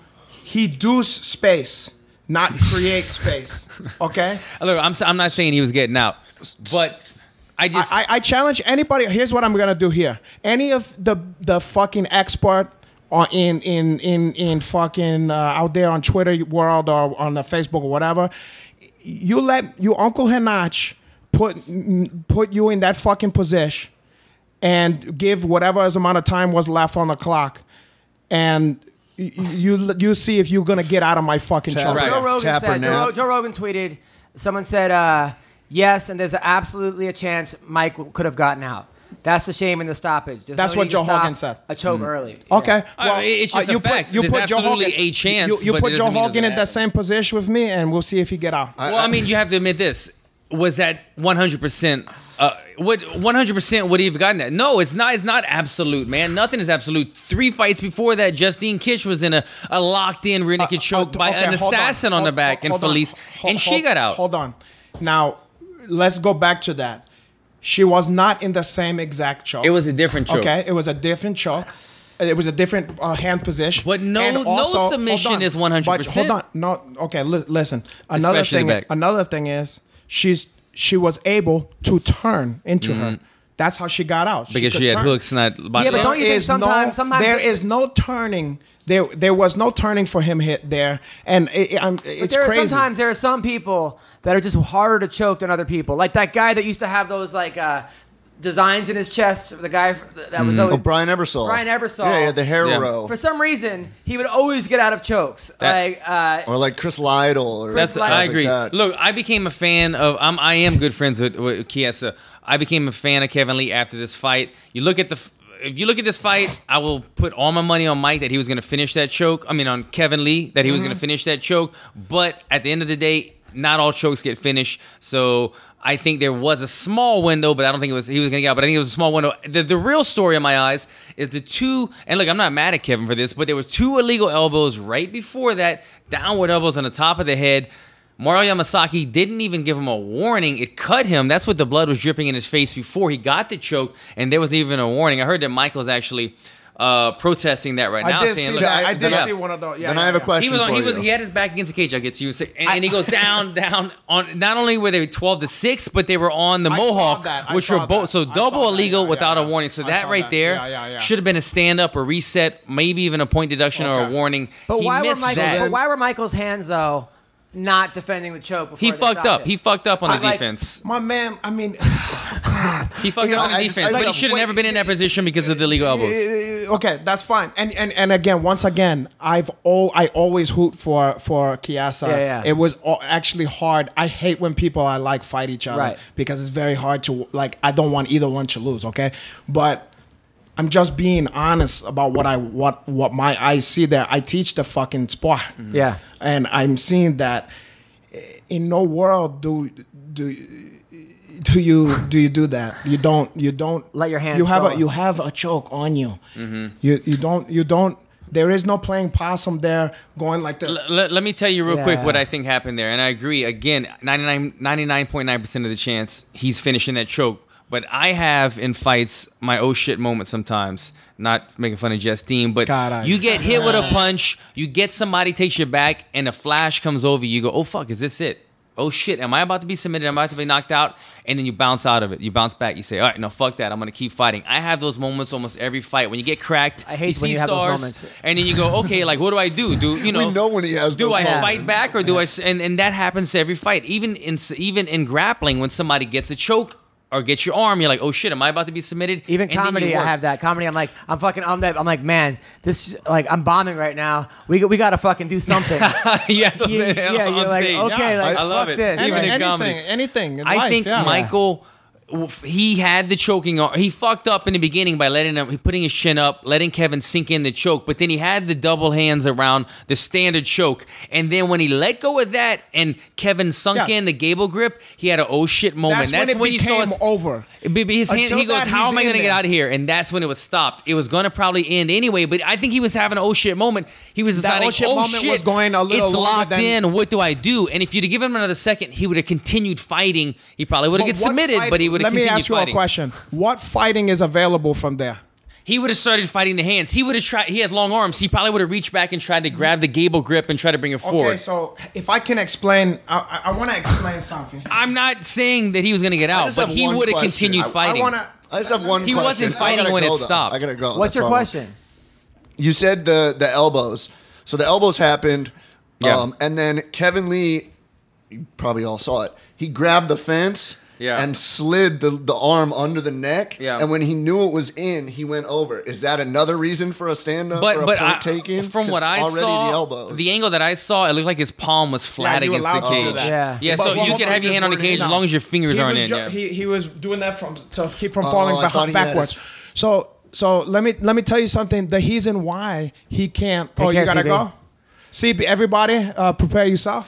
reduce space, not create space. Okay? Look, I'm not saying he was getting out, but I challenge anybody. Here's what I'm gonna do here. Any of the fucking expert in fucking out there on Twitter world or on the Facebook or whatever, you let you Uncle Henach put you in that fucking position and give whatever amount of time was left on the clock, and you see if you're gonna get out of my fucking choke. Joe Rogan tweeted. Someone said yes, and there's absolutely a chance Mike could have gotten out. That's the shame in the stoppage. That's what Joe Hogan said. A choke early. Okay. Well, it's just a fact. There's absolutely a chance. You but put it Joe doesn't mean Hogan it in doesn't that same position with me, and we'll see if he get out. Well, I mean, you have to admit this. Was that 100%? What 100% would he have gotten that? No, it's not. It's not absolute, man. Nothing is absolute. 3 fights before that, Justine Kish was in a locked-in rear naked choke by an assassin on the back, and Felice, and she got out. Hold on. Now, let's go back to that. She was not in the same exact choke. It was a different choke. Okay, it was a different choke. It was a different hand position. But no submission is 100%. But hold on. No. Okay. Listen. Another thing is she was able to turn into her. That's how she got out. Because she had hooks, not body. Yeah, but don't you think sometimes there is no turning. There was no turning for him hit there, and it's crazy. Sometimes there are some people that are just harder to choke than other people. Like that guy that used to have those like designs in his chest. The guy that was always Brian Ebersol. Yeah, he had the hair row. For some reason, he would always get out of chokes. Or like Chris Lytle. I agree. Like Look, I became a fan of. I am good friends with Chiesa. I became a fan of Kevin Lee after this fight. If you look at this fight, I will put all my money on Mike that he was going to finish that choke. I mean, on Kevin Lee that he was going to finish that choke. But at the end of the day, not all chokes get finished. So I think there was a small window, but I don't think he was going to get out. But I think it was a small window. The real story in my eyes is the two. And look, I'm not mad at Kevin for this, but there were 2 illegal elbows right before that, downward elbows on the top of the head. Mario Yamasaki didn't even give him a warning. It cut him. That's what the blood was dripping in his face before he got the choke, and there wasn't even a warning. I heard that Michael's actually protesting that right now. I did see one of those. Yeah, then I have a question for you. He had his back against the cage. I get you. And he goes down on. Not only were they 12-6, but they were on the Mohawk, which were both double illegal without a warning. So that right there should have been a stand up or reset, maybe even a point deduction or a warning. But why were Michael's hands though not defending the choke before he fucked up. He fucked up on the defense. My man, I mean, he fucked up on the defense, but he should have never been in that position because of the illegal elbows. Okay, that's fine. And again, once again, I always hoot for Chiesa. Yeah. It was actually hard. I hate when people I like fight each other because it's very hard to like. I don't want either one to lose. Okay, but I'm just being honest about what my eyes see there. I teach the fucking sport. Yeah. And I'm seeing that in no world do you do that. You don't let your hands you have a choke on you. You don't there is no playing possum there going like this. Let me tell you real quick what I think happened there. And I agree. Again, 99.9% of the chance he's finishing that choke. But I have in fights my oh shit moment sometimes. Not making fun of Justine, but you get hit with a punch, you get somebody takes your back, and a flash comes over you. You go, oh fuck, is this it? oh shit, am I about to be submitted? Am I about to be knocked out? And then you bounce out of it. You bounce back. You say, all right, no, fuck that. I'm going to keep fighting. I have those moments almost every fight. When you get cracked, I hate you when see you have those stars, moments. and then you go, okay, like, what do I do? Do you know? We know when he has Do those I moments. fight back or do I? And that happens to every fight. Even in grappling, when somebody gets a choke or gets your arm, you're like, oh shit, am I about to be submitted? Even And then you comedy, I work. have that. Comedy, I'm like, man, this, like, I'm bombing right now. We got to fucking do something. You have to say that yeah, on you're like, stage. okay, like, I love fuck it. this. Even in anything, comedy. anything in I life, think yeah. Michael, he had the choking. He fucked up in the beginning by putting his chin up, letting Kevin sink in the choke. But then he had the double hands around the standard choke. And then when he let go of that and Kevin sunk in the gable grip, he had an oh shit moment. That's when it you saw became over. His hand, Until he goes, that, how he's am I going to in get there. out of here? And that's when it was stopped. It was going to probably end anyway, but I think he was having an oh shit moment. He was That deciding, oh shit moment shit, was going a little it's longer locked than- in. What do I do? And if you'd have given him another second, he would have continued fighting. He probably would have But get what submitted, fight- but he would have Let me continued ask you fighting. a question. What fighting is available from there? He would have started fighting the hands. He would have tried. He has long arms. He probably would have reached back and tried to grab the gable grip and try to bring it forward. Okay, so if I can explain, I want to explain something. I'm not saying that he was going to get out, just but have he one would have question. continued I fighting. want to. I just have one He question. wasn't I fighting gotta when go, it though. stopped. I gotta go. What's That's your all. question? You said the elbows. So the elbows happened, Yeah. and then Kevin Lee, you probably all saw it. He grabbed the fence and slid the arm under the neck. Yeah. And when he knew it was in, he went over. Is that another reason for a stand-up or a point taken? from what 'Cause I already saw, the elbows. the angle that I saw, it looked like his palm was flat you were against the allowed to do cage. that. Yeah. Yeah, But so what- you can have your hand on the cage as long as your fingers aren't in. Yeah. He was doing that to keep from falling I thought he had backwards. his- So let me tell you something. The reason why he can't. Take You care, gotta CB. go. CB, everybody, prepare yourself.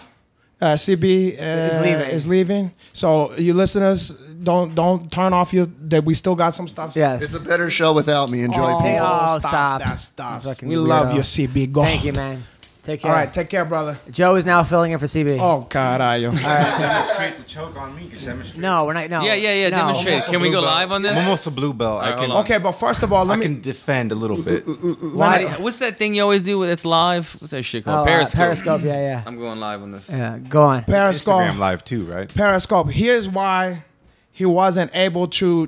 CB is leaving. So you listeners, don't turn off that we still got some stuff. Yes. It's a better show without me. Enjoy people. Oh, stop. that stuff. Fucking We love weirdo. you, CB. Go. Thank you, man. Take care. All right, take care, brother. Joe is now filling in for CB. Oh, caralho. Demonstrate the choke on me. Can demonstrate. No, we're not. No. Yeah. No. Demonstrate. Can we go live on I'm this? almost a blue belt. I Alright, can. hold on. Okay, but first of all, let I me. can defend a little bit. What's that thing you always do when it's live? What's that shit called? Oh, Periscope. Periscope. Yeah. I'm going live on this. Yeah. Go on. Periscope. Instagram live too, right? Periscope. Here's why he wasn't able to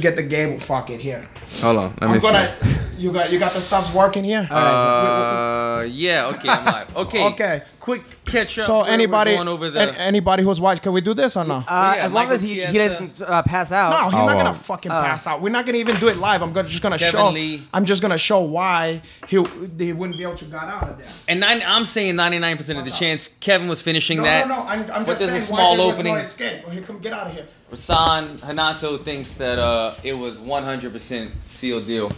get the game. Fuck it here. Hold on. Let me I'm see. gonna. You got the stuffs working here. Yeah, okay, I'm live. Okay. Okay. Quick catch up. So We're anybody, going over the, anybody who's watching, can we do this or no? yeah, As long Michael as he Chiesa. doesn't pass out. No, he's not gonna Oh. fucking pass out. We're not gonna even do it live. Just gonna Kevin show. Lee. I'm just gonna show why he wouldn't be able to get out of there. and I'm saying 99% of the chance Kevin was finishing No, that. no, no. I'm But just there's saying a small why there was opening. no escape. Well, come get out of here. Rasan Hanato thinks that it was 100% sealed deal.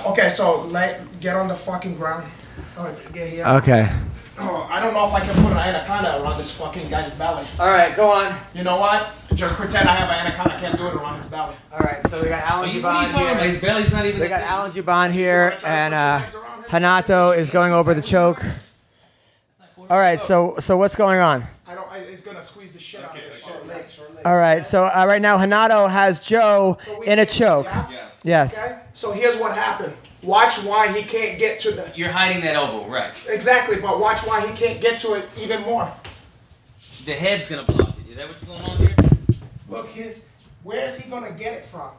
Okay, so get on the fucking ground. Oh, get here. Okay. Oh, I don't know if I can put an anaconda around this fucking guy's belly. All right. Go on. You know what? Just pretend I have an anaconda. I can't do it around his belly. All right. So we got Alan What are you Jouban talking about? here. His belly's not even. We got Alan Jouban here, and Hanato is going over the choke. All right. So what's going on? It's gonna squeeze the shit out of his short leg. All right. So right now Hanato has Joe in a choke. Yeah. Yes. Okay. So here's what happened. Watch why he can't get to the. You're hiding that elbow, right? Exactly, but watch why he can't get to it even more. The head's gonna block it. Is that what's going on here? Look, where is he gonna get it from?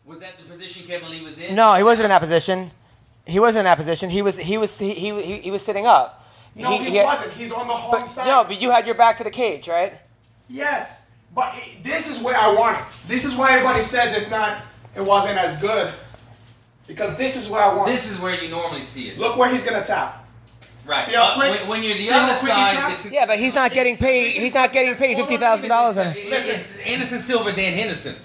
Was that the position Kevin Lee was in? No, he wasn't in that position. He wasn't in that position. He was sitting up. No, he wasn't. He's on the home But side. no, but you had your back to the cage, right? Yes, but this is where I want it. This is why everybody says it wasn't as good. Because this is where I want it. This is where you normally see it. Look where he's gonna tap. Right. See how quick- when you're the see how other quick he side, chops? Yeah, but he's not getting paid. He's not getting paid $50,000 on it. Listen, Anderson Silva, Dan Henderson.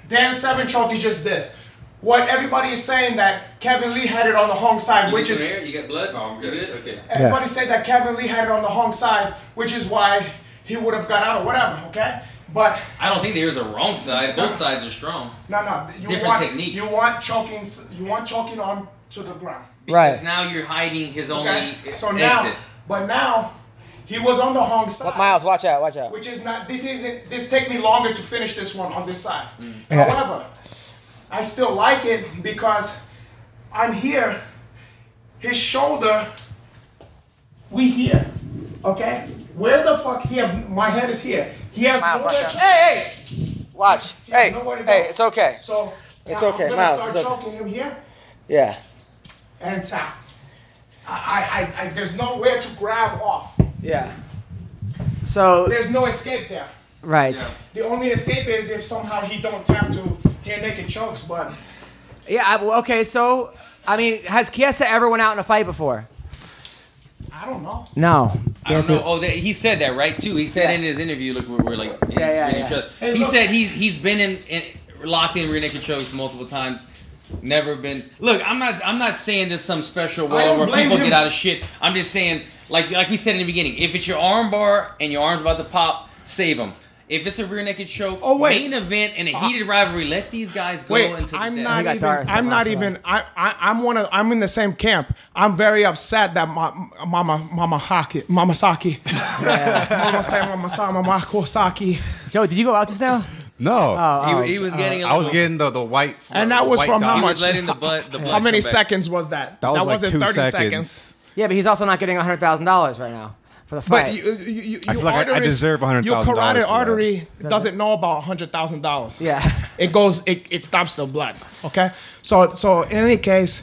Dan Seven choke is just this. What everybody is saying that Kevin Lee had it on the home side, which is You got blood? No, I'm good. You good? Okay. everybody say that Kevin Lee had it on the home side, which is why he would have got out or whatever. Okay, but I don't think there's a wrong side. Both sides are strong. no, you Different want technique. You want choking on to the ground. Right. Because now you're hiding his only Okay, so now, exit. but now he was on the home side. Miles, watch out, watch out. Which is not. This take me longer to finish this one on this side. Yeah. However, I still like it because I'm here. His shoulder We here, okay? Where the fuck my head is here. He has nowhere to Hey, watch. Hey, nowhere to go. It's okay. So It's now okay, I'm gonna Miles, start it's okay. choking him here Yeah. and tap. There's nowhere to grab off. Yeah. So, There's no escape there. right. The only escape is if somehow he don't tap to hair naked chokes, but Yeah, okay, so, I mean, has Chiesa ever went out in a fight before? I don't know. No. I don't know. Oh, he said that, right, too. He said in his interview, look, we're like, Yeah. each other. Hey, He look. said he's been locked in rear naked chokes multiple times. Never been. Look, I'm not saying this some special I world don't where blame people him. get out of shit. I'm just saying, like we said in the beginning, if it's your arm bar and your arm's about to pop, save them. If it's a rear naked choke, main event in a heated rivalry, let these guys go Wait, into the I'm death. not got even. Doris I'm that not much, even. I'm in the same camp. I'm very upset that Mama Saki, Mama Saki, Mama Kosaki, Joe, did you go out just now? No. He was getting. I was getting the white. and that was white from how dot. He was much? letting the blood How many come back. seconds was that? That was like wasn't 2 30 seconds. seconds. Yeah, but he's also not getting $100,000 right now for the fight. But you I feel like I deserve $100,000 Your for carotid that. artery doesn't know about $100,000. Yeah. It stops the blood. Okay. So in any case,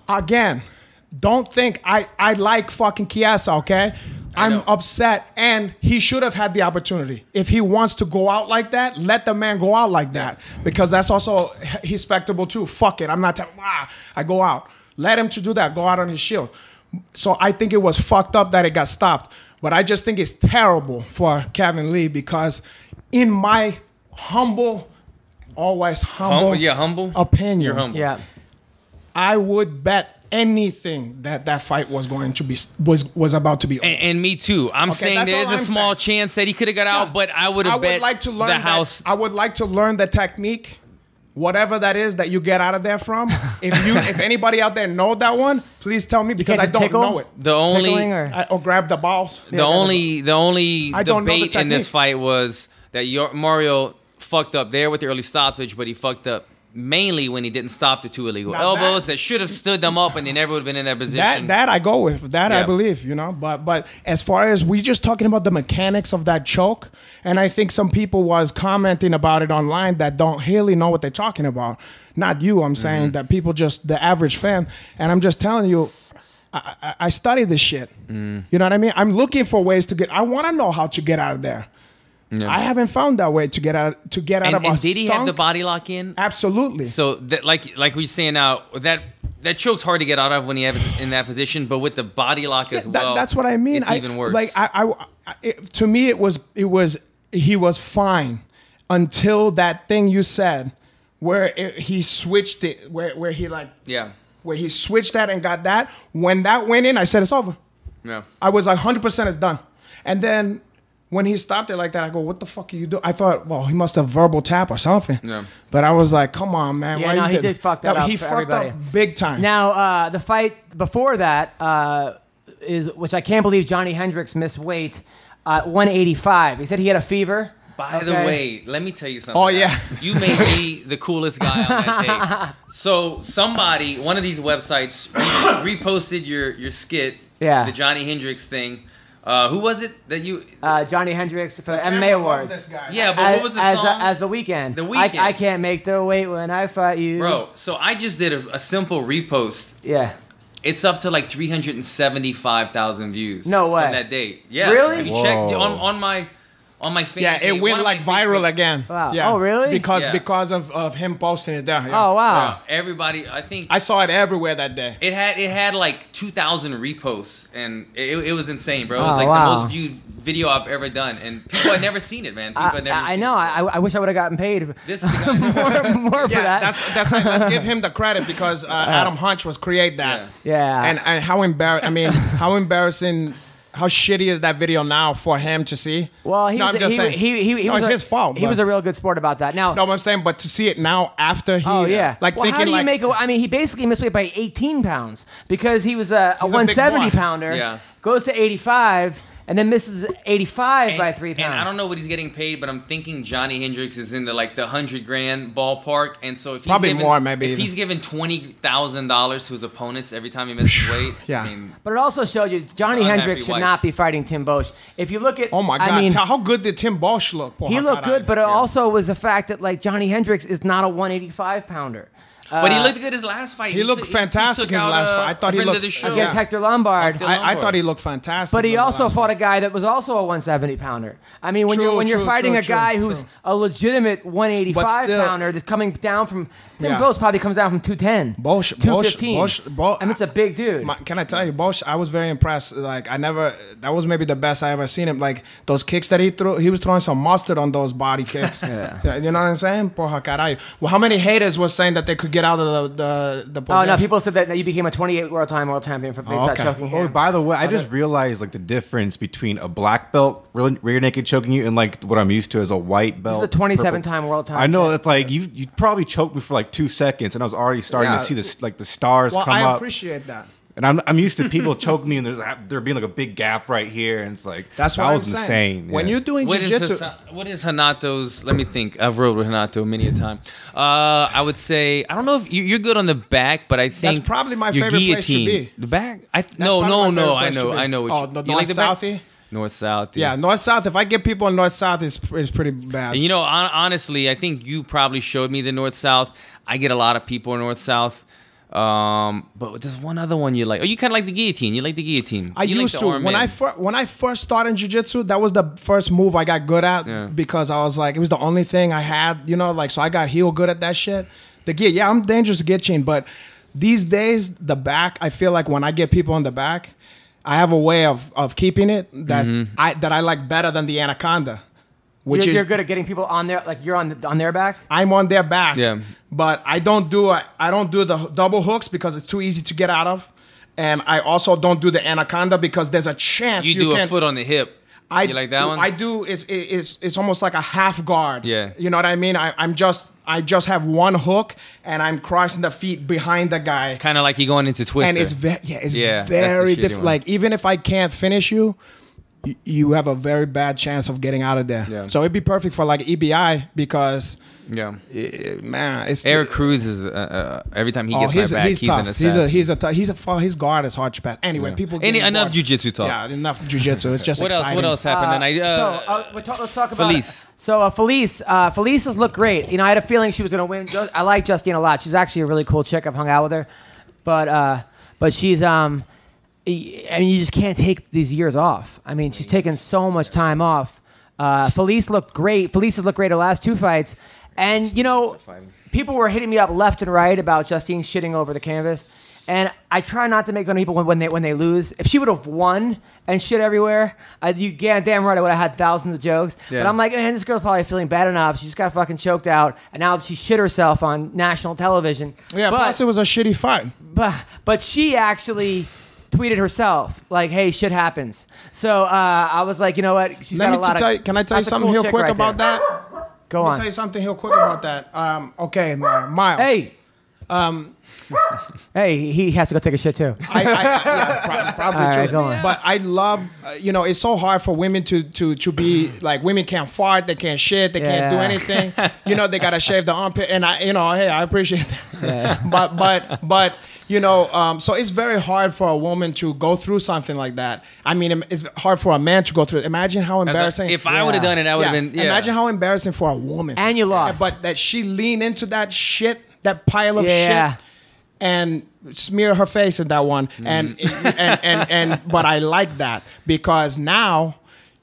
again, don't think I like fucking Chiesa. Okay. I'm know. upset, and he should have had the opportunity. If he wants to go out like that, let the man go out like that, because that's also respectable too. Fuck it, I'm not. I go out. Let him to do that. Go out on his shield. So I think it was fucked up that it got stopped, but I just think it's terrible for Kevin Lee, because in my humble, always humble, Humble. opinion, You're humble. Yeah. I would bet anything that fight was going to be was about to be over. And me too. I'm saying that's there's all a I'm small saying. chance that he could have got out, but I would have bet like to learn the house. I would like to learn the technique, whatever that is that you get out of there from. If anybody out there know that one, please tell me, because can't I just don't tickle? know it. The only Tickling or? Or grab the balls. the only I don't know the debate in this technique. fight was that Mario fucked up there with the early stoppage, but he fucked up mainly when he didn't stop the 2 illegal Now elbows that should have stood them up, and they never would have been in that position. That I go with. That I Yeah. believe, But as far as we just talking about the mechanics of that choke, and I think some people was commenting about it online that don't really know what they're talking about. Not you, I'm saying that people, just the average fan, and I'm just telling you, I study this shit. You know what I mean? I'm looking for ways to I want to know how to get out of there. Yeah. I haven't found that way to get out of a and did he have the sunk- body lock in? Absolutely. So that, like we're saying now, that choke's hard to get out of when you have it in that position, but with the body lock as well, That's what I mean. It's even worse. Like to me, he was fine until that thing you said, where he switched it, where he where he switched that and got that. When that went in, I said it's over. Yeah. I was like 100% it's done. And then when he stopped it like that, I go, what the fuck are you doing? I thought, well, he must have verbal tap or something. Yeah. But I was like, come on, man. Yeah, why no, you he did fuck that up He for fucked everybody. up big time. Now, the fight before that which I can't believe Johnny Hendricks missed weight, 185. He said he had a fever. By the way, let me tell you something. Oh, yeah. You made me the coolest guy on that day. So somebody, one of these websites, reposted your skit, Yeah. the Johnny Hendricks thing. Who was it that you? Johnny Hendricks for the MMA Awards. Yeah, but what was the song? As The Weeknd. The Weeknd. I can't make the weight when I fight you. Bro, so I just did a simple repost. Yeah. It's up to like 375,000 views. No way. From that date. Yeah. Really? Have you checked Whoa. on my fan Yeah, it page, went one of like my viral Facebook- again. Wow. Yeah. Oh, really? Because Yeah. of him posting it down. Yeah. Oh, wow. Bro, everybody, I think I saw it everywhere that day. it had like 2,000 reposts, and it was insane, bro. It was Oh, like wow. the most viewed video I've ever done, and people had never seen it, man. People had never I seen know. it. I wish I would have gotten paid This is the guy. more for Yeah, that. that's let's give him the credit, because Adam Hunch was create that. Yeah. And how embarrassing. How shitty is that video now for him to see? Well, he no, was, I'm just he, saying. he No, was it's a- his fault. He but- was a real good sport about that. Now, No, but I'm saying, but to see it now after he, oh yeah, like well, thinking how do you like, make a? I mean, he basically missed weight by 18 pounds because he was a big 170 boy. pounder. Yeah. Goes to 85, and then misses 85 by 3 pounds. And I don't know what he's getting paid, but I'm thinking Johnny Hendricks is in the like the $100,000 ballpark. And so if he's Probably giving, more, maybe if even. he's giving $20,000 to his opponents every time he misses weight, Yeah. I mean, But it also showed you Johnny It's an Hendricks unhappy should wife. not be fighting Tim Bosch. If you look at, Oh my God! I mean, How good did Tim Bosch look? he looked good, but it also was the fact that like Johnny Hendricks is not a 185 pounder. but he looked good his last fight. He looked fantastic took his out last a fight. I thought he friend of looked the show. against Yeah. Hector Lombard. I thought he looked fantastic. But he on the also last fought fight. a guy that was also a 170 pounder. I mean, when True, you're true, fighting true, a guy true, who's true. a legitimate 185 But still- pounder that's coming down from Tim Yeah. Bosch probably comes down from 210, Bosch, 215. Bosch, I mean, it's a big dude. Can I tell you, Bosch? I was very impressed. Like that was maybe the best I ever seen him. Like those kicks that he threw, he was throwing some mustard on those body kicks. Yeah. You know what I'm saying? Porra caray. Well, how many haters were saying that they could get out of the Oh position? no! People said that you became a 28 world champion from they started okay. choking him. Oh, by the way, I just realized like the difference between a black belt rear naked choking you and like what I'm used to as a white belt. This is a 27 purple. time world champion. I know it's like you probably choked me for like 2 seconds, and I was already starting Yeah. to see this like the stars Well, come I up. appreciate that. And I'm used to people choking me, and there being like a big gap right here, and it's like That's what that I'm was saying. insane. When yeah. you're doing What is, jiu-jitsu, what is Hanato's? Let me think. I've rode with Hanato many a time. I would say I don't know if you're good on the back, but I think That's probably my your favorite place to guillotine. be. The back? probably No. my favorite I place to know. be. I know. What Oh, you, the you like the back? north-southy? North-south. yeah, north-south. If I get people in north-south, it's pretty bad. And you know, honestly, I think you probably showed me the north-south. I get a lot of people in north-south. But there's one other one you like. Oh, you kind of like the guillotine. You like the guillotine. I You like used the to arm in. when I first started in jiu-jitsu, that was the first move I got good at Yeah. because I was like, it was the only thing I had, you know, like so I got heel good at that shit. The gi, yeah, I'm dangerous to guillotine, but these days the back, I feel like when I get people in the back, I have a way of keeping it that I like better than the anaconda, which you're is good at getting people on their like you're on their back. I'm on their back. Yeah. But I don't do the double hooks because it's too easy to get out of. And I also don't do the anaconda because there's a chance You do a can't, foot on the hip. You like that one? I do. It's almost like a half guard. Yeah. You know what I mean? I just have one hook and I'm crossing the feet behind the guy. Kind of like you going into Twister. And it's very that's the very shitty different. one. Like even if I can't finish you, you have a very bad chance of getting out of there. Yeah. So it'd be perfect for like EBI because yeah. man, it's Eric Cruz is every time he gets my back, he's tough. an assassin. His guard is hard to pass. Anyway, people. Enough getting jiu-jitsu talk. Yeah, enough jujitsu. It's just What exciting. else? What else happened? Let's talk about Felice. So Felice has looked great. You know, I had a feeling she was going to win. I like Justine a lot. She's actually a really cool chick. I've hung out with her, but she's I mean, you just can't take these years off. I mean, she's taken so much time off. Felice looked great. Felice has looked great her last 2 fights, and you know, people were hitting me up left and right about Justine shitting over the canvas. And I try not to make fun of people when they lose. If she would have won and shit everywhere, you damn right I would have had thousands of jokes. Yeah. But I'm like, man, this girl's probably feeling bad enough. She just got fucking choked out, and now she shit herself on national television. Yeah, plus it was a shitty fight. But she actually tweeted herself like, "Hey, shit happens." So I was like, you know what? She's got a lot of. Can I tell you that's a something cool real chick quick right about there. that? Go Let me on. tell you something real quick about that. Okay, Miles. Hey. Hey, he has to go take a shit too. Probably All right, true. go on. But I love, it's so hard for women to be like, women can't fart, they can't shit, they can't do Yeah. anything. They gotta shave the armpit, and hey, I appreciate that. But so it's very hard for a woman to go through something like that. I mean, it's hard for a man to go through it. Imagine how embarrassing. If I would have done it, I would have been. Yeah. Imagine how embarrassing for a woman. And you lost. But that she leaned into that shit, that pile of Yeah. shit, and smear her face in that one. And but I like that because now,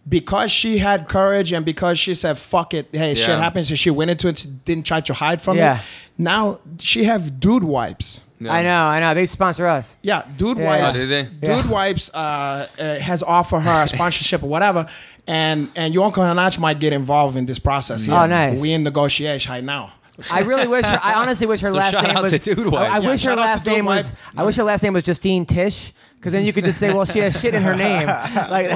because she had courage and because she said fuck it, hey, shit happens, and she went into it, didn't try to hide from it. Now she have dude wipes. Yeah. I know. They sponsor us. Yeah, Dude Yeah. Wipes. Oh, did they? Dude Wipes has offered her a sponsorship or whatever, and your Uncle Hanach might get involved in this process. Oh, nice. We in negotiation right now. I really wish I honestly wish her So last shout name out was. to Dude Wife. I wish her shout out last to Dude name was. Wife. I wish her last name was Justine Tish, Because then you could just say, well, she has shit in her name. Like,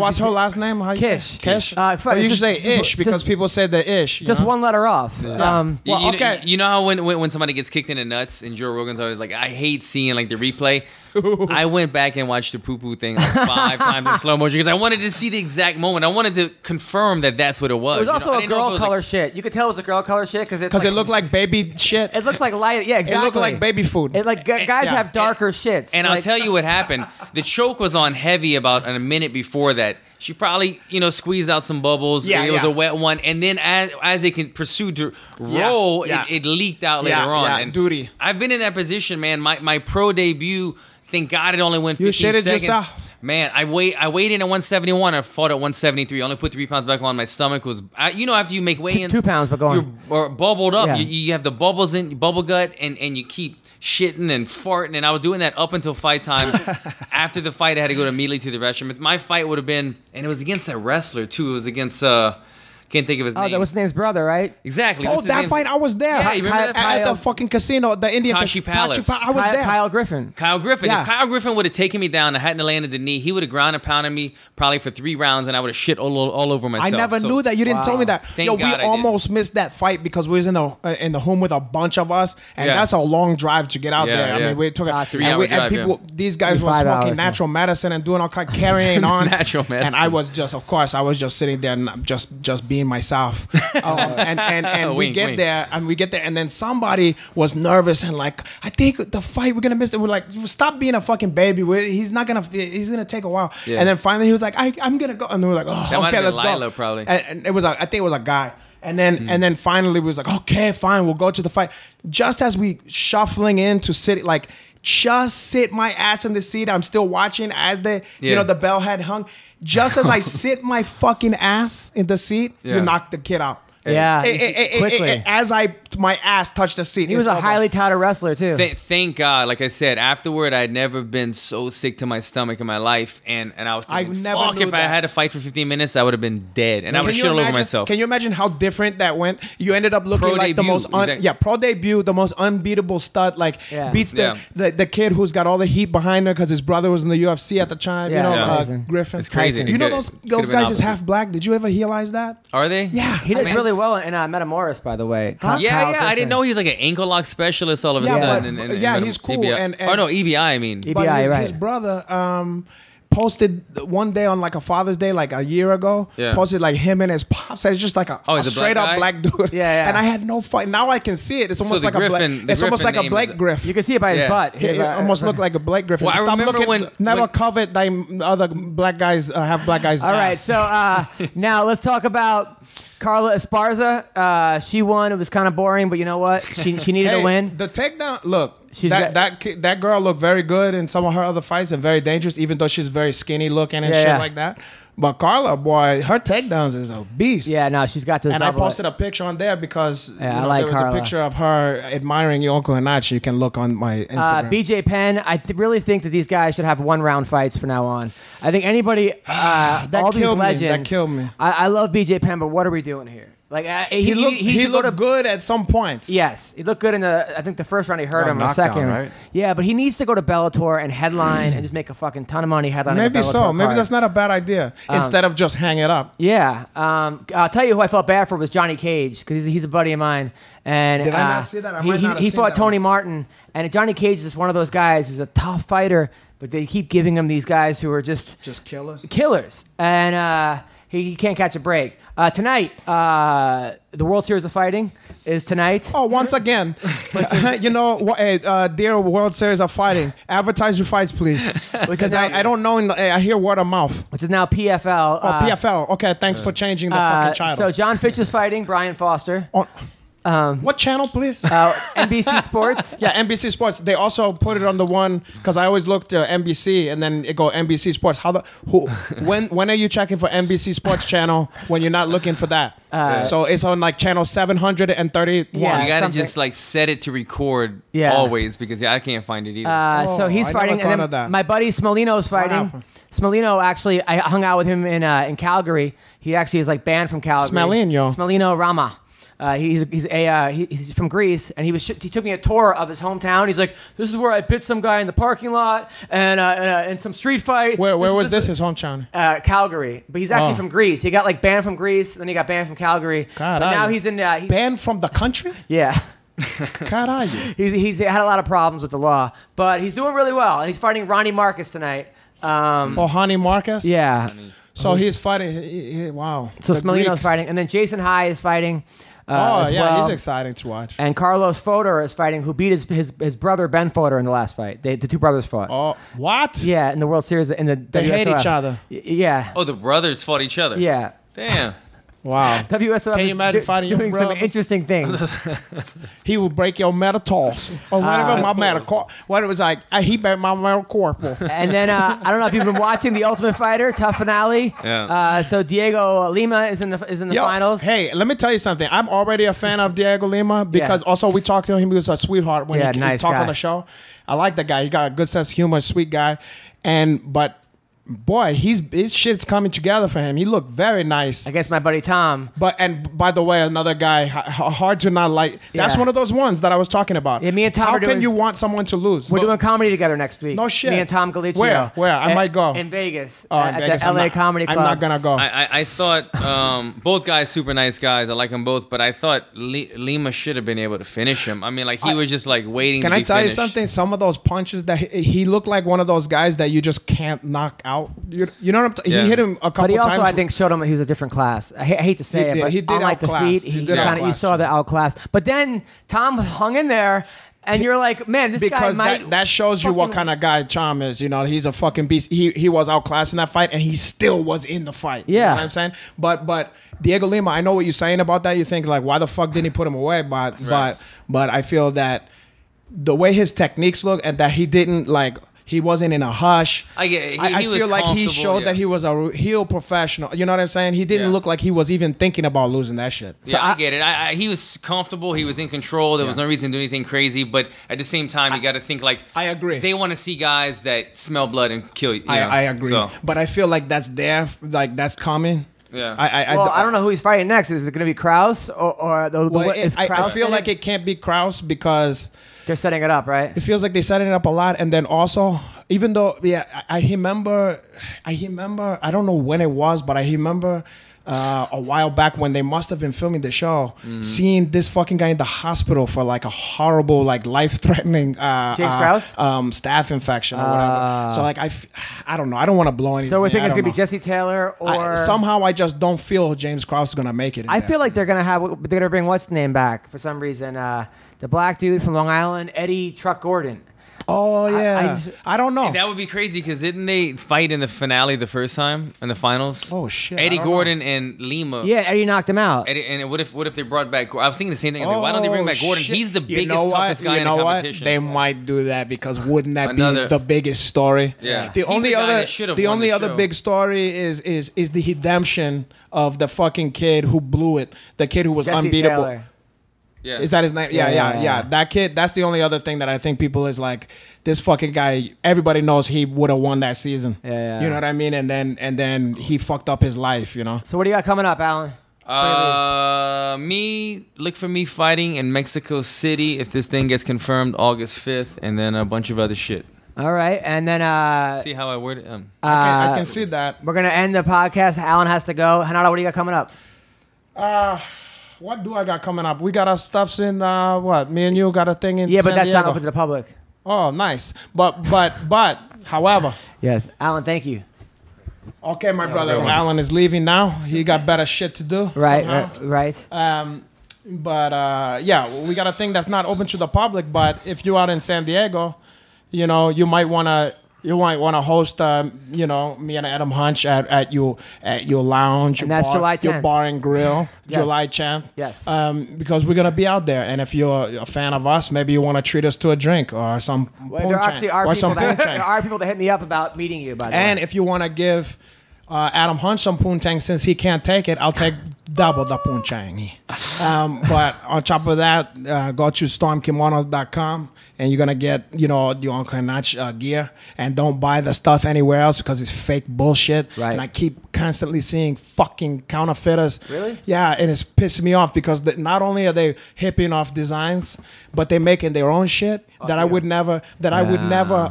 What's her last name? How you say it? Kish. Kish. Fine, You it's should say just- Ish because people say the Ish. you Just know? one letter off. Well, okay. You know how when somebody gets kicked in the nuts and Joe Rogan's always like, I hate seeing like the replay. I went back and watched the poo-poo thing like 5 times in slow motion because I wanted to see the exact moment. I wanted to confirm that that's what it was. It was also I a didn't know if it girl was, color like, shit. You could tell it was a girl color shit because Because it looked like baby shit. It looks like light. Yeah, exactly. It looked like baby food. It like guys have darker shits. And like, I'll tell you what happened. The choke was on heavy about a minute before that. She probably, squeezed out some bubbles. Yeah, it was yeah. a wet one. And then as they can pursue to roll, yeah. It leaked out later Yeah, on. yeah, And duty. I've been in that position, man. My pro debut, thank God it only went 15 You shitted seconds. yourself. Man, I weighed in at 171. I fought at 173. I only put 3 pounds back on. My stomach was, after you make weigh-ins, 2 pounds, but go on. you're bubbled up. Yeah. You have the bubbles in bubble gut, and you keep shitting and farting. And I was doing that up until fight time. After the fight, I had to go immediately to the restroom. If my fight would have been, and it was against a wrestler too. It was against can't think of his name. that was his name's brother, right? Exactly. Oh, What's his that name? fight, I was there. Yeah, you remember that at fight? the fucking casino, the Indian Tashi Palace. I was there. Kyle Griffin. Kyle Griffin. Yeah. If Kyle Griffin would have taken me down, I hadn't landed the knee, he would have ground and pounded me probably for 3 rounds, and I would have shit all over I myself. never So- knew that. You didn't tell me that. Thank Yo, God we I did. almost missed that fight because we was in the home with a bunch of us, and Yeah. that's a long drive to get out Yeah, there. I yeah. mean, we took a 3 hour drive, people. These guys were 5 smoking hours, natural medicine and doing all kind of carrying on. Natural medicine. And I was just, of course, I was just sitting there and just being myself. And we Wink, get wink. there, and then somebody was nervous and like, I think the fight we're gonna miss it. We're like, stop being a fucking baby. He's gonna take a while. Yeah. And then finally he was like, I'm gonna go, and we were like, oh, That might okay, have let's been go. Lila, probably. And it was I think it was a guy. And then finally we was like, okay, fine, we'll go to the fight. Just as we shuffling in to sit, like, just sit my ass in the seat. I'm still watching as the bell had hung. Just as I sit my fucking ass in the seat, Yeah. you knock the kid out. Yeah, Quickly. As my ass touched the seat. He was a highly touted wrestler too. Thank God, like I said, afterward, I'd never been so sick to my stomach in my life, and I was thinking, never fuck, knew if I that. had to fight for 15 minutes, I would have been dead, and I would have Can shit you all over imagine- myself. Can you imagine how different that went? You ended up looking Pro like the debut, most exactly. pro debut, the most unbeatable stud. Like Yeah. beats Yeah. the kid who's got all the heat behind her because his brother was in the UFC at the time. Yeah, Yeah. amazing. Griffin. It's crazy. You know It those could've been guys is opposite. half black. Did you ever realize that? Are they? Yeah, He does mean- really well in Metamoris, by the way. Huh? Yeah, Kyle I Griffin. didn't know he was like an ankle lock specialist all of a Yeah, sudden. but- and yeah, he's cool, EBI. and- oh no, EBI. I mean, EBI, But right. his brother posted one day on like a Father's Day, like a year ago. Yeah. Posted like him and his pops. It's just like a he's a straight black up guy? black dude. Yeah. And I had no fight. Now I can see it. It's almost the like a Griffin- black. the It's almost Griffin like a name Blake is- Griff. You can see it by his Yeah. butt. It almost looked like a Blake Griffin. Well, I Stop remember looking. Never when- covet thy other black guys have black guys. All right, so now let's talk about Carla Esparza. She won. It was kind of boring, but you know what? She needed a win. The takedown. Look, She's that girl looked very good in some of her other fights and very dangerous, even though she's very skinny looking and Yeah, shit yeah. like that. But Carla, boy, her takedowns is a beast. Yeah, no, she's got this. And I double- posted a picture on there because Yeah, I like there was Carla. a picture of her admiring Yoko Hinata. You can look on my Instagram. BJ Penn, I really think that these guys should have 1-round fights from now on. I think anybody, all these killed me. legends. That killed me. I love BJ Penn, but what are we doing here? Like he should go looked to. good at some points. Yes, he looked good in the. I think the first round he hurt Got him. The knocked down, second, right? yeah, but he needs to go to Bellator and headline and just make a fucking ton of money headlining. Maybe a Bellator so. Maybe card. that's not a bad idea. Instead of just hang it up. Yeah, I'll tell you who I felt bad for was Johnny Cage because he's a buddy of mine. And Did I not see that? I might not have he seen fought that Tony one. Martin, and Johnny Cage is just one of those guys who's a tough fighter, but they keep giving him these guys who are just killers. killers, and he can't catch a break. Tonight, the World Series of Fighting is tonight. Oh, once again, you know, dear World Series of Fighting, advertise your fights, please, because I don't know. I hear word of mouth. Which is now PFL. Oh, PFL. Okay, thanks for changing the fucking title. So John Fitch is fighting Brian Foster. What channel, please? NBC Sports. Yeah, NBC Sports. They also put it on the one because I always looked NBC and then it go NBC Sports. When are you checking for NBC Sports channel when you're not looking for that? So it's on like channel 731. Yeah. you gotta something. just like set it to record Yeah. always because I can't find it either. So he's I never fighting, thought and of then that. my buddy Smolino's fighting. happened? Smolino actually, I hung out with him in Calgary. He actually is like banned from Calgary. Smolino. Smolino Rama. He's from Greece, and he took me a tour of his hometown. He's like, "This is where I bit some guy in the parking lot, and some street fight." Where was this? His hometown? Calgary, but he's actually from Greece. He got like banned from Greece, then he got banned from Calgary. God, but now he's in. He's banned from the country? Yeah. God, he's had a lot of problems with the law, but he's doing really well, and he's fighting Ronnie Marcus tonight. Honey Marcus? Yeah. So he's fighting. Wow. So The Smolino's Greeks. fighting, and then Jason High is fighting. As well. He's exciting to watch. And Carlos Fodor is fighting, who beat his brother Ben Fodor in the last fight. The two brothers fought. Oh, what? Yeah, in the World Series in the They WSOF. hate each other. Yeah. Oh, the brothers fought each other. Yeah. Damn. Wow. WSOF Can you is imagine fighting your doing some brother? interesting things. He will break your metatarsals. Or whatever my metacarpal. What it was like, he bent my metacarpal. And then I don't know if you've been watching The Ultimate Fighter, tough finale. Yeah. So Diego Lima is in the finals. Hey, let me tell you something. I'm already a fan of Diego Lima because also we talked to him. He was a sweetheart when he nice talked guy. on the show. I like that guy. He got a good sense of humor, sweet guy. But boy, his shit's coming together for him. He looked very nice. Against my buddy Tom. And by the way, another guy hard to not like. That's Yeah. one of those ones that I was talking about. Yeah, me and Tom How are can doing- you want someone to lose? We're doing comedy together next week. No shit. Me and Tom Galiccio. Where? I might go. In Vegas. Oh, in at Vegas. the LA Comedy Club. I'm not gonna go. I thought both guys super nice guys. I like them both, but I thought Lima should have been able to finish him. I mean, like he was just like waiting. Can to I be tell finished. you something? Some of those punches that he looked like one of those guys that you just can't knock out. You know what I'm Yeah. He hit him a couple But he also, times. I think, showed him he was a different class. I hate to say He it, did. but He did unlike outclass. defeat, He you did you outclass saw the outclass. But then Tom hung in there, and you're like, man, this guy because might. that shows you what fucking- kind of guy Cham is. You know, he's a fucking beast. He was outclassed in that fight, and he still was in the fight. You Yeah. know what I'm saying? But Diego Lima, I know what you're saying about that. You think like, why the fuck didn't he put him away? But I feel that the way his techniques look and that he didn't like. He wasn't in a hush. I get it. I He was feel like he comfortable, showed yeah. that he was a heel professional. You know what I'm saying? He didn't Yeah. look like he was even thinking about losing that shit. Yeah, I get it. He was comfortable. He was in control. There was no reason to do anything crazy. But at the same time, you got to think like I agree. They want to see guys that smell blood and kill you. I agree. So, But I feel like that's there, like that's coming. yeah. I don't know who he's fighting next. Is it going to be Kraus or is I Kraus feel in like it can't be Kraus because they're setting it up, right? it feels like they're setting it up a lot, and then also, even though, I remember, I don't know when it was, but I remember a while back when they must have been filming the show, seeing this fucking guy in the hospital for like a horrible, like life-threatening James Krause? staph infection or whatever. So like I don't know. I don't want to blow anything. So we're thinking I it's going to don't be Jesse Taylor or know. Somehow I just don't feel James Krause is gonna make it. I feel like they're gonna bring what's the name back for some reason. The black dude from Long Island, Eddie Truck Gordon. Oh yeah, I don't know. That would be crazy because didn't they fight in the finale the first time in the finals? Oh shit! Eddie I don't Gordon and Lima. Yeah, Eddie knocked him out. Eddie, and what if they brought back? I was thinking the same thing. I was like, why don't they bring back Gordon? shit. He's the You biggest, know what? toughest guy You in know the what? competition. They might do that because wouldn't that Another- be the biggest story? Yeah. The He's only the guy other that should've the won only the other show. big story is the redemption of the fucking kid who blew it. The kid who was Jesse unbeatable. Taylor. Yeah. Is that his name? Yeah, Yeah. That kid. That's the only other thing that I think people is like, this fucking guy. Everybody knows he would have won that season. Yeah. You know what I mean? And then he fucked up his life. You know. So what do you got coming up, Alan? Look for me fighting in Mexico City if this thing gets confirmed August 5th, and then a bunch of other shit. All right, and then See how I word it? I can see that. we're gonna end the podcast. Alan has to go. Hanada, what do you got coming up? What do I got coming up? We got our stuffs in what? Me and you got a thing in Yeah, but San that's not Diego. open to the public. Oh, nice. But however, Yes, Alan, thank you. okay, my brother Alan is leaving now. He got better shit to do. Right, somehow. right. Yeah, we got a thing that's not open to the public. But if you're out in San Diego, you know, you might wanna host, you know, me and Adam Hunch at your lounge, And that's July 10th. your bar and grill, Yes. July 10th. Yes. Because we're gonna be out there, and if you're a fan of us, maybe you want to treat us to a drink or some. Well, there actually are or people some that, poontang. there are people that hit me up about meeting you. By the And way, if you want to give Adam Hunch some poontang, since he can't take it, I'll take double the poontang. But on top of that, go to stormkimonos.com and you're gonna get, you know, the Uncle Natch gear. And don't buy the stuff anywhere else because it's fake bullshit. Right. And I keep constantly seeing fucking counterfeiters. Really? Yeah, and it's pissing me off because not only are they hipping off designs, but they're making their own shit that I would never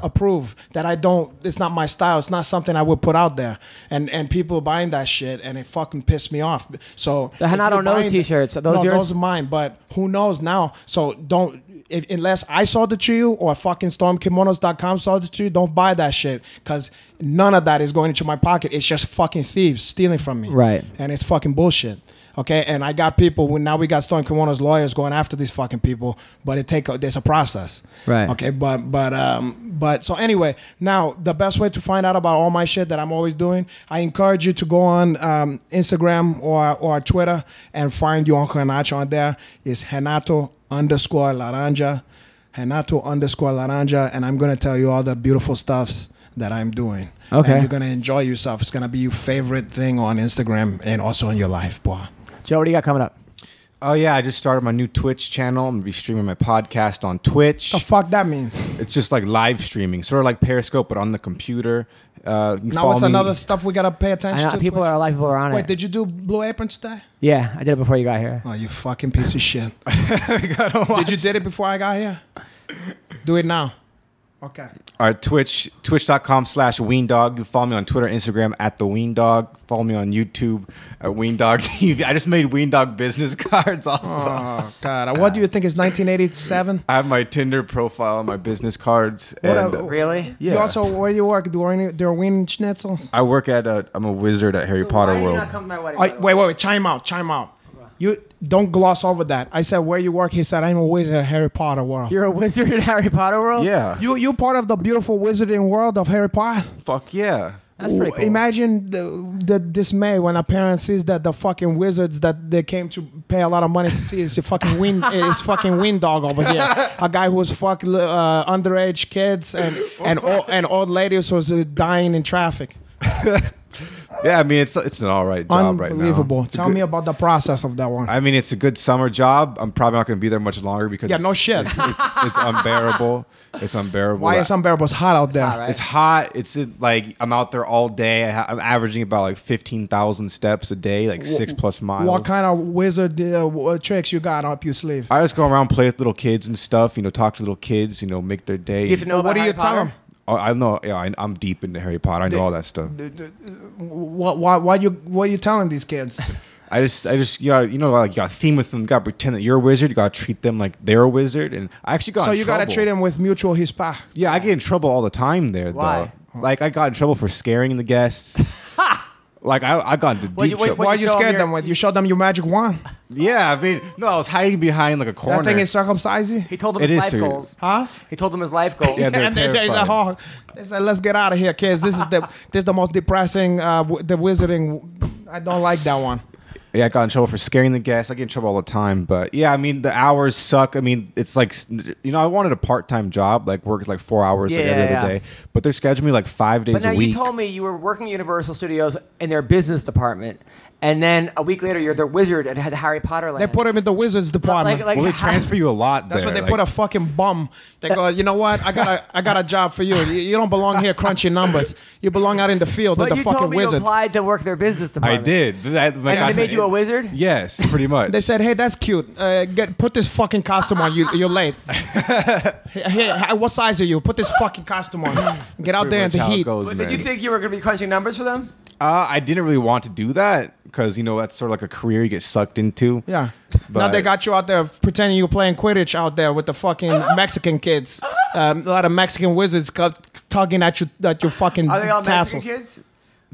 approve. That I don't. It's not my style. It's not something I would put out there. And people buying that shit, and it fucking pissed me off. So The Renato Knows t-shirts, are those yours? Those are mine. But who knows now? So don't. Unless I sold it to you or fucking stormkimonos.com sold it to you, don't buy that shit because none of that is going into my pocket. It's just fucking thieves stealing from me. Right. And it's fucking bullshit. Okay, and I got people. Now we got Storm Kimono's lawyers going after these fucking people, but there's a process. Right. Okay, but so anyway, now the best way to find out about all my shit that I'm always doing, I encourage you to go on Instagram or Twitter and find your Uncle Nacho on there. It's Renato_Laranja, Renato_Laranja, and I'm gonna tell you all the beautiful stuffs that I'm doing. Okay. And you're gonna enjoy yourself. It's gonna be your favorite thing on Instagram and also in your life, boy. Joe, what do you got coming up? Oh yeah, I just started my new Twitch channel. I'm gonna be streaming my podcast on Twitch. The fuck that means? It's just like live streaming, sort of like Periscope, but on the computer. Now what's another stuff we gotta pay attention to? A lot of people are on it. Wait, did you do Blue Apron today? Yeah, I did it before you got here. Oh, you fucking piece of shit. Did you did it before I got here? Do it now. Okay. All right, twitch.com/weendog. You follow me on Twitter, Instagram @theweendog. Follow me on YouTube at Weendog TV. I just made Weendog business cards also. Oh, God. What do you think is 1987? I have my Tinder profile on my business cards. And, Really? yeah. You also, where you work, doing Wien Schnitzels? I work at I'm a wizard at Harry Potter World. Wait, time out. You don't gloss over that. I said, where you work? He said, I'm a wizard at Harry Potter World. You're a wizard at Harry Potter World? Yeah. You part of the beautiful wizarding world of Harry Potter? Fuck yeah. That's pretty cool. Imagine the dismay when a parent sees that the fucking wizards that they came to pay a lot of money to see is your fucking wind dog over here. A guy who was fucking underage kids and old ladies who was dying in traffic. Yeah, I mean it's an all right job right now. Unbelievable. Tell me about the process of that one. I mean, it's a good summer job. I'm probably not going to be there much longer because no shit. It's unbearable. It's unbearable. Why is unbearable? It's hot out there. hot, right? It's hot. It's like I'm out there all day. I'm averaging about like 15,000 steps a day, like 6+ miles. What kind of wizard tricks you got up your sleeve? I just go around, play with little kids and stuff. Talk to little kids. Make their day. Do you have to know What about do you Harry tell Potter? them? Oh, I know. Yeah, I'm deep into Harry Potter. I know all that stuff. What you telling these kids? I just like you got to theme with them. You got to pretend that you're a wizard. You got to treat them like they're a wizard. And I actually got. So in you trouble. got to treat them with mutual respect. Yeah, I get in trouble all the time there. Why? Though. Like I got in trouble for scaring the guests. Like I got into deep trouble. What you show scared them them with? You showed them your magic wand. Yeah, I mean, no, I was hiding behind like a corner. That thing is circumcised you? He told them It his is life serious. goals. Huh? He told them his life goals. Yeah, they're And they terrified. said, let's get out of here, kids. This is the most depressing, the wizarding. I don't like that one. Yeah, I got in trouble for scaring the guests. I get in trouble all the time. But yeah, I mean, the hours suck. I mean, it's like, I wanted a part-time job, like work like 4 hours like every other day. But they're scheduling me like 5 days But now a week. you told me you were working at Universal Studios in their business department, and then a week later you're the wizard at Harry Potter Land. They put him in the wizards department. Well, they transfer you a lot That's there. what they like, put a fucking bum. They go, you know what? I got a job for you. You don't belong here crunching numbers. You belong out in the field But with the you fucking told me you wizards. applied to work their business I department. did. And they made you a wizard? Yes, pretty much. They said, hey, that's cute. Put this fucking costume on. You're late. Hey, what size are you? Put this fucking costume on. Get out Pretty there in much the how it heat. goes, But man. did you think you were going to be crunching numbers for them? I didn't really want to do that because that's sort of like a career you get sucked into. Yeah. But- Now they got you out there pretending you're playing Quidditch out there with the fucking Mexican kids. A lot of Mexican wizards tugging at your fucking Are they all tassels. Mexican kids?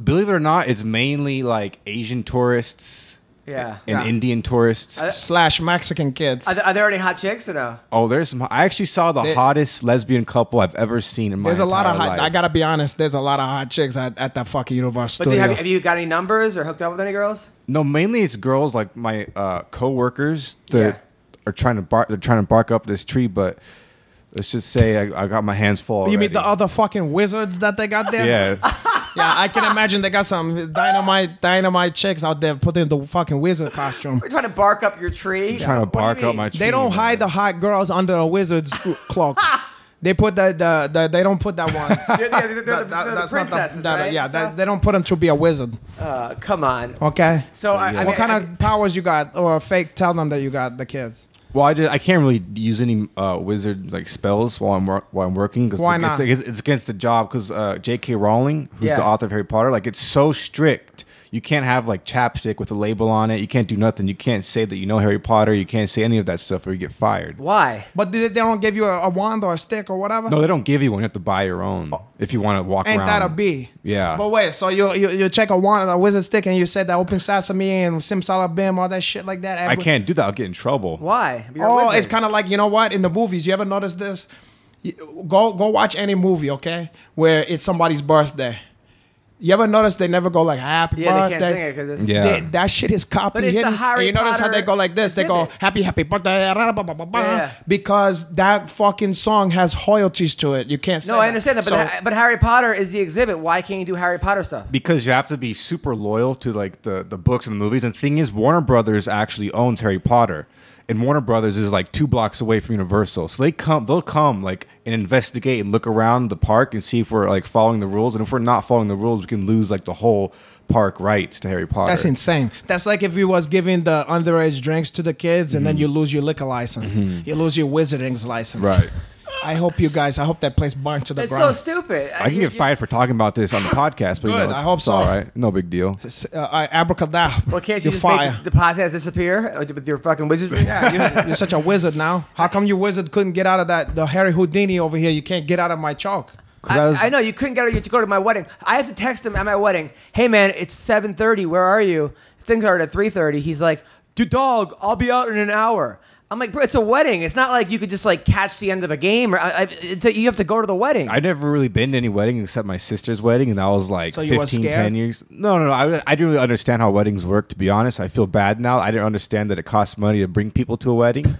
Believe it or not, it's mainly like Asian tourists Yeah. and Indian tourists. / Mexican kids. Are there any hot chicks or no? Oh, there's some. I actually saw the hottest lesbian couple I've ever seen in my There's a lot of entire hot. life. I gotta be honest. There's a lot of hot chicks at that fucking Universal But Studio. have you got any numbers or hooked up with any girls? No, mainly it's girls like my coworkers that are trying to bark up this tree. But let's just say I got my hands full. You mean the already. other fucking wizards that they got there? Yeah. Yeah, I can imagine they got some dynamite chicks out there putting the fucking wizard costume. We're trying to bark up your tree. Trying to What do you bark up mean? my tree. They don't hide the hot girls under a wizard's cloak. They put they don't put that ones. They're the princesses, right? Yeah, they don't put them to be a wizard. Come on. Okay. So I mean, what kind of powers you got, or fake? Tell them that you got the kids. Well, I can't really use any wizard like spells while I'm working. Why not? It's against the job because J.K. Rowling, who's the author of Harry Potter, like it's so strict. You can't have like chapstick with a label on it. You can't do nothing. You can't say that you know Harry Potter. You can't say any of that stuff or you get fired. Why? But they don't give you a wand or a stick or whatever? No, they don't give you one. You have to buy your own if you want to walk around. Ain't that a B? Yeah. But wait, so you check a wand, a wizard stick, and you said that open sesame and simsalabim, all that shit like that? I can't do that. I'll get in trouble. Why? You're a wizard. It's kind of like, you know what? In the movies, you ever notice this? Go watch any movie, okay? Where it's somebody's birthday. You ever notice they never go like happy birthday? They can't sing it because Yeah. That shit is copy But it's hidden. the Harry And you notice how Potter they go like this? They go exhibit. happy birthday, Yeah. because that fucking song has royalties to it. You can't say No, I understand that, but So- but Harry Potter is the exhibit. Why can't you do Harry Potter stuff? Because you have to be super loyal to like the books and the movies. And the thing is, Warner Brothers actually owns Harry Potter. And Warner Brothers is like 2 blocks away from Universal. So they'll come like and investigate and look around the park and see if we're like following the rules. And if we're not following the rules, we can lose like the whole park rights to Harry Potter. That's insane. That's like if you was giving the underage drinks to the kids and then you lose your liquor license. You lose your wizarding's license. Right. I hope that place burns to the It's so ground. stupid. I can get fired for talking about this on the podcast, but you Good, know, I hope it's so. all right. No big deal. Abracadabra. Well, can't you You're just fired. make the podcast disappear with your fucking wizardry? Yeah, you're such a wizard now. How come your wizard couldn't get out of the Harry Houdini over here? You can't get out of my chalk. I know you couldn't get her to go to my wedding. I have to text him at my wedding. Hey man, it's 7:30. Where are you? Things are at 3:30. He's like, dude, dog, I'll be out in an hour. I'm like, bro, it's a wedding. It's not like you could just like catch the end of a game. Or you have to go to the wedding. I've never really been to any wedding except my sister's wedding, and that was like So you was 15, scared? 10 years. No. I didn't really understand how weddings work, to be honest. I feel bad now. I didn't understand that it costs money to bring people to a wedding.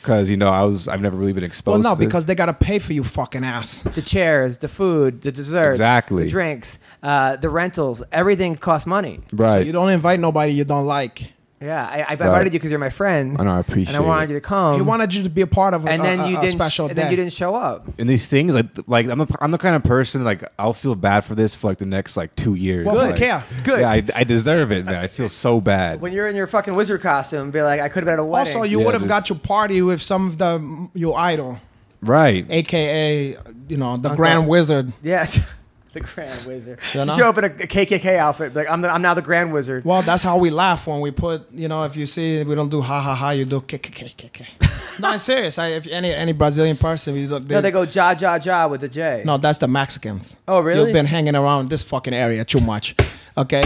Because, you know, I've never really been exposed Well, no, to this. because they gotta pay for you, fucking ass. The chairs, the food, the desserts, Exactly. the drinks, the rentals, everything costs money. Right. So you don't invite nobody you don't like. Yeah, I invited you because you're my friend. I know, I appreciate and I wanted it. you to come. He wanted you to be a part of and then you a didn't. special And day. then you didn't show up. And these things, like I'm the kind of person, like, I'll feel bad for this for like the next like 2 years. Well, like, who care? Good. Yeah, I deserve it, man. I feel so bad. When you're in your fucking wizard costume, be like, I could have been at a wedding. Also, you Yeah, would have got just- your party with some of your idol, Right. aka the Uncle- Grand Wizard. Yes. The Grand Wizard. You know? You show up in a KKK outfit, like I'm now the Grand Wizard. Well, that's how we laugh when we put, if you see, we don't do ha ha ha, you do KKK. No, I'm serious. If any Brazilian person, No, they go ja ja ja with the J. No, that's the Mexicans. Oh, really? You've been hanging around this fucking area too much. Okay,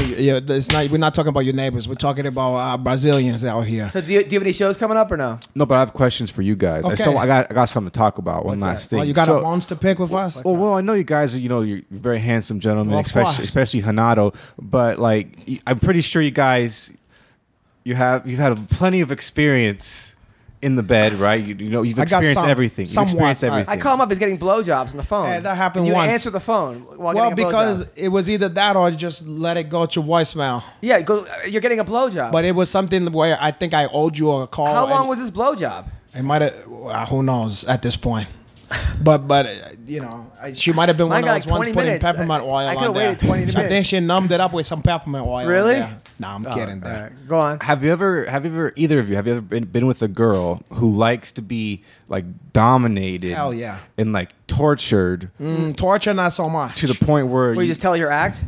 we're not talking about your neighbors. We're talking about Brazilians out here. So do you have any shows coming up or no? No, but I have questions for you guys. Okay. I got something to talk about. One What's last that? thing. Well, you got So- a monster pick with us? Well, I know you guys are, you're very handsome gentlemen, Well, of course. especially Renato. But like, I'm pretty sure you guys, you've had plenty of experience in the bed, right? You've I got experienced some. everything. You've Somewhat. experienced I everything. I call him up. He's getting blowjobs on the phone. Yeah, that happened and you once. answer the phone while Well, getting a because blowjob. it was either that or just let it go to voicemail. Yeah, you're getting a blowjob. But it was something where I think I owed you a call. How long and was this blowjob? it might have? Who knows at this point? But she might have been Mine one of got those like ones 20 putting minutes. peppermint oil. I could've on there. waited 20 I think minutes. she numbed it up with some peppermint oil. Really? On there. No, I'm kidding. All There. right, go on. Have you ever either of you have you ever been with a girl who likes to be like dominated? Hell yeah. And like tortured Torture, not so much. to the point where Will you just tell your act?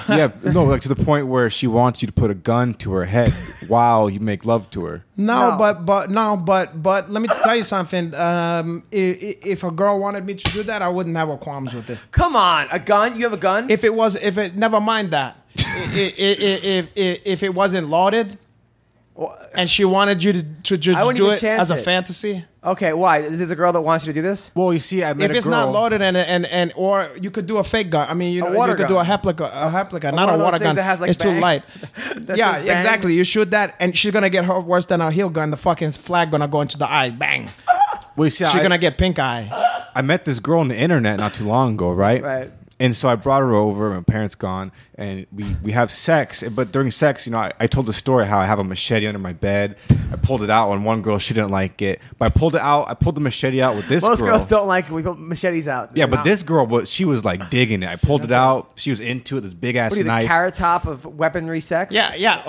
yeah, no, like to the point where she wants you to put a gun to her head while you make love to her. No, No. but let me tell you something. If a girl wanted me to do that, I wouldn't have a qualms with it. Come on, a gun? You have a gun? Never mind that. If it wasn't loaded, and she wanted you to just I wouldn't do even it chance as a it. fantasy. Okay, why? There's a girl that wants you to do this? Well, you see, I met If a it's girl. not loaded and or you could do a fake gun. I mean, you water could do a gun. replica, one not of a those water things gun. that has, like, It's too bang. light. That Yeah, says bang. exactly. You shoot that, and she's gonna get hurt worse than a heel gun. The fucking flag gonna go into the eye. Bang. Well, you see, She's gonna get pink eye. I met this girl on the internet not too long ago, right? Right. And so I brought her over. My parents gone, and we have sex. But during sex, you know, I told the story how I have a machete under my bed. I pulled it out on one girl. She didn't like it. But I pulled it out. I pulled the machete out with this Most girl. girls don't like it. We put machetes out. Yeah, but this girl, she was like digging it. I pulled it out. She was into it. This big ass What are you, knife. the carrot top of weaponry sex? Yeah.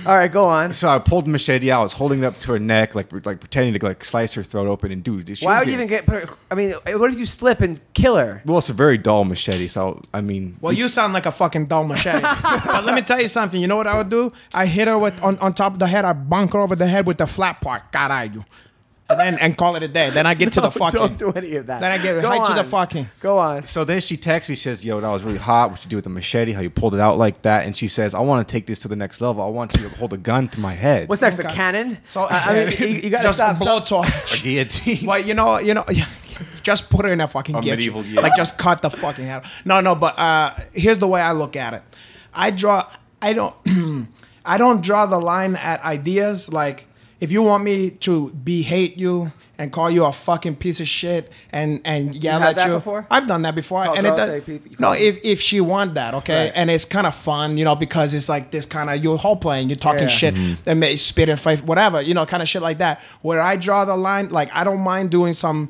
All right, go on. So I pulled the machete out. I was holding it up to her neck, like pretending to like slice her throat open. And dude, she Why was would you getting- even I mean, what if you slip and kill her? Well, it's a very dull machete. So I mean, Well, you sound like a fucking dull machete. But let me tell you something. You know what I would do? I hit her with on top of the head. I bonk her over the head with the flat part. Caralho. And call it a day. Then I get to the fucking. Don't do any of that. Then I get Go right to the on. fucking. Go on. so then she texts me, she says, "Yo, that was really hot. What you do with the machete? How you pulled it out like that?" And she says, "I want to take this to the next level. I want you to hold a gun to my head, What's next? Okay. A cannon? So I mean, you got to just stop. blowtorch. a guillotine." Well, you know, just put her in a fucking A guillotine. medieval guillotine. Like just cut the fucking head. No, but here's the way I look at it. I don't I don't draw the line at ideas. Like if you want me to hate you and call you a fucking piece of shit and yell had at that you. before? I've done that before. Call and girls, it say does, people- you no, call them. if she want that, okay? Right. And it's kind of fun, you know, because it's like this kind of, you're whole playing, you're talking Yeah. shit, and spit and fight, whatever, you know, kind of shit like that. Where I draw the line, like I don't mind doing some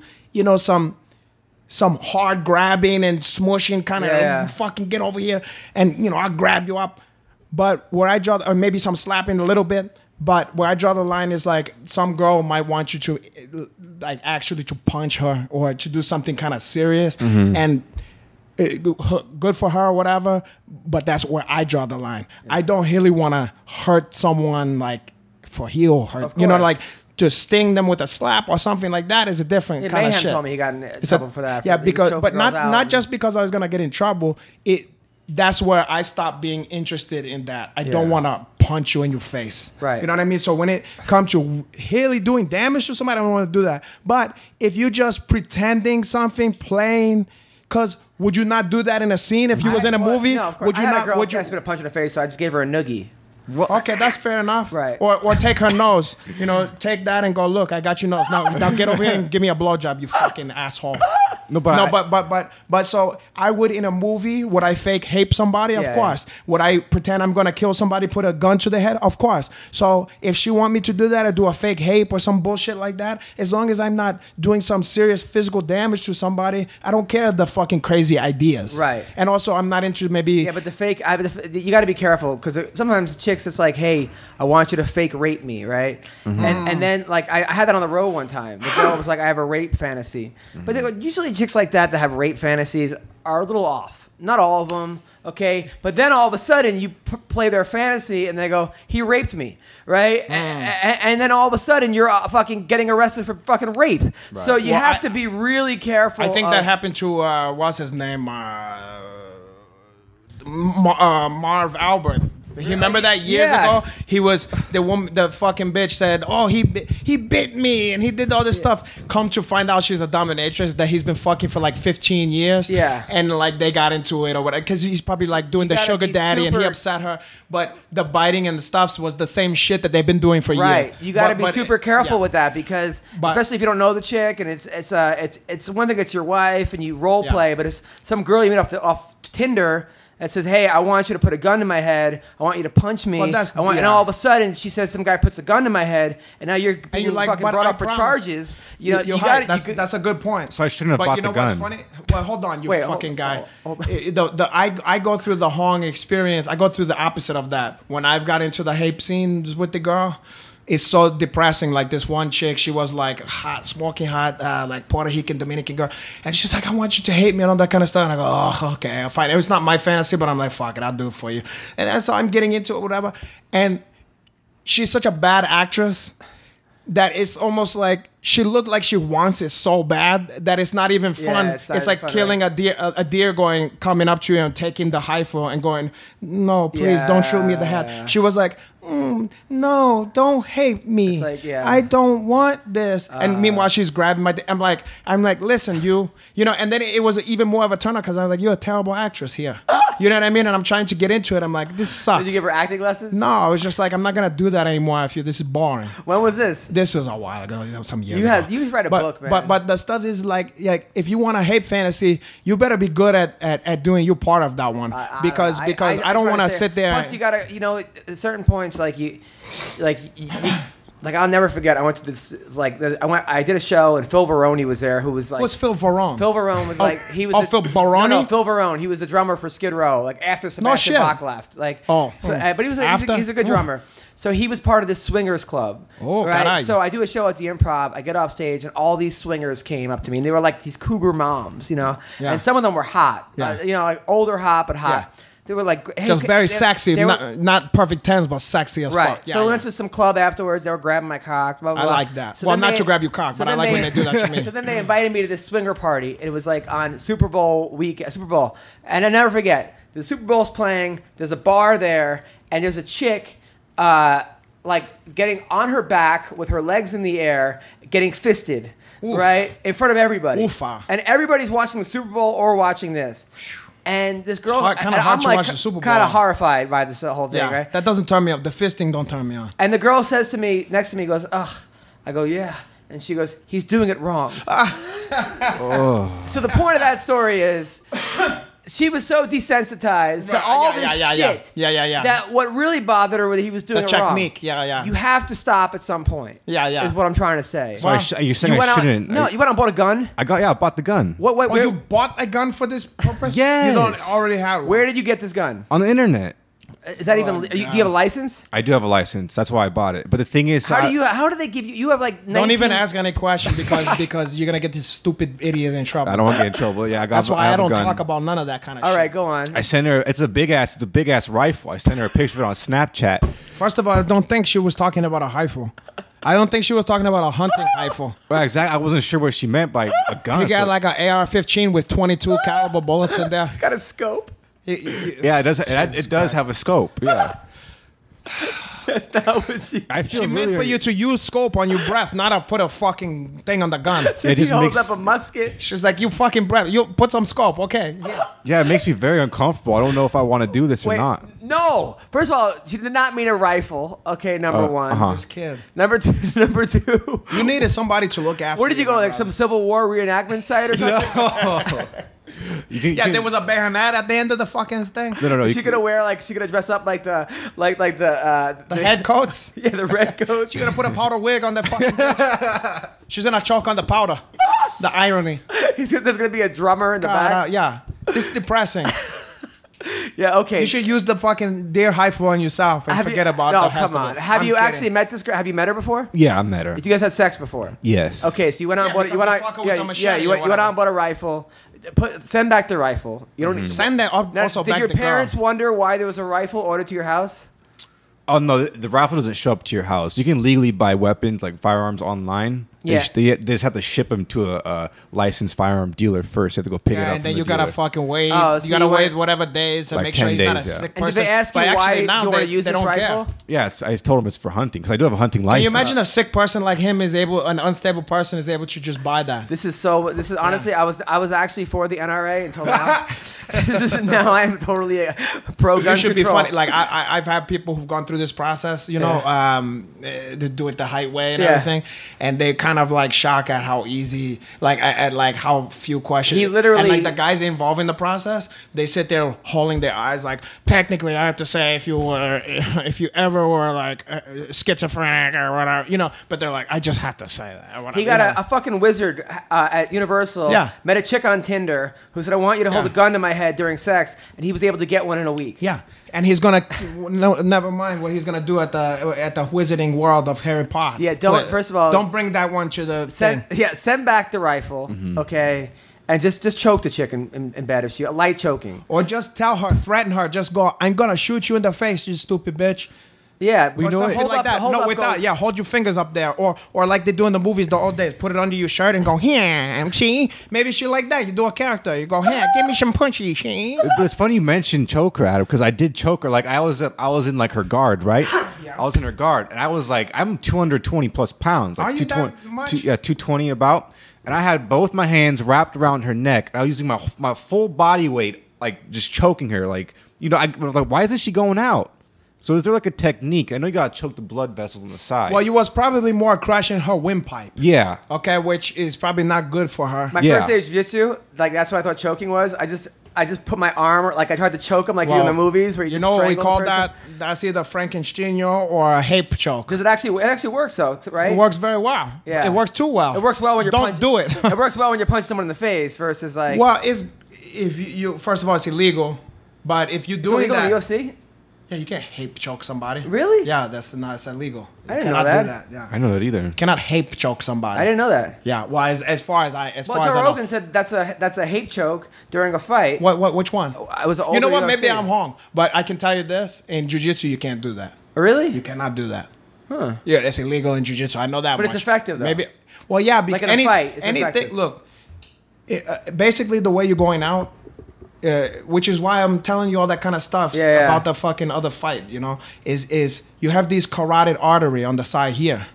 hard grabbing and smushing, kind of Yeah. fucking get over here, and you know I'll grab you up. But where I draw, or maybe some slapping a little bit. But where I draw the line is like some girl might want you to, like actually to punch her or to do something kind of serious, and good for her or whatever. But that's where I draw the line. I don't really want to hurt someone like for heel hurt. Of You know, course. like to sting them with a slap or something like that is a different Yeah, kind of Mayhem shit. told me he got in It's trouble for that. Yeah, for because choking but girls not out not and- just because I was gonna get in trouble. That's where I stopped being interested in that. I don't Yeah. want to punch you in your face. Right. You know what I mean? So when it comes to really doing damage to somebody, I don't want to do that. But if you're just pretending something, playing, because would you not do that in a scene if you was in a Well, movie? No, of course. Would you I had not? a girl Would you? asked me to punch in the face, so I just gave her a noogie. Okay, that's fair enough. Right. Or take her nose. You know, take that and go. Look, I got your nose. Now get over here and give me a blowjob, you fucking asshole. No, but But so I would in a movie, would I fake hate somebody? Of Yeah, course. Would I pretend I'm gonna kill somebody, put a gun to the head? Of course. So if she want me to do that or do a fake hate or some bullshit like that, as long as I'm not doing some serious physical damage to somebody, I don't care the fucking crazy ideas. Right. And also I'm not into maybe Yeah, but the fake, you got to be careful because sometimes chicks, it's like, hey, I want you to fake rape me, right? And then like I had that on the road one time. The girl was like, I have a rape fantasy, but usually chicks like that have rape fantasies are a little off. Not all of them, okay? But then all of a sudden you play their fantasy and they go, he raped me, right? And then all of a sudden you're fucking getting arrested for fucking rape. So you Well, have to be really careful. I think that happened to what's his name, Marv Albert. You remember that years Yeah. ago? He was the woman. The fucking bitch said, "Oh, he bit me and he did all this stuff." Come to find out, she's a dominatrix that he's been fucking for like 15 years. Yeah. and like they got into it or whatever because he's probably like doing the gotta sugar be daddy and he super- upset her. But the biting and the stuffs was the same shit that they've been doing for Right, years. you got to be But- super careful yeah. with that because But- especially if you don't know the chick and it's one thing it's your wife and you role Yeah. play, but it's some girl you meet off Tinder that says, "Hey, I want you to put a gun to my head. I want you to punch me. Well, that's- And yeah. all of a sudden, she says some guy puts a gun to my head, and now you're being you're like, fucking "But brought I up for promise." charges. You know, You're you right. got That's a good point. So I shouldn't have but bought you know the what's gun. funny? Well, hold on, you Wait, fucking guy. hold I go through the Hong experience. I go through the opposite of that. When I've got into the hate scenes with the girl, it's so depressing. Like this one chick, she was like hot, smoking hot, like Puerto Rican, Dominican girl, and she's like, "I want you to hate me and all that kind of stuff." And I go, "Oh, okay, fine." It was not my fantasy, but I'm like, "Fuck it, I'll do it for you." And that's so I'm getting into it, whatever. And she's such a bad actress that it's almost like she looked like she wants it so bad that it's not even fun. Yeah, it's not it's like even fun, killing a deer coming up to you and taking the rifle and going, "No, please don't shoot me in the head." Yeah. She was like, no, don't hate me. It's like, yeah. I don't want this. And meanwhile, she's grabbing my. I'm like, listen, you know. And then it was even more of a turn on because I was like, you're a terrible actress here. You know what I mean? And I'm trying to get into it. I'm like, this sucks. Did you give her acting lessons? No, I was just like, I'm not gonna do that anymore. This is boring. When was this? This was a while ago, some years ago. You read a book, man. But the stuff is like if you want to hate fantasy, you better be good at doing your part of that one because I don't want to sit there. Plus, you gotta, at certain points, like I'll never forget. I went to this, I did a show and Phil Varone was there, who was like. What's Phil Varone? Phil Varone was like, he was. Phil Varone? No, Phil Varone. He was the drummer for Skid Row, like after Sebastian Bach left. But he was he's a good drummer. So he was part of this swingers club. Oh, right? caray. So I do a show at the Improv. I get off stage and all these swingers came up to me and they were like these cougar moms, Yeah. And some of them were hot. Yeah. Like older hot, but hot. Yeah. They were like, hey, just very sexy, they were, not perfect tens, but sexy as right. fuck. So we went to some club afterwards. They were grabbing my cock. Blah, blah, I blah. like that. So Well, then not to grab your cock, but I like when they do that to me. So then they invited me to this swinger party. It was like on Super Bowl week, Super Bowl, and I never forget. The Super Bowl's playing. There's a bar there, and there's a chick, like getting on her back with her legs in the air, getting fisted, right in front of everybody. Oofa. And everybody's watching the Super Bowl or watching this. And this girl, Kind of hard to watch the Super Bowl. Kind of horrified by this whole thing, Yeah, right? that doesn't turn me off. The fisting don't turn me on. And the girl says to me, next to me, goes, ugh. I go, yeah. And she goes, he's doing it wrong. So the point of that story is, she was so desensitized to all this shit. Yeah. That what really bothered her was he was doing The it wrong. technique, yeah. You have to stop at some point. Yeah. Is what I'm trying to say. So you're saying I shouldn't? No, you went out and bought a gun. I bought the gun What? Oh, you bought a gun for this purpose? Yes. You don't already have one. Where did you get this gun? on the internet. Is that even? Do you have a license? I do have a license. That's why I bought it. But the thing is, How do they give you? You have like 19. Don't even ask any question because you're gonna get this stupid idiot in trouble. I don't want to get in trouble. Yeah, That's why I have a don't gun. talk about none of that kind of All shit. right, go on. I sent her. It's a big ass rifle. I sent her a picture of it on Snapchat. First of all, I don't think she was talking about a rifle. I don't think she was talking about a hunting rifle. Well, exactly. I wasn't sure what she meant by a gun. You got like an AR-15 with 22 caliber bullets in there. It's got a scope. Yeah, it does. It does have a scope. Yeah. That's not what she. I feel She meant for you to use scope on your breath, not to put a fucking thing on the gun. He just holds makes- up a musket. She's like, you fucking breath. You put some scope, okay? Yeah. Yeah, it makes me very uncomfortable. I don't know if I want to do this or Wait, not. no. First of all, she did not mean a rifle. Okay, number one. uh-huh. This kid. Number two. You needed somebody to look after. Where did you go? Like some Civil War reenactment site or something? Yeah, there was a bayonet at the end of the fucking thing. No. She gonna wear like she gonna dress up like the The head coats. yeah, the red coats. She's gonna put a powder wig on that fucking bitch. She's gonna choke on the powder. The irony. There's gonna be a drummer in the back. Yeah. This is depressing. Yeah, okay. You should use the fucking deer rifle on yourself and forget about no, the come on. Have you actually met this girl? Have you met her before? Yeah, I met her. You guys had sex before? Yes. Okay, so you went out and bought because you went you out, fuck her with yeah, the yeah, machete you or went out whatever. and bought a rifle. Send back the rifle. You don't Send that Now, also did back your to parents girl. wonder why there was a rifle ordered to your house? Oh no, the rifle doesn't show up to your house. You can legally buy weapons like firearms online. Yeah. They just have to ship them to a licensed firearm dealer first. You have to go pick it up. Yeah, and from then the you gotta dealer. fucking wait. Oh, so you gotta you wait went- whatever days to Like make sure 10 he's not a days, yeah. sick And person. did they ask you But why actually now you want to they- use they this don't care. rifle? Yes, I told him it's for hunting because I do have a hunting Can license. you imagine a sick person like him is able, an unstable person is able to just buy that? This is honestly, I was actually for the NRA until now. Now I am totally a pro gun You should control. be funny. Like I've had people who've gone through this process, you know, to do it the height way and Yeah. everything, and they kind of like shock at how easy, like at like how few questions. He literally- and like the guys involved in the process, they sit there holding their eyes, like technically I have to say if you ever were like schizophrenic or whatever, you know, but they're like I just have to say that. Or whatever, He got you know. a fucking wizard at Universal. Yeah. Met a chick on Tinder who said, "I want you to hold a Yeah. gun to my head during sex," and he was able to get one in a week. Yeah, and he's gonna never mind what he's gonna do at the Wizarding World of Harry Potter. Yeah, don't- first of all, don't bring that one to the thing. Send back the rifle, okay, and just choke the chick in bed if she light choking. Or just tell her, threaten her, just go, I'm gonna shoot you in the face, you stupid bitch. Yeah, We know it. hold like up, that. hold No, up, without. go- Yeah, hold your fingers up there, or like they do in the movies the old days. Put it under your shirt and go here. See, maybe shit like that. You do a character. You go here. Give me some punchy. See. But it's funny you mentioned choke her, Adam, because I did choke her. Like I was in like her guard, right? Yeah. I was in her guard, and I was like, I'm 220 plus pounds, like Are you 220, that much? 220 about. And I had both my hands wrapped around her neck. And I was using my full body weight, like just choking her. Like I was like, why isn't she going out? So is there like a technique? I know you gotta choke the blood vessels on the side. Well, you was probably more crushing her windpipe. yeah. Okay, which is probably not good for her. My Yeah. first day of jiu-jitsu, like that's what I thought choking was. I just put my arm, like I tried to choke him, like you do in the movies where you just know what we strangle call the person. that? That's either Frankenstein or a hip choke. Does it actually works though, right? It works very well. Yeah. It works too well. It works well when you're Don't punching. do it. It works well when you're punching someone in the face versus like. Well, if you first of all, it's illegal. But if you're so doing legal in that, the UFC? yeah, you can't hip choke somebody. Really? Yeah, that's illegal. You I didn't know cannot that. do that. Yeah, I know that either. you cannot hip choke somebody. I didn't know that. Yeah, well, as far as I Well, Joe know. Rogan said that's a hate choke during a fight. Which one? I was an You know older what? Maybe UFC. I'm wrong, but I can tell you this: in jiu-jitsu, you can't do that. Really? You cannot do that. Huh. Yeah, it's illegal in jiu-jitsu. I know that. But it's much. effective, though. Maybe. Well, yeah. Like in a fight, it's anything. effective. Look, basically the way you're going out, which is why I'm telling you all that kind of stuff Yeah. about the fucking other fight. You know, is you have these carotid artery on the side here.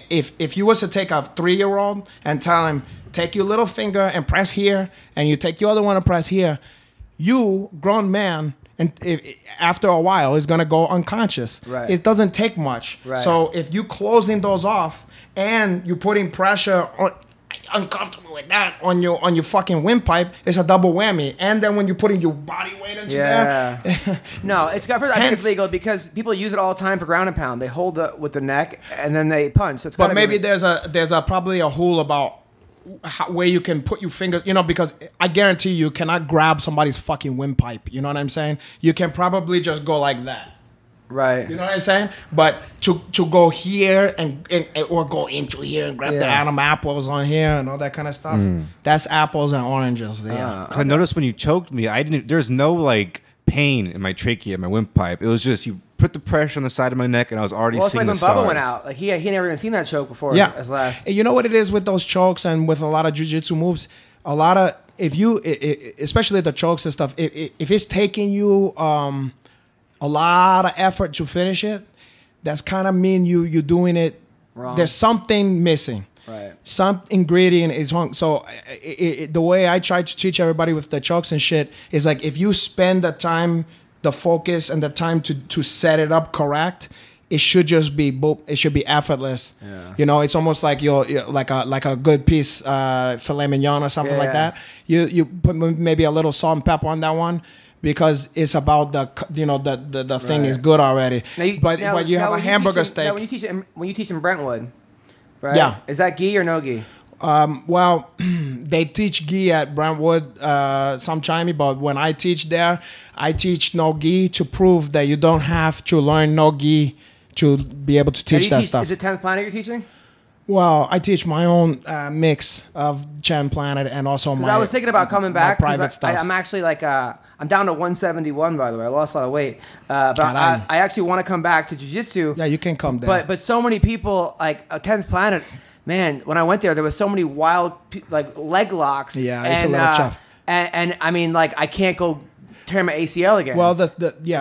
If you was to take a 3-year-old and tell him take your little finger and press here, and you take your other one and press here, you grown man. And after a while, is gonna go unconscious. Right. It doesn't take much. Right. So if you closing those off and you're putting pressure on, uncomfortable with that on your fucking windpipe, it's a double whammy. And then when you're putting your body weight into Yeah. there, No, it's I think it's Hence- legal because people use it all the time for ground and pound. They hold with the neck and then they punch. So it's but gotta maybe be, there's a probably a rule about where you can put your fingers, because I guarantee you cannot grab somebody's fucking windpipe. You know what I'm saying? You can probably just go like that. right. You know what I'm saying? But to go here and or go into here and grab the Yeah. Adam apples on here and all that kind of stuff, that's apples and oranges. Yeah. I noticed when you choked me, there's no like pain in my trachea, my windpipe. It was just you put the pressure on the side of my neck, and I was already Well, it's seeing like when the stars. Bubba went out. Like he never even seen that choke before. Yeah. As last. And you know what it is with those chokes and with a lot of jiu-jitsu moves? A lot of, especially the chokes and stuff, if it's taking you a lot of effort to finish it, that's kind of mean you're doing it Wrong. There's something missing. Right. Some ingredient is wrong. So the way I try to teach everybody with the chokes and shit is like, if you spend the time, the focus and the time to set it up correct, it should just be boop. It should be effortless. Yeah. It's almost like you're like a good piece filet mignon or something like Yeah. that. You put maybe a little salt and pepper on that one, because it's about the thing Right. is good already. But you have a when you hamburger teach 'em- steak. Now, when you teach in Brentwood, right? Yeah. Is that gi or no gi? Well, they teach gi at Brentwood, some Chimey, but when I teach there, I teach no gi to prove that you don't have to learn no gi to be able to Now, teach you that stuff. Is it 10th Planet you're teaching? Well, I teach my own mix of Chen Planet and also Because my. I was thinking about coming back. 'cause private stuff. I'm actually like I'm down to 171 by the way. I lost a lot of weight, but Caray. I actually want to come back to jiu-jitsu. Yeah, you can come there. But so many people like 10th Planet. Man, when I went there was so many wild like leg locks. Yeah, it's a little tough. And I mean, like I can't go tear my ACL again. Well,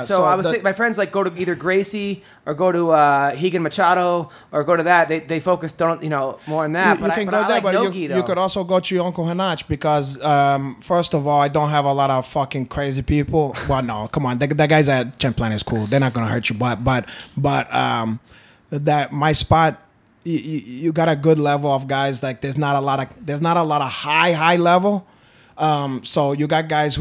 So I was thinking, my friends like go to either Gracie or go to Higan Machado or go to that. They focus more on that. You can go there, like but no-gi, you though. could also go to your Uncle Hanach because, first of all, I don't have a lot of fucking crazy people. Well, no, come on, the guys at Chen Planet is cool. They're not gonna hurt you, but that my spot. You got a good level of guys. Like there's not a lot of high level. So you got guys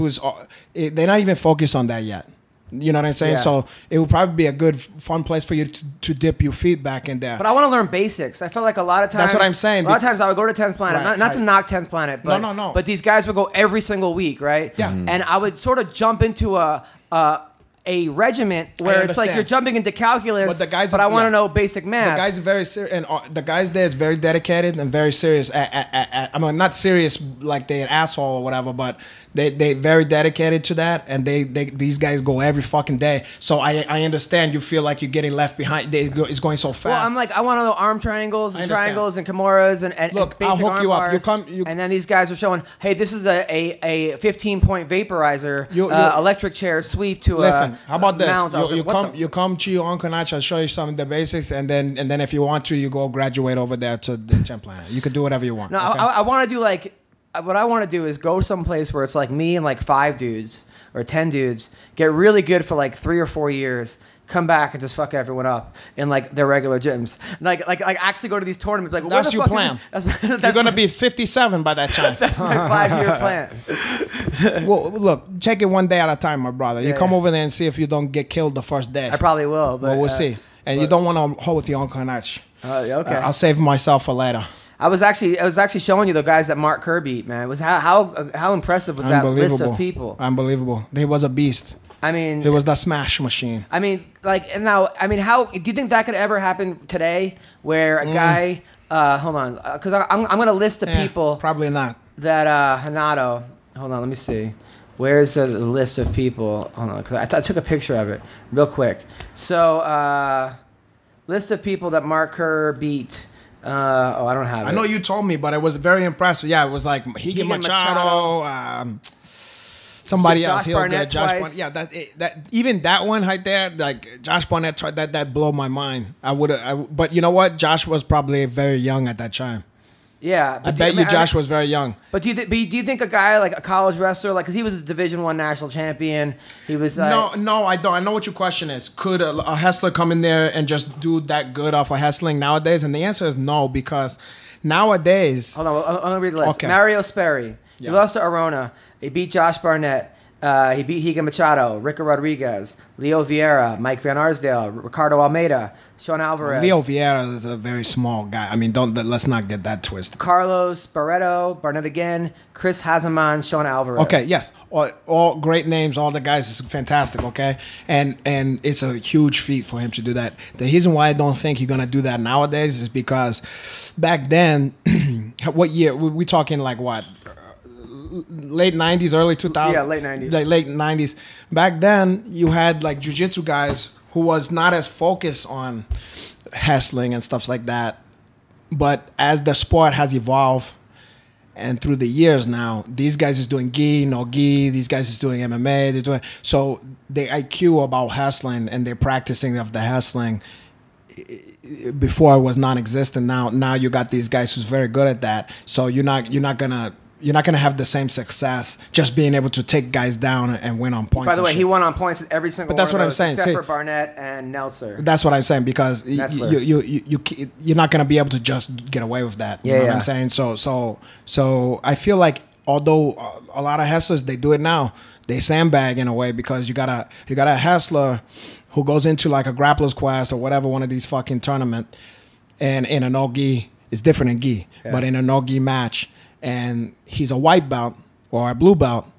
they're not even focused on that yet. You know what I'm saying? Yeah. So it would probably be a good, fun place for you to dip your feet back in there. But I want to learn basics. I felt like a lot of times. That's what I'm saying. A lot of times I would go to 10th Planet, Right, not to right. knock 10th Planet, but No. But these guys would go every single week, right? Yeah. Mhm. And I would sort of jump into a regiment where it's like understand. you're jumping into calculus, But the guys but are- I want to yeah. know basic math. The guys are very serious, and the guys there is very dedicated and very serious. I mean, not serious like they're an asshole or whatever, but They very dedicated to that, and these guys go every fucking day. So I understand you feel like you're getting left behind. It's going so fast. Well, I'm like, I want to know arm triangles and triangles and kimuras and look, basic I'll hook arm you up. bars. And then these guys are showing, hey, this is a 15-point vaporizer, electric chair sweep to listen, how about this? mount. You come to your Uncle Nacho, I'll show you some of the basics, and then if you want to, you go graduate over there to the Gym Planet. You can do whatever you want. No, okay? I want to do like, what I want to do is go someplace where it's like me and like 5 dudes or 10 dudes, get really good for like 3 or 4 years, come back and just fuck everyone up in like their regular gyms. Like actually go to these tournaments. Like, that's your plan. You're gonna be 57 by that time. That's my 5-year plan. Well, look, take it one day at a time, my brother. You come over there and see if you don't get killed the first day. I probably will, but we'll see. And you don't want to hold with your Uncle Nach. Okay. I'll save myself for later. I was actually showing you the guys that Mark Kerr beat, man. It was how impressive was that list of people? Unbelievable. He was a beast. I mean, it was the smash machine. I mean, like, and now, I mean, how do you think that could ever happen today, where a guy? Hold on, because I'm gonna list the people. Probably not. That Renato. Hold on, let me see. Where's the list of people? Hold on, because I took a picture of it real quick. So, list of people that Mark Kerr beat. I don't have it. I know you told me, but it was very impressive. Yeah, it was like Higa Machado, somebody Josh else. He'll Barnett get Josh twice. Barnett. Yeah, that even that one right there, like Josh Barnett tried that blew my mind. But you know what? Josh was probably very young at that time. Yeah, I bet you Josh was very young. But do you think a guy like a college wrestler, like, because he was a Division I national champion, he was like, no, I don't. I know what your question is. Could a hustler come in there and just do that good off of hustling nowadays? And the answer is no, because nowadays. Hold on, I'll read the list. Okay. Mario Sperry, he Yeah. lost to Arona. He beat Josh Barnett. He beat Higa Machado, Rico Rodriguez, Leo Vieira, Mike Van Arsdale, Ricardo Almeida, Sean Alvarez. Leo Vieira is a very small guy. I mean, let's not get that twisted. Carlos Barreto, Barnett again, Chris Hazeman, Sean Alvarez. Okay, yes, all great names. All the guys is fantastic. Okay, and it's a huge feat for him to do that. The reason why I don't think he's gonna do that nowadays is because back then, what year we talking, like what? Late 90s, early 2000s. Yeah, late 90s. Like late 90s. Back then, you had like jiu-jitsu guys who was not as focused on hustling and stuff like that. But as the sport has evolved and through the years now, these guys is doing gi, no gi. These guys is doing MMA. They're doing so the IQ about hustling and they're practicing of the hustling before it was non-existent. Now you got these guys who's very good at that. So you're not gonna have the same success just being able to take guys down and win on points. By the way, he won on points at every single. But that's one what of I'm those, saying. except See, for Barnett and Nelson. That's what I'm saying, because you're not gonna be able to just get away with that. You know what I'm saying? So I feel like although a lot of hustlers, they do it now, they sandbag in a way, because you got a hustler who goes into like a grappler's quest or whatever, one of these fucking tournament, and in a no gi, it's different in gi, but in a no gi match. And he's a white belt or a blue belt,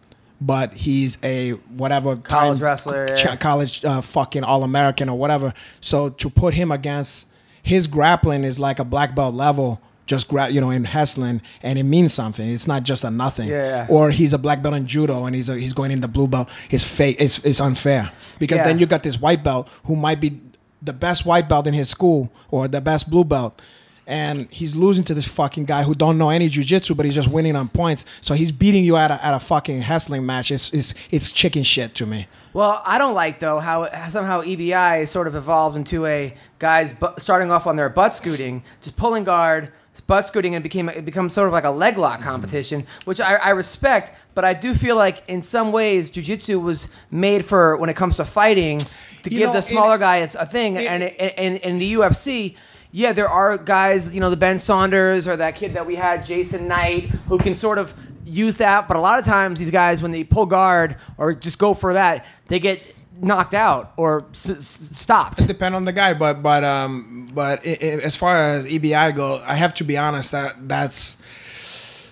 but he's a whatever college wrestler, college fucking All-American or whatever. So to put him against, his grappling is like a black belt level, just in hustling, and it means something. It's not just a nothing. Or he's a black belt in judo and he's going in the blue belt. It's fake. It's unfair, because then you got this white belt who might be the best white belt in his school or the best blue belt. And he's losing to this fucking guy who don't know any jiu-jitsu, but he's just winning on points. So he's beating you at a fucking hustling match. It's chicken shit to me. Well, I don't like, though, how somehow EBI sort of evolved into a guys starting off on their butt scooting, just pulling guard, butt scooting, and it becomes sort of like a leg lock competition, which I respect. But I do feel like in some ways jiu-jitsu was made for, when it comes to fighting, to give the smaller guy a thing. And in the UFC, yeah, there are guys, the Ben Saunders or that kid that we had, Jason Knight, who can sort of use that. But a lot of times these guys, when they pull guard or just go for that, they get knocked out or stopped. It depends on the guy, but as far as EBI go, I have to be honest, that's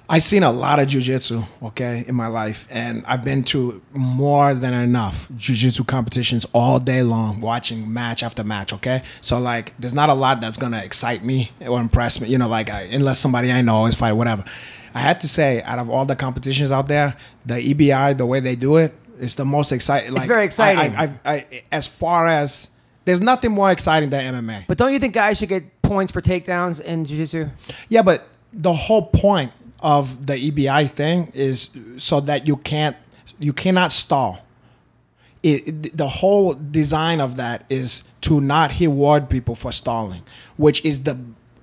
I've seen a lot of jiu-jitsu, okay, in my life, and I've been to more than enough jiu-jitsu competitions all day long, watching match after match, okay? So, like, there's not a lot that's going to excite me or impress me, unless somebody I know always fight, whatever. I had to say, out of all the competitions out there, the EBI, the way they do it, is the most exciting. It's very exciting. As far as there's nothing more exciting than MMA. But don't you think guys should get points for takedowns in jiu-jitsu? Yeah, but the whole point of the EBI thing is so that you cannot stall. The whole design of that is to not reward people for stalling, which is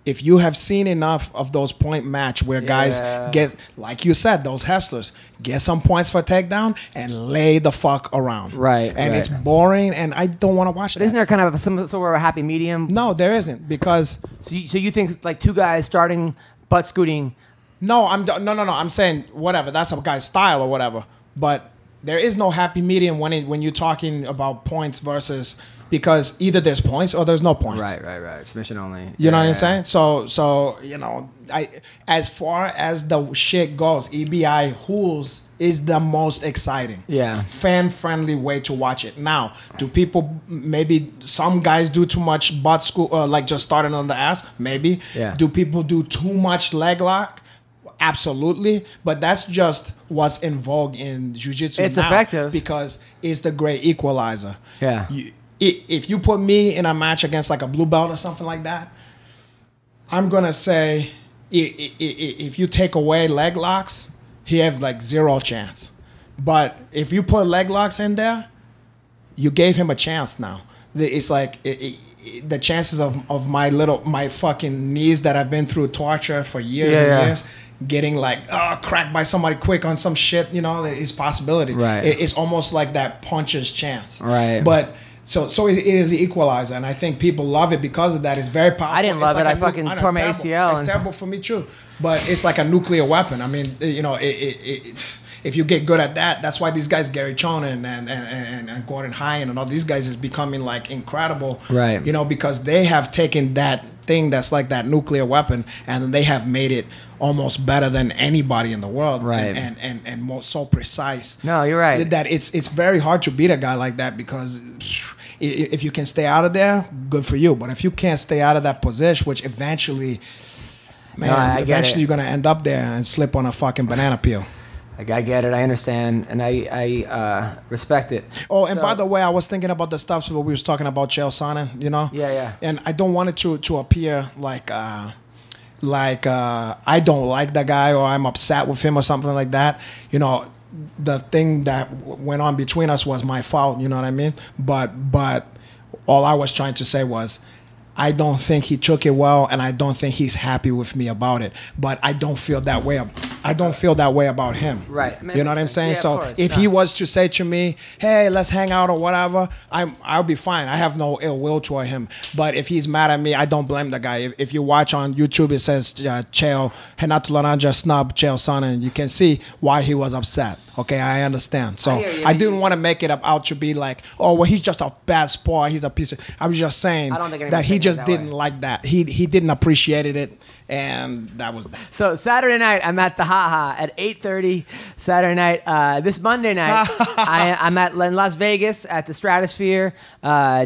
if you have seen enough of those point match where guys get, like you said, those hustlers get some points for takedown and lay the fuck around. Right. And it's boring, and I don't want to watch that. Isn't there kind of some sort of a happy medium? No, there isn't, because So you think like two guys starting butt scooting? no. I'm saying whatever. That's a guy's style or whatever. But there is no happy medium when you're talking about points versus, because either there's points or there's no points. Right. Submission only. You know what I'm saying? So as far as the shit goes, EBI Hools is the most exciting. Yeah. Fan-friendly way to watch it. Now, do people, maybe some guys do too much butt school, like just starting on the ass? Maybe. Yeah. Do people do too much leg lock? Absolutely. But that's just what's in vogue in jiu-jitsu It's now, effective. because it's the great equalizer. Yeah. If you put me in a match against like a blue belt or something like that, I'm going to say if you take away leg locks, he have like zero chance. But if you put leg locks in there, you gave him a chance now. It's like the chances of my fucking knees that I've been through torture for years and years, getting like cracked by somebody quick on some shit, is possibility. Right. It's almost like that puncher's chance. Right. But so it is the equalizer, and I think people love it because of that. It's very powerful. I didn't love it. I fucking tore my ACL. It's terrible for me too, but it's like a nuclear weapon. I mean, if you get good at that, that's why these guys, Gary Chonin and Gordon Hine and all these guys, is becoming like incredible. Right. Because they have taken that thing that's like that nuclear weapon, and they have made it almost better than anybody in the world. Right. And more so precise. No, you're right. That it's very hard to beat a guy like that, because if you can stay out of there, good for you. But if you can't stay out of that position, which eventually, you're gonna end up there and slip on a fucking banana peel. I get it. I understand, and I respect it. Oh, and by the way, I was thinking about the stuff so we was talking about Chael Sonnen, Yeah. And I don't want it to appear like I don't like the guy or I'm upset with him or something like that. The thing that went on between us was my fault. You know what I mean? But all I was trying to say was, I don't think he took it well, and I don't think he's happy with me about it. But I don't feel that way. I don't feel that way about him. Right. I mean, You know what I'm saying? Yeah, so if he was to say to me, "Hey, let's hang out" or whatever, I'll be fine. I have no ill will toward him. But if he's mad at me, I don't blame the guy. If you watch on YouTube, it says Renato Laranja snub Chael Sonnen. You can see why he was upset. Okay, I understand. So I didn't want to make it out to be like, oh, well, he's just a bad sport. He's a piece of. I was just saying that he just didn't like that. He didn't appreciate it, and that was that. So Saturday night, I'm at the HaHa at 8:30. Saturday night. This Monday night, I'm in Las Vegas at the Stratosphere.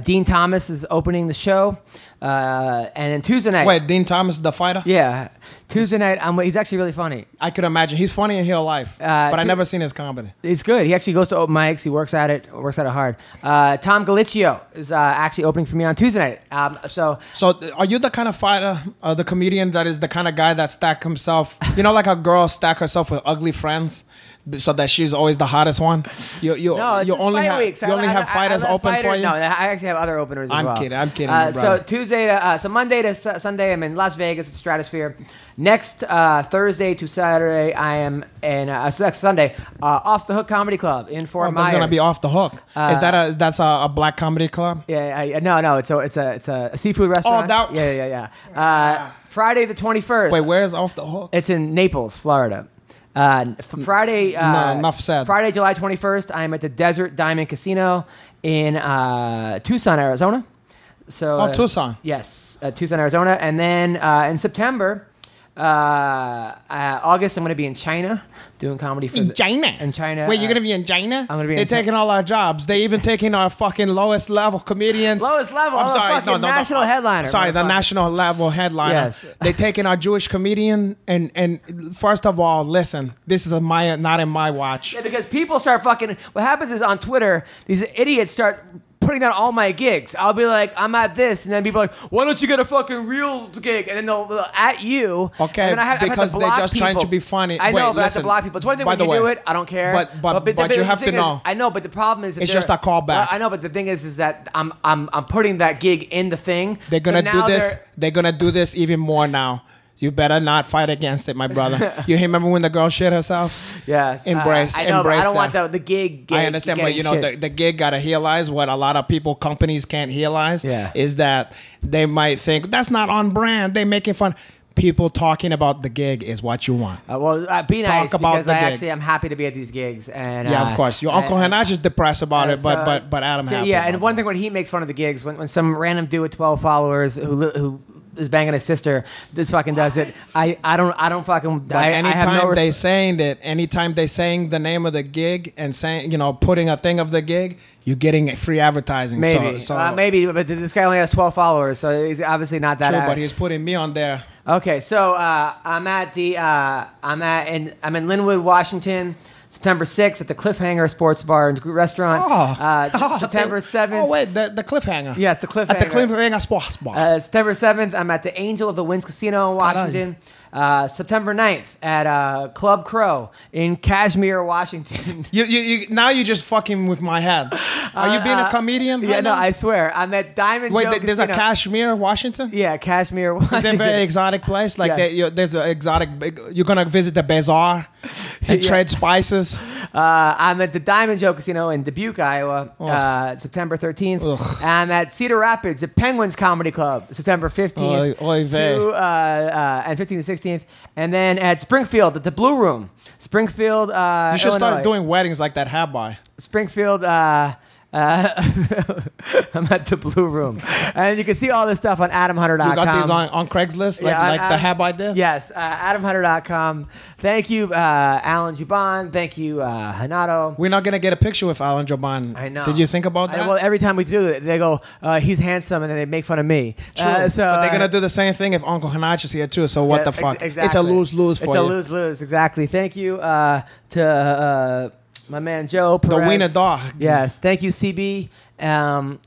Dean Thomas is opening the show. And then Tuesday night. Wait, Dean Thomas, the fighter? Yeah. Tuesday night, he's actually really funny. I could imagine. He's funny in real life, but I never seen his comedy. It's good. He actually goes to open mics. He works at it hard. Tom Galicchio is actually opening for me on Tuesday night. So are you the kind of fighter, the comedian that is the kind of guy that stack himself, like a girl stack herself with ugly friends, so that she's always the hottest one? You only have fighters open for you? No, I actually have other openers as well. I'm kidding. So Monday to Sunday, I'm in Las Vegas at Stratosphere. Next Thursday to Saturday, I am in next Sunday, Off the Hook Comedy Club in Fort Myers. That's gonna be Off the Hook. That's a black comedy club? Yeah, no, it's a seafood restaurant. Oh, yeah. Friday the 21st. Wait, where's Off the Hook? It's in Naples, Florida. Friday. Enough said. Friday, July 21st, I'm at the Desert Diamond Casino in Tucson, Arizona. So Tucson. Yes, Tucson, Arizona, and then in September, August, I'm going to be in China doing comedy for China. In China. Wait, you're gonna be in China? I'm gonna be. They're taking all our jobs. They even taking our fucking lowest level comedians. Lowest level. I'm sorry, fucking national headliner. Sorry, the national level headliner. Yes. They taking our Jewish comedian and first of all, listen, this is not in my watch. Yeah, because people start fucking. What happens is on Twitter, these idiots start putting down all my gigs. I'll be like, I'm at this, and then people are like, why don't you get a fucking real gig? And then they'll at you. Okay, and then I have because to they're block just trying people. to be funny. I know, Wait, but I have listen, to block people. It's one thing by when the you do way, it, I don't care. but you have to thing is, know. I know, but the problem is that It's just a callback. Well, I know, but the thing is that I'm putting that gig in the thing. They're gonna So do now this. They're gonna do this even more now. You better not fight against it, my brother. You remember when the girl shit herself? Yes. Embrace. I know, but embrace I don't that. want the gig. I understand, but you know, the gig gotta realize what a lot of companies can't realize is that they might think that's not on brand. They making fun. People talking about the gig is what you want. Be nice Talk about because the I gig. actually am happy to be at these gigs. And Yeah, of course. Your Uncle Hanaj is depressed about it, but Adam happy. Yeah, and about one it. thing when he makes fun of the gigs, when some random dude with 12 followers who is banging his sister, this fucking does it. I don't fucking. But I have no they saying that, anytime they saying the name of the gig and saying, you know, putting a thing of the gig, you're getting free advertising. Maybe, maybe, but this guy only has 12 followers, so he's obviously not that. True, but he's putting me on there. Okay, so I'm in Linwood, Washington, September 6th at the Cliffhanger Sports Bar and Restaurant. September 7th. Oh wait, the Cliffhanger. Yeah, the Cliffhanger. At the Cliffhanger Sports Bar. September 7th, I'm at the Angel of the Winds Casino in Washington. September 9th at Club Crow in Kashmir, Washington. You now you're just fucking with my head. Are you being a comedian? Yeah, no, I swear. I'm at Diamond Joe Wait, there's a Casino. Kashmir, Washington? Yeah, Kashmir, Washington. It's a very exotic place. Like there's an exotic. You're gonna visit the bazaar and trade spices. I'm at the Diamond Joe Casino in Dubuque, Iowa, September 13th. Ugh. I'm at Cedar Rapids at Penguins Comedy Club, September 15th and 15th and 16th. And then at Springfield at the Blue Room. Springfield, You should Illinois. start doing weddings like that Habby. Springfield, I'm at the Blue Room. And you can see all this stuff on AdamHunter.com. You got these on Craigslist, like the Habby did? Yes, AdamHunter.com. Thank you, Alan Jouban. Thank you, Renato. We're not going to get a picture with Alan Jouban. I know. Did you think about that? Well, every time we do it, they go, he's handsome, and then they make fun of me. True. But they're going to do the same thing if Uncle Hanach is here too, so what the fuck? Exactly. It's a lose-lose for you. It's a lose-lose, exactly. Thank you to my man Joe Perez. The wiener dog. Yes. Thank you, CB. And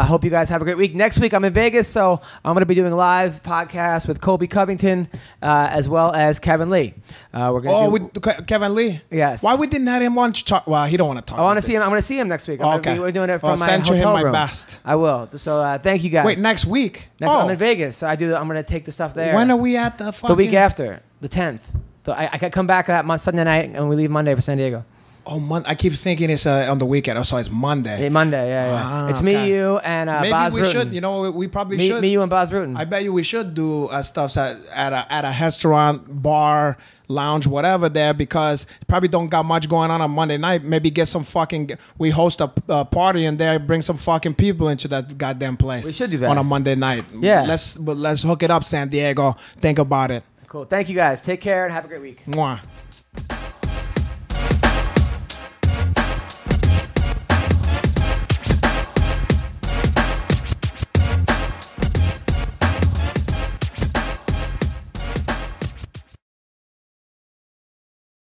hope you guys have a great week. Next week, I'm in Vegas, so I'm going to be doing a live podcast with Colby Covington as well as Kevin Lee. We're going to Kevin Lee? Yes. Why we didn't have him on to talk? Well, he don't want to talk. I want to see him. I'm going to see him next week. We're doing it from my send hotel him room. my best. I will. So thank you guys. Wait, next week? I'm in Vegas, so I'm going to take the stuff there. When are we at the fucking... The week after, the 10th. I could come back that Sunday night, and we leave Monday for San Diego. Oh, I keep thinking it's on the weekend. Oh, so it's Monday. Hey, Monday, yeah. It's me, you, and Maybe Boz we Rutten. should. You know, we probably should. Me, you, and Boz Rutten. I bet you we should do stuff at a restaurant, bar, lounge, whatever there, because probably don't got much going on Monday night. Maybe get some fucking. We host a party in there, bring some fucking people into that goddamn place. We should do that on a Monday night. Yeah. Let's hook it up, San Diego. Think about it. Cool. Thank you guys. Take care and have a great week. Mwah.